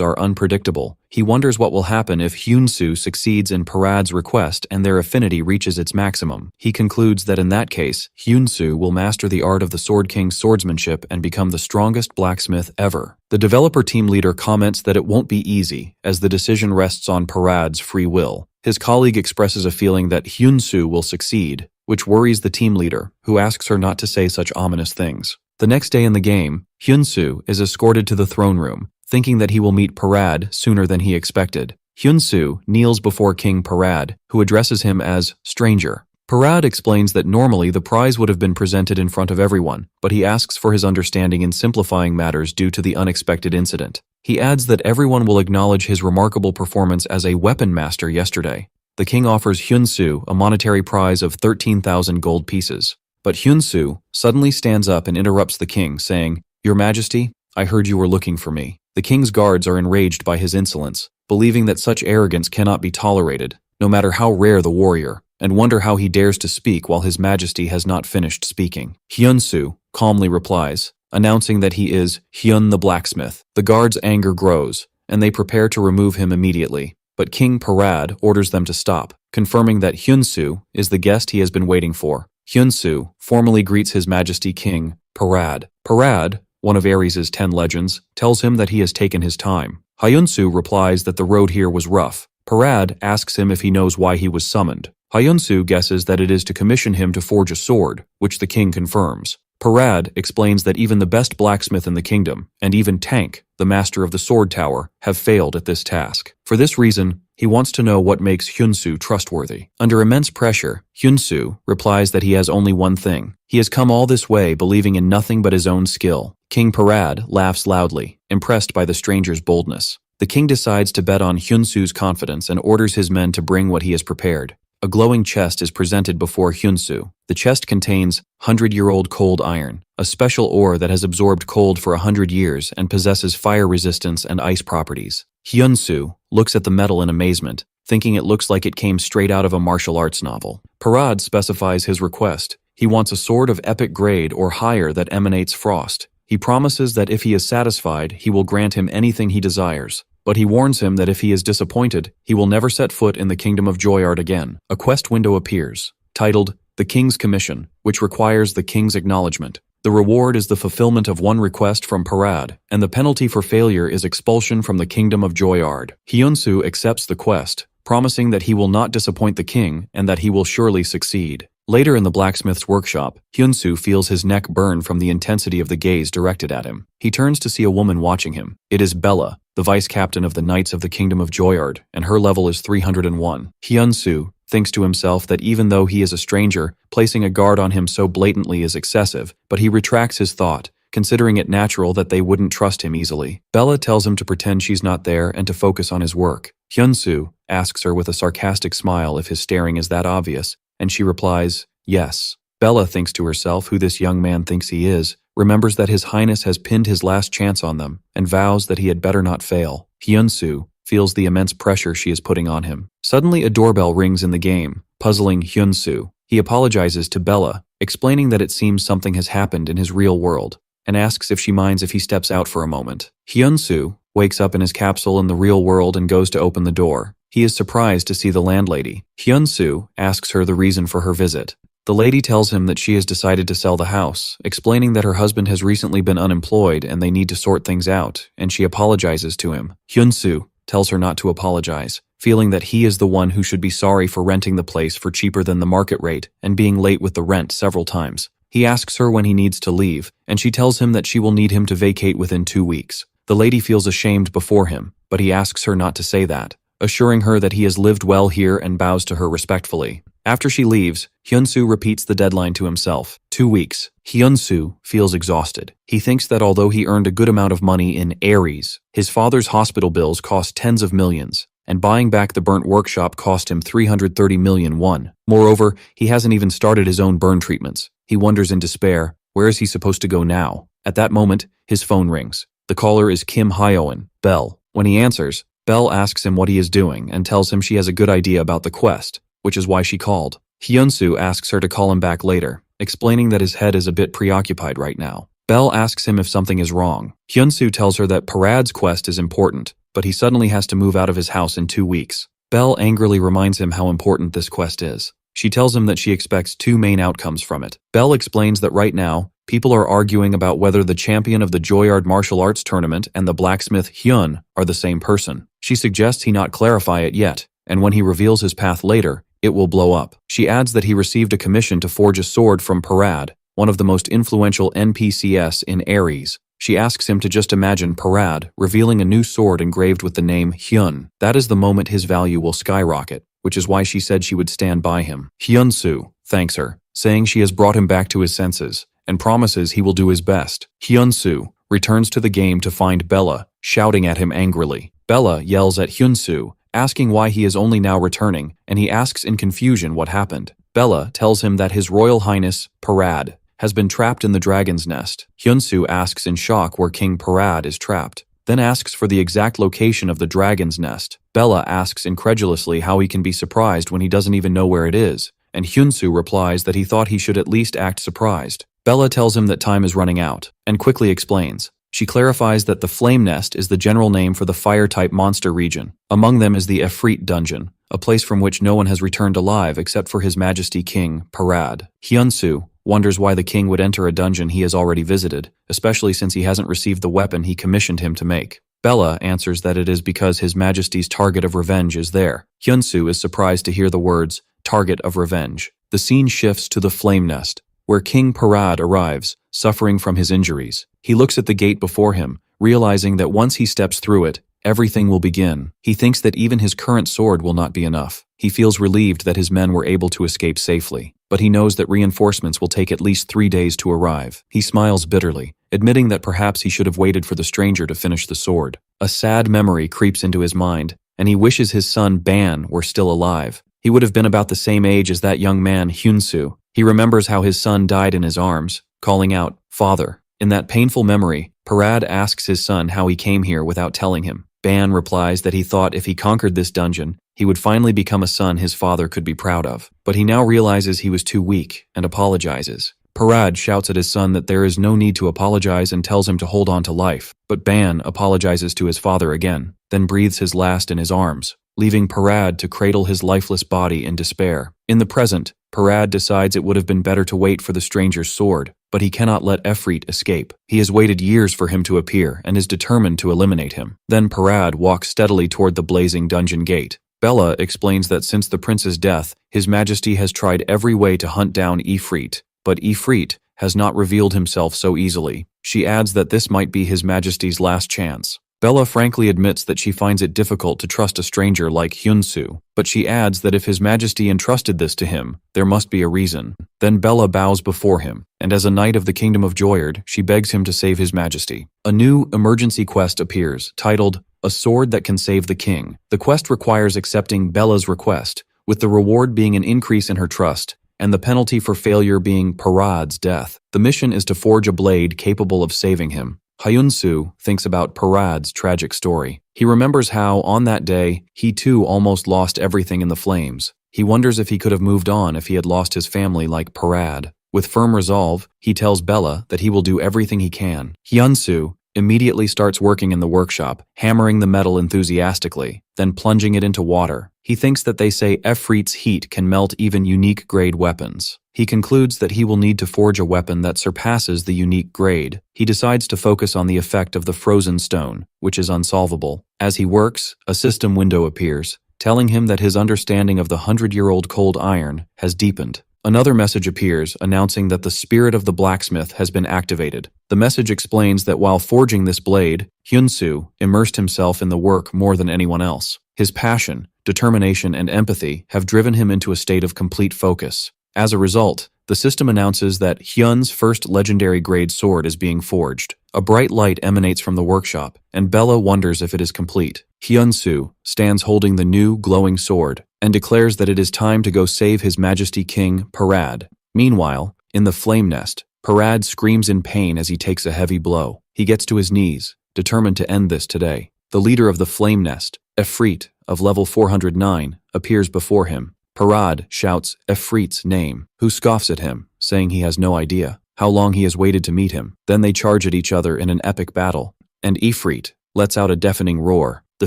are unpredictable. He wonders what will happen if Hyunsu succeeds in Parad's request and their affinity reaches its maximum. He concludes that in that case, Hyunsu will master the art of the Sword King's swordsmanship and become the strongest blacksmith ever. The developer team leader comments that it won't be easy, as the decision rests on Parad's free will. His colleague expresses a feeling that Hyunsu will succeed, which worries the team leader, who asks her not to say such ominous things. The next day in the game, Hyunsu is escorted to the throne room, thinking that he will meet Parad sooner than he expected. Hyunsu kneels before King Parad, who addresses him as stranger. Parad explains that normally the prize would have been presented in front of everyone, but he asks for his understanding in simplifying matters due to the unexpected incident. He adds that everyone will acknowledge his remarkable performance as a weapon master yesterday. The king offers Hyunsu a monetary prize of 13,000 gold pieces. But Hyunsu suddenly stands up and interrupts the king, saying, "Your Majesty, I heard you were looking for me." The king's guards are enraged by his insolence, believing that such arrogance cannot be tolerated, no matter how rare the warrior, and wonder how he dares to speak while his majesty has not finished speaking. Hyunsu calmly replies, announcing that he is Hyun the blacksmith. The guards' anger grows, and they prepare to remove him immediately. But King Parad orders them to stop, confirming that Hyunsu is the guest he has been waiting for. Hyunsu formally greets His Majesty King Parad. Parad, one of Ares's 10 legends, tells him that he has taken his time. Hyunsu replies that the road here was rough. Parad asks him if he knows why he was summoned. Hyunsu guesses that it is to commission him to forge a sword, which the king confirms. Parad explains that even the best blacksmith in the kingdom, and even Tank, the master of the sword tower, have failed at this task. For this reason, he wants to know what makes Hyunsu trustworthy. Under immense pressure, Hyunsu replies that he has only one thing. He has come all this way believing in nothing but his own skill. King Parad laughs loudly, impressed by the stranger's boldness. The king decides to bet on Hyunsu's confidence and orders his men to bring what he has prepared. A glowing chest is presented before Hyunsu. The chest contains 100-year-old cold iron, a special ore that has absorbed cold for 100 years and possesses fire resistance and ice properties. Hyunsu looks at the metal in amazement, thinking it looks like it came straight out of a martial arts novel. Parad specifies his request. He wants a sword of epic grade or higher that emanates frost. He promises that if he is satisfied, he will grant him anything he desires. But he warns him that if he is disappointed, he will never set foot in the Kingdom of Joyard again. A quest window appears, titled The King's Commission, which requires the king's acknowledgement. The reward is the fulfillment of one request from Parad, and the penalty for failure is expulsion from the Kingdom of Joyard. Hyunsu accepts the quest, promising that he will not disappoint the king and that he will surely succeed. Later in the blacksmith's workshop, Hyunsu feels his neck burn from the intensity of the gaze directed at him. He turns to see a woman watching him. It is Bella, the vice-captain of the Knights of the Kingdom of Joyard, and her level is 301. Hyunsu thinks to himself that even though he is a stranger, placing a guard on him so blatantly is excessive, but he retracts his thought, considering it natural that they wouldn't trust him easily. Bella tells him to pretend she's not there and to focus on his work. Hyunsu asks her with a sarcastic smile if his staring is that obvious, and she replies, yes. Bella thinks to herself who this young man thinks he is, remembers that His Highness has pinned his last chance on them, and vows that he had better not fail. Hyunsu feels the immense pressure she is putting on him. Suddenly a doorbell rings in the game, puzzling Hyun-soo. He apologizes to Bella, explaining that it seems something has happened in his real world, and asks if she minds if he steps out for a moment. Hyun-soo wakes up in his capsule in the real world and goes to open the door. He is surprised to see the landlady. Hyun-soo asks her the reason for her visit. The lady tells him that she has decided to sell the house, explaining that her husband has recently been unemployed and they need to sort things out, and she apologizes to him. Hyun-soo tells her not to apologize, feeling that he is the one who should be sorry for renting the place for cheaper than the market rate and being late with the rent several times. He asks her when he needs to leave, and she tells him that she will need him to vacate within 2 weeks. The lady feels ashamed before him, but he asks her not to say that, assuring her that he has lived well here and bows to her respectfully. After she leaves, Hyun-soo repeats the deadline to himself. 2 weeks. Hyun-soo feels exhausted. He thinks that although he earned a good amount of money in Aries, his father's hospital bills cost tens of millions, and buying back the burnt workshop cost him 330 million won. Moreover, he hasn't even started his own burn treatments. He wonders in despair, where is he supposed to go now? At that moment, his phone rings. The caller is Kim Hyeon, Belle. When he answers, Belle asks him what he is doing and tells him she has a good idea about the quest, which is why she called. Hyun-soo asks her to call him back later, explaining that his head is a bit preoccupied right now. Belle asks him if something is wrong. Hyun-soo tells her that Parad's quest is important, but he suddenly has to move out of his house in 2 weeks. Belle angrily reminds him how important this quest is. She tells him that she expects 2 main outcomes from it. Belle explains that right now, people are arguing about whether the champion of the Joyard martial arts tournament and the blacksmith Hyun are the same person. She suggests he not clarify it yet, and when he reveals his path later, it will blow up. She adds that he received a commission to forge a sword from Parad, one of the most influential NPCs in Aries. She asks him to just imagine Parad revealing a new sword engraved with the name Hyun. That is the moment his value will skyrocket, which is why she said she would stand by him. Hyun-soo thanks her, saying she has brought him back to his senses, and promises he will do his best. Hyun-soo returns to the game to find Bella shouting at him angrily. Bella yells at Hyun-soo, asking why he is only now returning, and he asks in confusion what happened. Bella tells him that His Royal Highness, Parad, has been trapped in the dragon's nest. Hyun-soo asks in shock where King Parad is trapped, then asks for the exact location of the dragon's nest. Bella asks incredulously how he can be surprised when he doesn't even know where it is, and Hyun-soo replies that he thought he should at least act surprised. Bella tells him that time is running out, and quickly explains. She clarifies that the Flame Nest is the general name for the fire-type monster region. Among them is the Efreet Dungeon, a place from which no one has returned alive except for His Majesty King Parad. Hyun-soo wonders why the king would enter a dungeon he has already visited, especially since he hasn't received the weapon he commissioned him to make. Bella answers that it is because His Majesty's target of revenge is there. Hyun-soo is surprised to hear the words, target of revenge. The scene shifts to the Flame Nest, where King Parad arrives, suffering from his injuries. He looks at the gate before him, realizing that once he steps through it, everything will begin. He thinks that even his current sword will not be enough. He feels relieved that his men were able to escape safely, but he knows that reinforcements will take at least 3 days to arrive. He smiles bitterly, admitting that perhaps he should have waited for the stranger to finish the sword. A sad memory creeps into his mind, and he wishes his son Ban were still alive. He would have been about the same age as that young man Hyun-soo. He remembers how his son died in his arms, calling out, "Father." In that painful memory, Parad asks his son how he came here without telling him. Ban replies that he thought if he conquered this dungeon, he would finally become a son his father could be proud of. But he now realizes he was too weak and apologizes. Parad shouts at his son that there is no need to apologize and tells him to hold on to life. But Ban apologizes to his father again, then breathes his last in his arms, leaving Parad to cradle his lifeless body in despair. In the present, Parad decides it would have been better to wait for the stranger's sword, but he cannot let Efreet escape. He has waited years for him to appear and is determined to eliminate him. Then Parad walks steadily toward the blazing dungeon gate. Bella explains that since the prince's death, His Majesty has tried every way to hunt down Efreet, but Efreet has not revealed himself so easily. She adds that this might be His Majesty's last chance. Bella frankly admits that she finds it difficult to trust a stranger like Hyun-soo, but she adds that if His Majesty entrusted this to him, there must be a reason. Then Bella bows before him, and as a knight of the Kingdom of Joyard, she begs him to save His Majesty. A new emergency quest appears, titled, A Sword That Can Save the King. The quest requires accepting Bella's request, with the reward being an increase in her trust, and the penalty for failure being Parad's death. The mission is to forge a blade capable of saving him. Hyun-soo thinks about Parad's tragic story. He remembers how, on that day, he too almost lost everything in the flames. He wonders if he could have moved on if he had lost his family like Parad. With firm resolve, he tells Bella that he will do everything he can. Hyun-soo immediately starts working in the workshop, hammering the metal enthusiastically, then plunging it into water. He thinks that they say Efreet's heat can melt even unique grade weapons. He concludes that he will need to forge a weapon that surpasses the unique grade. He decides to focus on the effect of the frozen stone, which is unsolvable. As he works, a system window appears, telling him that his understanding of the 100-year-old cold iron has deepened. Another message appears, announcing that the spirit of the blacksmith has been activated. The message explains that while forging this blade, Hyun-soo immersed himself in the work more than anyone else. His passion, determination, and empathy have driven him into a state of complete focus. As a result, the system announces that Hyun's first legendary grade sword is being forged. A bright light emanates from the workshop, and Bella wonders if it is complete. Hyun-soo stands holding the new, glowing sword, and declares that it is time to go save His Majesty King Parad. Meanwhile, in the flame nest, Parad screams in pain as he takes a heavy blow. He gets to his knees, determined to end this today. The leader of the flame nest, Efreet, of level 409, appears before him. Parad shouts Efreet's name, who scoffs at him, saying he has no idea how long he has waited to meet him. Then they charge at each other in an epic battle, and Efreet lets out a deafening roar. The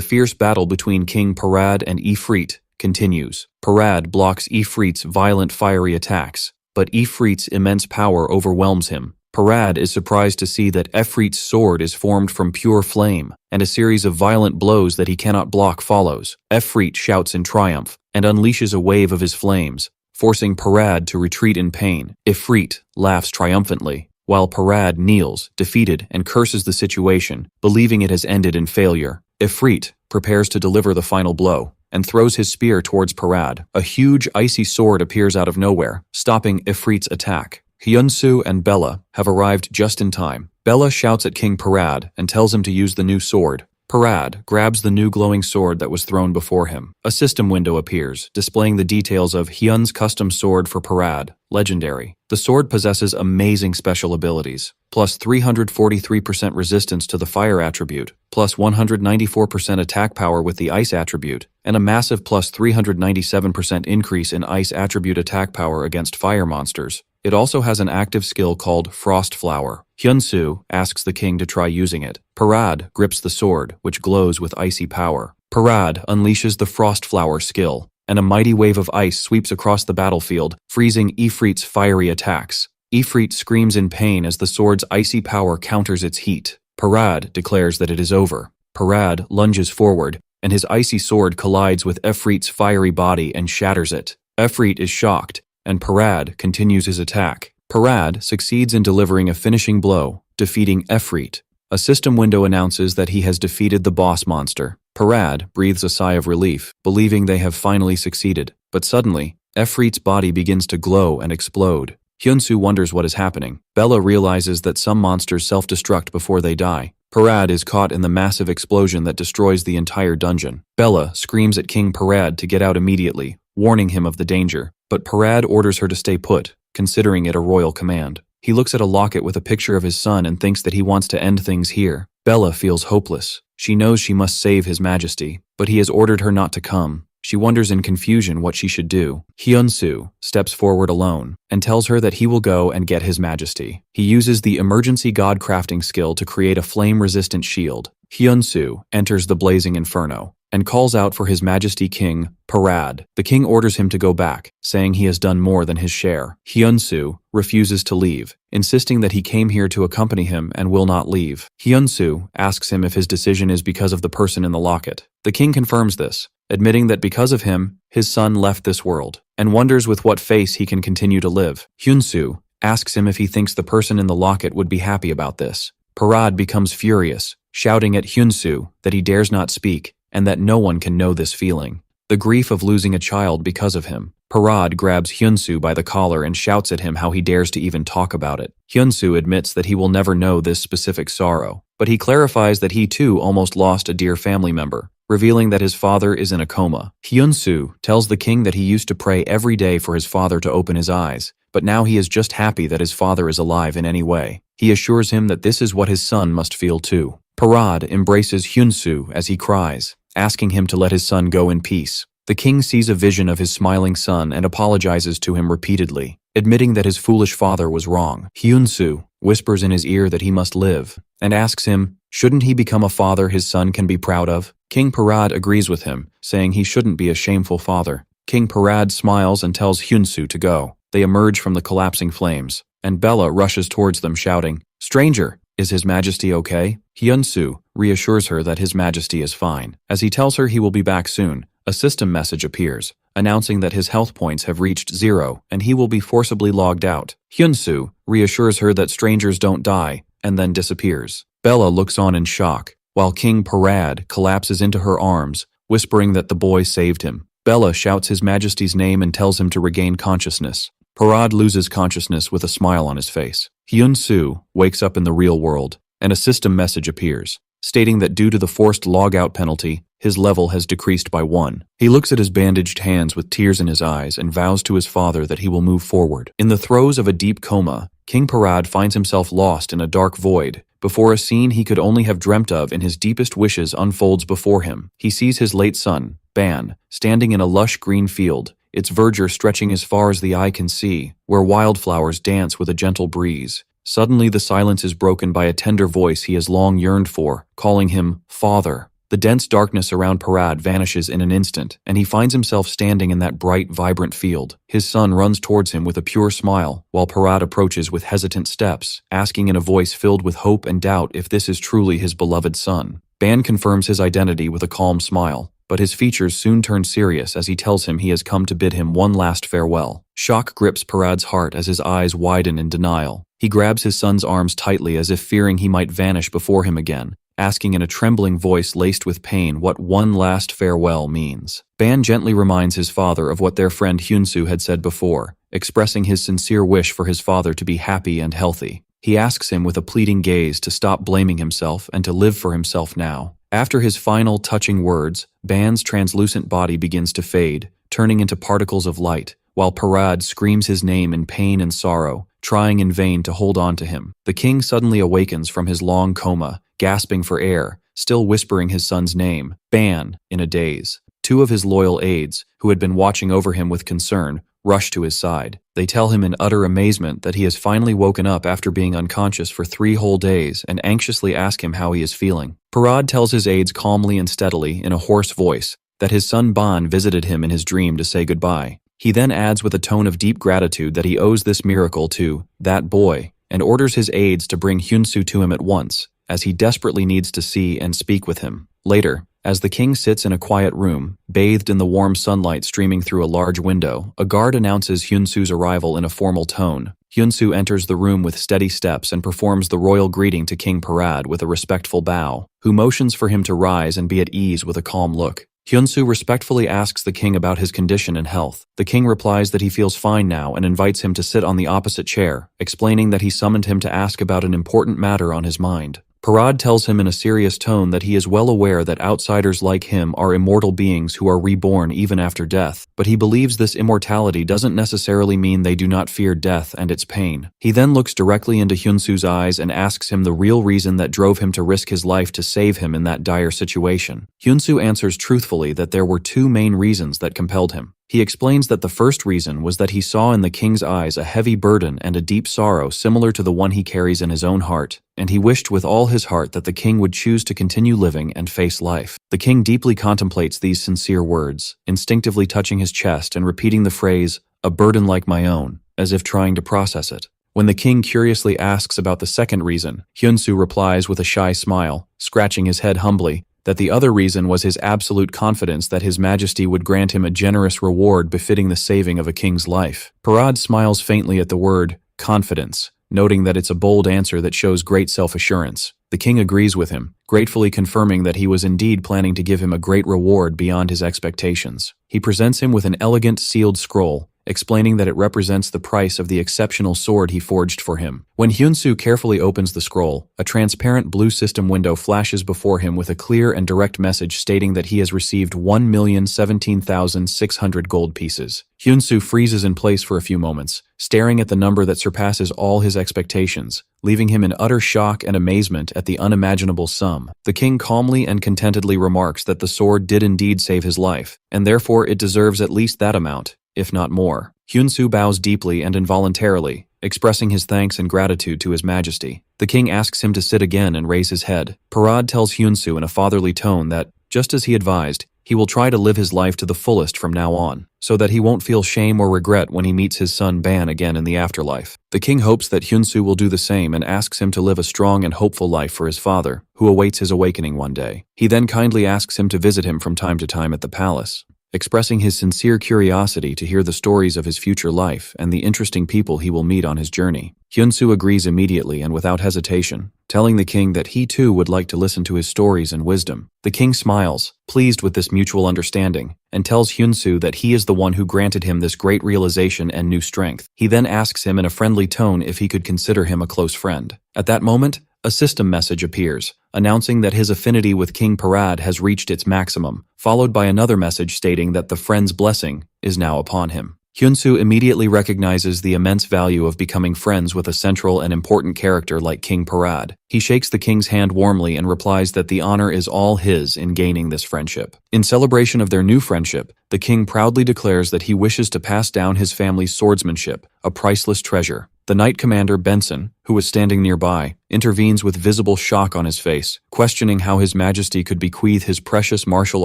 fierce battle between King Parad and Efreet continues. Parad blocks Efreet's violent fiery attacks, but Efreet's immense power overwhelms him. Parad is surprised to see that Efreet's sword is formed from pure flame, and a series of violent blows that he cannot block follows. Efreet shouts in triumph and unleashes a wave of his flames, forcing Parad to retreat in pain. Efreet laughs triumphantly, while Parad kneels, defeated, and curses the situation, believing it has ended in failure. Efreet prepares to deliver the final blow, and throws his spear towards Parad. A huge icy sword appears out of nowhere, stopping Efreet's attack. Hyun-soo and Bella have arrived just in time. Bella shouts at King Parad and tells him to use the new sword. Parad grabs the new glowing sword that was thrown before him. A system window appears, displaying the details of Hyun's custom sword for Parad, legendary. The sword possesses amazing special abilities, plus 343% resistance to the fire attribute, plus 194% attack power with the ice attribute, and a massive plus 397% increase in ice attribute attack power against fire monsters. It also has an active skill called Frost Flower. Hyun-soo asks the king to try using it. Parad grips the sword, which glows with icy power. Parad unleashes the Frost Flower skill, and a mighty wave of ice sweeps across the battlefield, freezing Efreet's fiery attacks. Efreet screams in pain as the sword's icy power counters its heat. Parad declares that it is over. Parad lunges forward, and his icy sword collides with Efreet's fiery body and shatters it. Efreet is shocked, and Parad continues his attack. Parad succeeds in delivering a finishing blow, defeating Efreet. A system window announces that he has defeated the boss monster. Parad breathes a sigh of relief, believing they have finally succeeded. But suddenly, Efreet's body begins to glow and explode. Hyun-soo wonders what is happening. Bella realizes that some monsters self-destruct before they die. Parad is caught in the massive explosion that destroys the entire dungeon. Bella screams at King Parad to get out immediately, warning him of the danger. But Parad orders her to stay put, considering it a royal command. He looks at a locket with a picture of his son and thinks that he wants to end things here. Bella feels hopeless. She knows she must save His Majesty, but he has ordered her not to come. She wonders in confusion what she should do. Hyun-soo steps forward alone and tells her that he will go and get His Majesty. He uses the emergency god crafting skill to create a flame-resistant shield. Hyun-soo enters the blazing inferno and calls out for His Majesty King Parad. The king orders him to go back, saying he has done more than his share. Hyun-soo refuses to leave, insisting that he came here to accompany him and will not leave. Hyun-soo asks him if his decision is because of the person in the locket. The king confirms this, admitting that because of him, his son left this world, and wonders with what face he can continue to live. Hyun-soo asks him if he thinks the person in the locket would be happy about this. Parad becomes furious, shouting at Hyun-soo that he dares not speak, and that no one can know this feeling. The grief of losing a child because of him. Parad grabs Hyun-soo by the collar and shouts at him how he dares to even talk about it. Hyun-soo admits that he will never know this specific sorrow, but he clarifies that he too almost lost a dear family member, revealing that his father is in a coma. Hyun-soo tells the king that he used to pray every day for his father to open his eyes, but now he is just happy that his father is alive in any way. He assures him that this is what his son must feel too. Parad embraces Hyunsu as he cries, asking him to let his son go in peace. The king sees a vision of his smiling son and apologizes to him repeatedly, admitting that his foolish father was wrong. Hyunsu whispers in his ear that he must live, and asks him, shouldn't he become a father his son can be proud of? King Parad agrees with him, saying he shouldn't be a shameful father. King Parad smiles and tells Hyunsu to go. They emerge from the collapsing flames, and Bella rushes towards them shouting, "Stranger, is His Majesty okay?" Hyunsu reassures her that His Majesty is fine. As he tells her he will be back soon, a system message appears, announcing that his health points have reached 0 and he will be forcibly logged out. Hyunsu reassures her that strangers don't die, and then disappears. Bella looks on in shock, while King Parad collapses into her arms, whispering that the boy saved him. Bella shouts His Majesty's name and tells him to regain consciousness. Parad loses consciousness with a smile on his face. Hyunsu wakes up in the real world, and a system message appears, stating that due to the forced logout penalty, his level has decreased by 1. He looks at his bandaged hands with tears in his eyes and vows to his father that he will move forward. In the throes of a deep coma, King Parad finds himself lost in a dark void, before a scene he could only have dreamt of in his deepest wishes unfolds before him. He sees his late son, Ban, standing in a lush green field, its verdure stretching as far as the eye can see, where wildflowers dance with a gentle breeze. Suddenly the silence is broken by a tender voice he has long yearned for, calling him Father. The dense darkness around Parad vanishes in an instant, and he finds himself standing in that bright, vibrant field. His son runs towards him with a pure smile, while Parad approaches with hesitant steps, asking in a voice filled with hope and doubt if this is truly his beloved son. Ban confirms his identity with a calm smile, but his features soon turn serious as he tells him he has come to bid him one last farewell. Shock grips Parad's heart as his eyes widen in denial. He grabs his son's arms tightly as if fearing he might vanish before him again, asking in a trembling voice laced with pain what one last farewell means. Ban gently reminds his father of what their friend Hyunsu had said before, expressing his sincere wish for his father to be happy and healthy. He asks him with a pleading gaze to stop blaming himself and to live for himself now. After his final touching words, Ban's translucent body begins to fade, turning into particles of light, while Parad screams his name in pain and sorrow, trying in vain to hold on to him. The king suddenly awakens from his long coma, gasping for air, still whispering his son's name, Ban, in a daze. 2 of his loyal aides, who had been watching over him with concern, rush to his side. They tell him in utter amazement that he has finally woken up after being unconscious for 3 whole days and anxiously ask him how he is feeling. Parad tells his aides calmly and steadily, in a hoarse voice, that his son Ban visited him in his dream to say goodbye. He then adds with a tone of deep gratitude that he owes this miracle to that boy, and orders his aides to bring Hyunsu to him at once, as he desperately needs to see and speak with him. Later, as the king sits in a quiet room, bathed in the warm sunlight streaming through a large window, a guard announces Hyunsu's arrival in a formal tone. Hyunsu enters the room with steady steps and performs the royal greeting to King Parad with a respectful bow, who motions for him to rise and be at ease with a calm look. Hyunsu respectfully asks the king about his condition and health. The king replies that he feels fine now and invites him to sit on the opposite chair, explaining that he summoned him to ask about an important matter on his mind. Parad tells him in a serious tone that he is well aware that outsiders like him are immortal beings who are reborn even after death, but he believes this immortality doesn't necessarily mean they do not fear death and its pain. He then looks directly into Hyunsu's eyes and asks him the real reason that drove him to risk his life to save him in that dire situation. Hyunsu answers truthfully that there were 2 main reasons that compelled him. He explains that the first reason was that he saw in the king's eyes a heavy burden and a deep sorrow similar to the one he carries in his own heart, and he wished with all his heart that the king would choose to continue living and face life. The king deeply contemplates these sincere words, instinctively touching his chest and repeating the phrase, "a burden like my own," as if trying to process it. When the king curiously asks about the second reason, Hyunsu replies with a shy smile, scratching his head humbly, that the other reason was his absolute confidence that His Majesty would grant him a generous reward befitting the saving of a king's life. Parad smiles faintly at the word confidence, noting that it's a bold answer that shows great self-assurance. The king agrees with him, gratefully confirming that he was indeed planning to give him a great reward beyond his expectations. He presents him with an elegant sealed scroll, explaining that it represents the price of the exceptional sword he forged for him. When Hyunsu carefully opens the scroll, a transparent blue system window flashes before him with a clear and direct message stating that he has received 1,017,600 gold pieces. Hyunsu freezes in place for a few moments, staring at the number that surpasses all his expectations, leaving him in utter shock and amazement at the unimaginable sum. The king calmly and contentedly remarks that the sword did indeed save his life, and therefore it deserves at least that amount, if not more. Hyunsu bows deeply and involuntarily, expressing his thanks and gratitude to his majesty. The king asks him to sit again and raise his head. Parad tells Hyunsu in a fatherly tone that, just as he advised, he will try to live his life to the fullest from now on, so that he won't feel shame or regret when he meets his son Ban again in the afterlife. The king hopes that Hyunsu will do the same and asks him to live a strong and hopeful life for his father, who awaits his awakening one day. He then kindly asks him to visit him from time to time at the palace, expressing his sincere curiosity to hear the stories of his future life and the interesting people he will meet on his journey. Hyunsu agrees immediately and without hesitation, telling the king that he too would like to listen to his stories and wisdom. The king smiles, pleased with this mutual understanding, and tells Hyunsu that he is the one who granted him this great realization and new strength. He then asks him in a friendly tone if he could consider him a close friend. At that moment, a system message appears, announcing that his affinity with King Parad has reached its maximum, followed by another message stating that the friend's blessing is now upon him. Hyunsu immediately recognizes the immense value of becoming friends with a central and important character like King Parad. He shakes the king's hand warmly and replies that the honor is all his in gaining this friendship. In celebration of their new friendship, the king proudly declares that he wishes to pass down his family's swordsmanship, a priceless treasure. The Knight Commander Benson, who was standing nearby, intervenes with visible shock on his face, questioning how His Majesty could bequeath his precious martial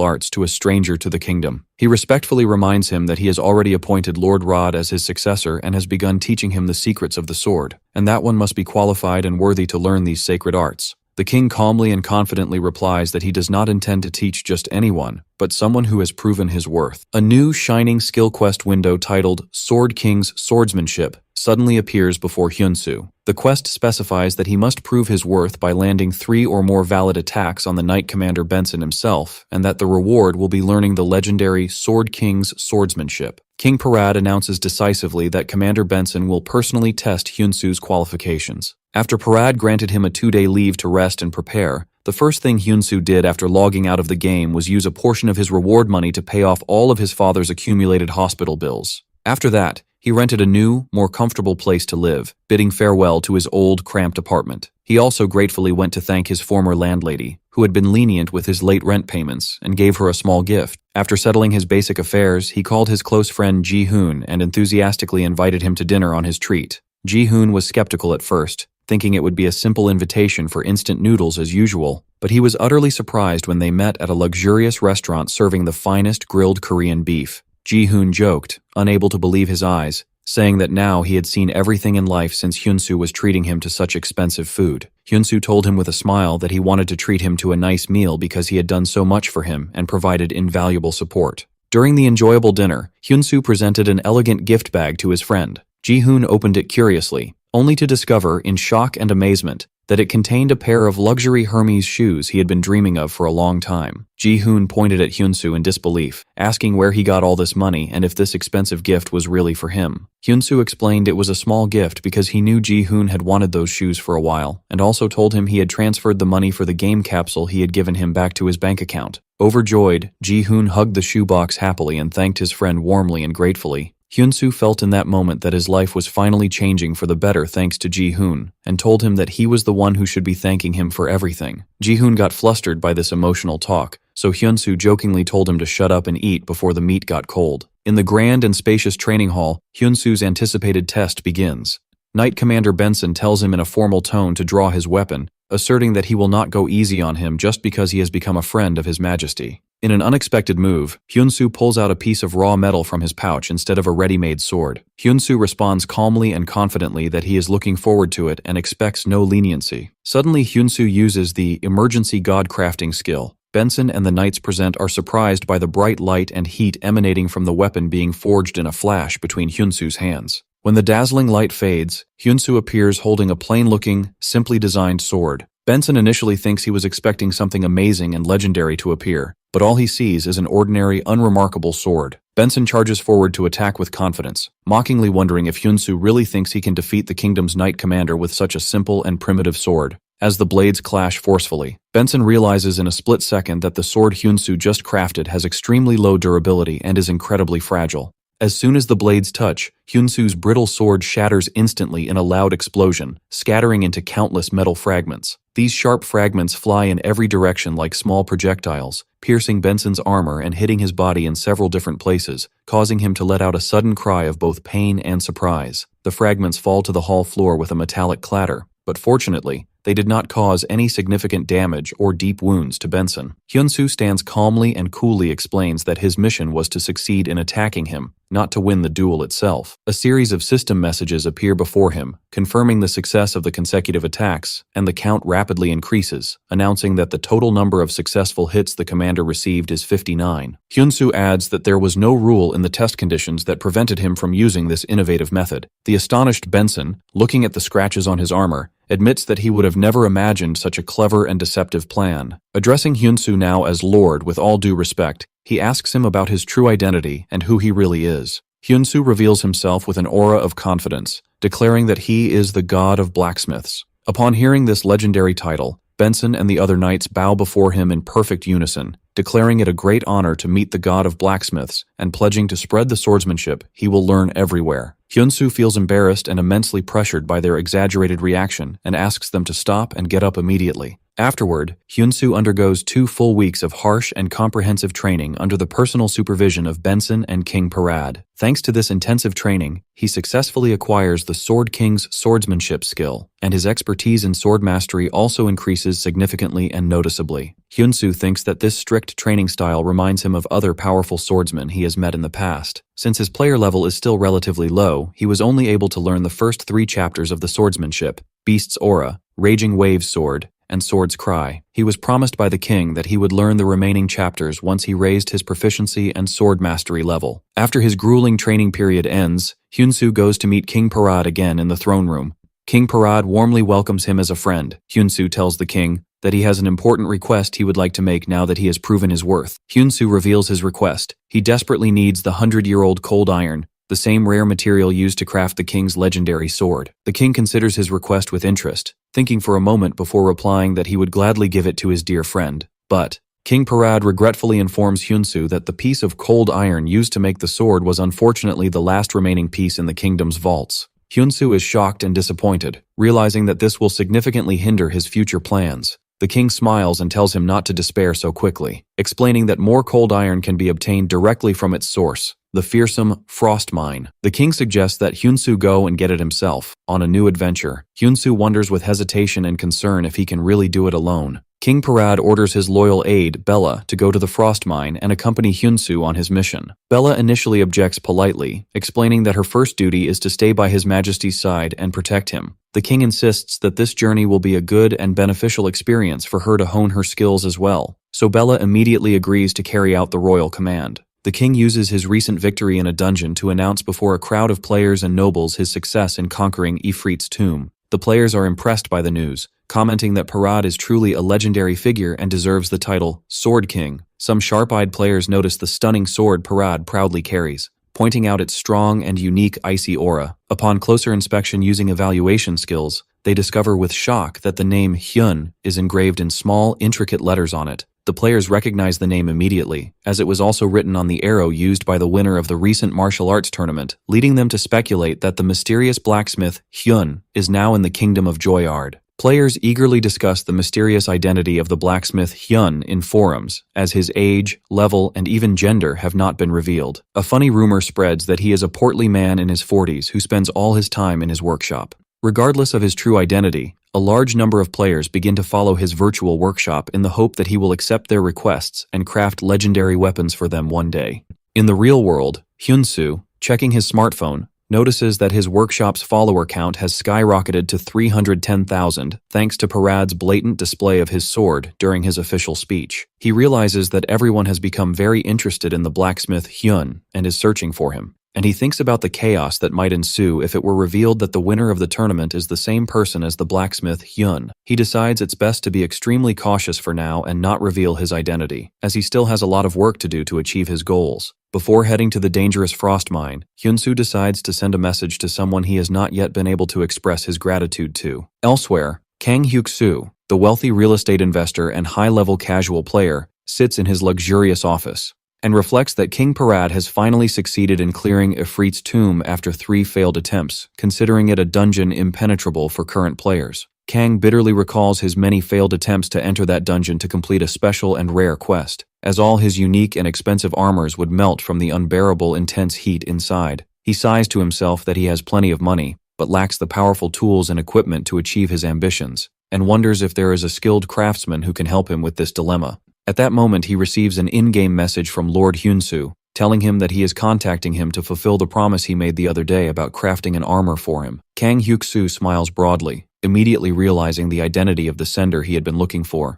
arts to a stranger to the kingdom. He respectfully reminds him that he has already appointed Lord Rod as his successor and has begun teaching him the secrets of the sword, and that one must be qualified and worthy to learn these sacred arts. The king calmly and confidently replies that he does not intend to teach just anyone, but someone who has proven his worth. A new shining skill quest window titled Sword King's Swordsmanship suddenly appears before Hyunsu. The quest specifies that he must prove his worth by landing 3 or more valid attacks on the Knight Commander Benson himself, and that the reward will be learning the legendary Sword King's Swordsmanship. King Parad announces decisively that Commander Benson will personally test Hyunsu's qualifications. After Parad granted him a 2-day leave to rest and prepare, the first thing Hyunsu did after logging out of the game was use a portion of his reward money to pay off all of his father's accumulated hospital bills. After that, he rented a new, more comfortable place to live, bidding farewell to his old, cramped apartment. He also gratefully went to thank his former landlady, who had been lenient with his late rent payments, and gave her a small gift. After settling his basic affairs, he called his close friend Ji-hoon and enthusiastically invited him to dinner on his treat. Ji-hoon was skeptical at first, thinking it would be a simple invitation for instant noodles as usual, but he was utterly surprised when they met at a luxurious restaurant serving the finest grilled Korean beef. Ji-hoon joked, unable to believe his eyes, saying that now he had seen everything in life since Hyunsu was treating him to such expensive food. Hyunsu told him with a smile that he wanted to treat him to a nice meal because he had done so much for him and provided invaluable support. During the enjoyable dinner, Hyunsu presented an elegant gift bag to his friend. Ji-hoon opened it curiously, only to discover, in shock and amazement, that it contained a pair of luxury Hermes shoes he had been dreaming of for a long time. Ji-hoon pointed at Hyunsu in disbelief, asking where he got all this money and if this expensive gift was really for him. Hyunsu explained it was a small gift because he knew Ji-hoon had wanted those shoes for a while, and also told him he had transferred the money for the game capsule he had given him back to his bank account. Overjoyed, Ji-hoon hugged the shoebox happily and thanked his friend warmly and gratefully. Hyunsu felt in that moment that his life was finally changing for the better thanks to Ji-hoon, and told him that he was the one who should be thanking him for everything. Ji-hoon got flustered by this emotional talk, so Hyunsu jokingly told him to shut up and eat before the meat got cold. In the grand and spacious training hall, Hyunsu's anticipated test begins. Knight Commander Benson tells him in a formal tone to draw his weapon, asserting that he will not go easy on him just because he has become a friend of His Majesty. In an unexpected move, Hyunsu pulls out a piece of raw metal from his pouch instead of a ready-made sword. Hyunsu responds calmly and confidently that he is looking forward to it and expects no leniency. Suddenly, Hyunsu uses the emergency god crafting skill. Benson and the knights present are surprised by the bright light and heat emanating from the weapon being forged in a flash between Hyunsu's hands. When the dazzling light fades, Hyunsu appears holding a plain-looking, simply designed sword. Benson initially thinks he was expecting something amazing and legendary to appear, but all he sees is an ordinary, unremarkable sword. Benson charges forward to attack with confidence, mockingly wondering if Hyunsu really thinks he can defeat the kingdom's knight commander with such a simple and primitive sword. As the blades clash forcefully, Benson realizes in a split second that the sword Hyunsu just crafted has extremely low durability and is incredibly fragile. As soon as the blades touch, Hyunsu's brittle sword shatters instantly in a loud explosion, scattering into countless metal fragments. These sharp fragments fly in every direction like small projectiles, piercing Benson's armor and hitting his body in several different places, causing him to let out a sudden cry of both pain and surprise. The fragments fall to the hall floor with a metallic clatter, but fortunately, they did not cause any significant damage or deep wounds to Benson. Hyunsu stands calmly and coolly explains that his mission was to succeed in attacking him, not to win the duel itself. A series of system messages appear before him, confirming the success of the consecutive attacks, and the count rapidly increases, announcing that the total number of successful hits the commander received is 59. Hyunsu adds that there was no rule in the test conditions that prevented him from using this innovative method. The astonished Benson, looking at the scratches on his armor, admits that he would have never imagined such a clever and deceptive plan. Addressing Hyunsu now as Lord with all due respect, he asks him about his true identity and who he really is. Hyunsu reveals himself with an aura of confidence, declaring that he is the god of blacksmiths. Upon hearing this legendary title, Benson and the other knights bow before him in perfect unison, declaring it a great honor to meet the god of blacksmiths and pledging to spread the swordsmanship he will learn everywhere. Hyunsu feels embarrassed and immensely pressured by their exaggerated reaction and asks them to stop and get up immediately. Afterward, Hyunsu undergoes 2 full weeks of harsh and comprehensive training under the personal supervision of Benson and King Parad. Thanks to this intensive training, he successfully acquires the Sword King's swordsmanship skill, and his expertise in sword mastery also increases significantly and noticeably. Hyunsu thinks that this strict training style reminds him of other powerful swordsmen he has met in the past. Since his player level is still relatively low, he was only able to learn the first 3 chapters of the swordsmanship: Beast's Aura, Raging Wave's Sword, and Sword's Cry. He was promised by the king that he would learn the remaining chapters once he raised his proficiency and sword mastery level. After his grueling training period ends, Hyunsu goes to meet King Parad again in the throne room. King Parad warmly welcomes him as a friend. Hyunsu tells the king that he has an important request he would like to make now that he has proven his worth. Hyunsu reveals his request. He desperately needs the 100-year-old cold iron, the same rare material used to craft the king's legendary sword. The king considers his request with interest, thinking for a moment before replying that he would gladly give it to his dear friend. But King Parad regretfully informs Hyunsu that the piece of cold iron used to make the sword was unfortunately the last remaining piece in the kingdom's vaults. Hyunsu is shocked and disappointed, realizing that this will significantly hinder his future plans. The king smiles and tells him not to despair so quickly, explaining that more cold iron can be obtained directly from its source, the fearsome Frost Mine. The king suggests that Hyunsu go and get it himself, on a new adventure. Hyunsu wonders with hesitation and concern if he can really do it alone. King Parad orders his loyal aide, Bella, to go to the Frost Mine and accompany Hyunsu on his mission. Bella initially objects politely, explaining that her first duty is to stay by His Majesty's side and protect him. The king insists that this journey will be a good and beneficial experience for her to hone her skills as well, so Bella immediately agrees to carry out the royal command. The king uses his recent victory in a dungeon to announce before a crowd of players and nobles his success in conquering Ifrit's tomb. The players are impressed by the news, commenting that Parad is truly a legendary figure and deserves the title Sword King. Some sharp-eyed players notice the stunning sword Parad proudly carries, pointing out its strong and unique icy aura. Upon closer inspection using evaluation skills, they discover with shock that the name Hyun is engraved in small, intricate letters on it. The players recognize the name immediately, as it was also written on the arrow used by the winner of the recent martial arts tournament, leading them to speculate that the mysterious blacksmith Hyun is now in the kingdom of Joyard. Players eagerly discuss the mysterious identity of the blacksmith Hyun in forums, as his age, level, and even gender have not been revealed. A funny rumor spreads that he is a portly man in his 40s who spends all his time in his workshop. Regardless of his true identity, a large number of players begin to follow his virtual workshop in the hope that he will accept their requests and craft legendary weapons for them one day. In the real world, Hyunsu, checking his smartphone, notices that his workshop's follower count has skyrocketed to 310,000 thanks to Parad's blatant display of his sword during his official speech. He realizes that everyone has become very interested in the blacksmith Hyun and is searching for him. And he thinks about the chaos that might ensue if it were revealed that the winner of the tournament is the same person as the blacksmith Hyun. He decides it's best to be extremely cautious for now and not reveal his identity, as he still has a lot of work to do to achieve his goals. Before heading to the dangerous frost mine, Hyunsu decides to send a message to someone he has not yet been able to express his gratitude to. Elsewhere, Kang Hyuk-soo, the wealthy real estate investor and high-level casual player, sits in his luxurious office and reflects that King Parad has finally succeeded in clearing Ifrit's tomb after 3 failed attempts, considering it a dungeon impenetrable for current players. Kang bitterly recalls his many failed attempts to enter that dungeon to complete a special and rare quest, as all his unique and expensive armors would melt from the unbearable intense heat inside. He sighs to himself that he has plenty of money, but lacks the powerful tools and equipment to achieve his ambitions, and wonders if there is a skilled craftsman who can help him with this dilemma. At that moment, he receives an in-game message from Lord Hyunsu, telling him that he is contacting him to fulfill the promise he made the other day about crafting an armor for him. Kang Hyuk-soo smiles broadly, immediately realizing the identity of the sender he had been looking for.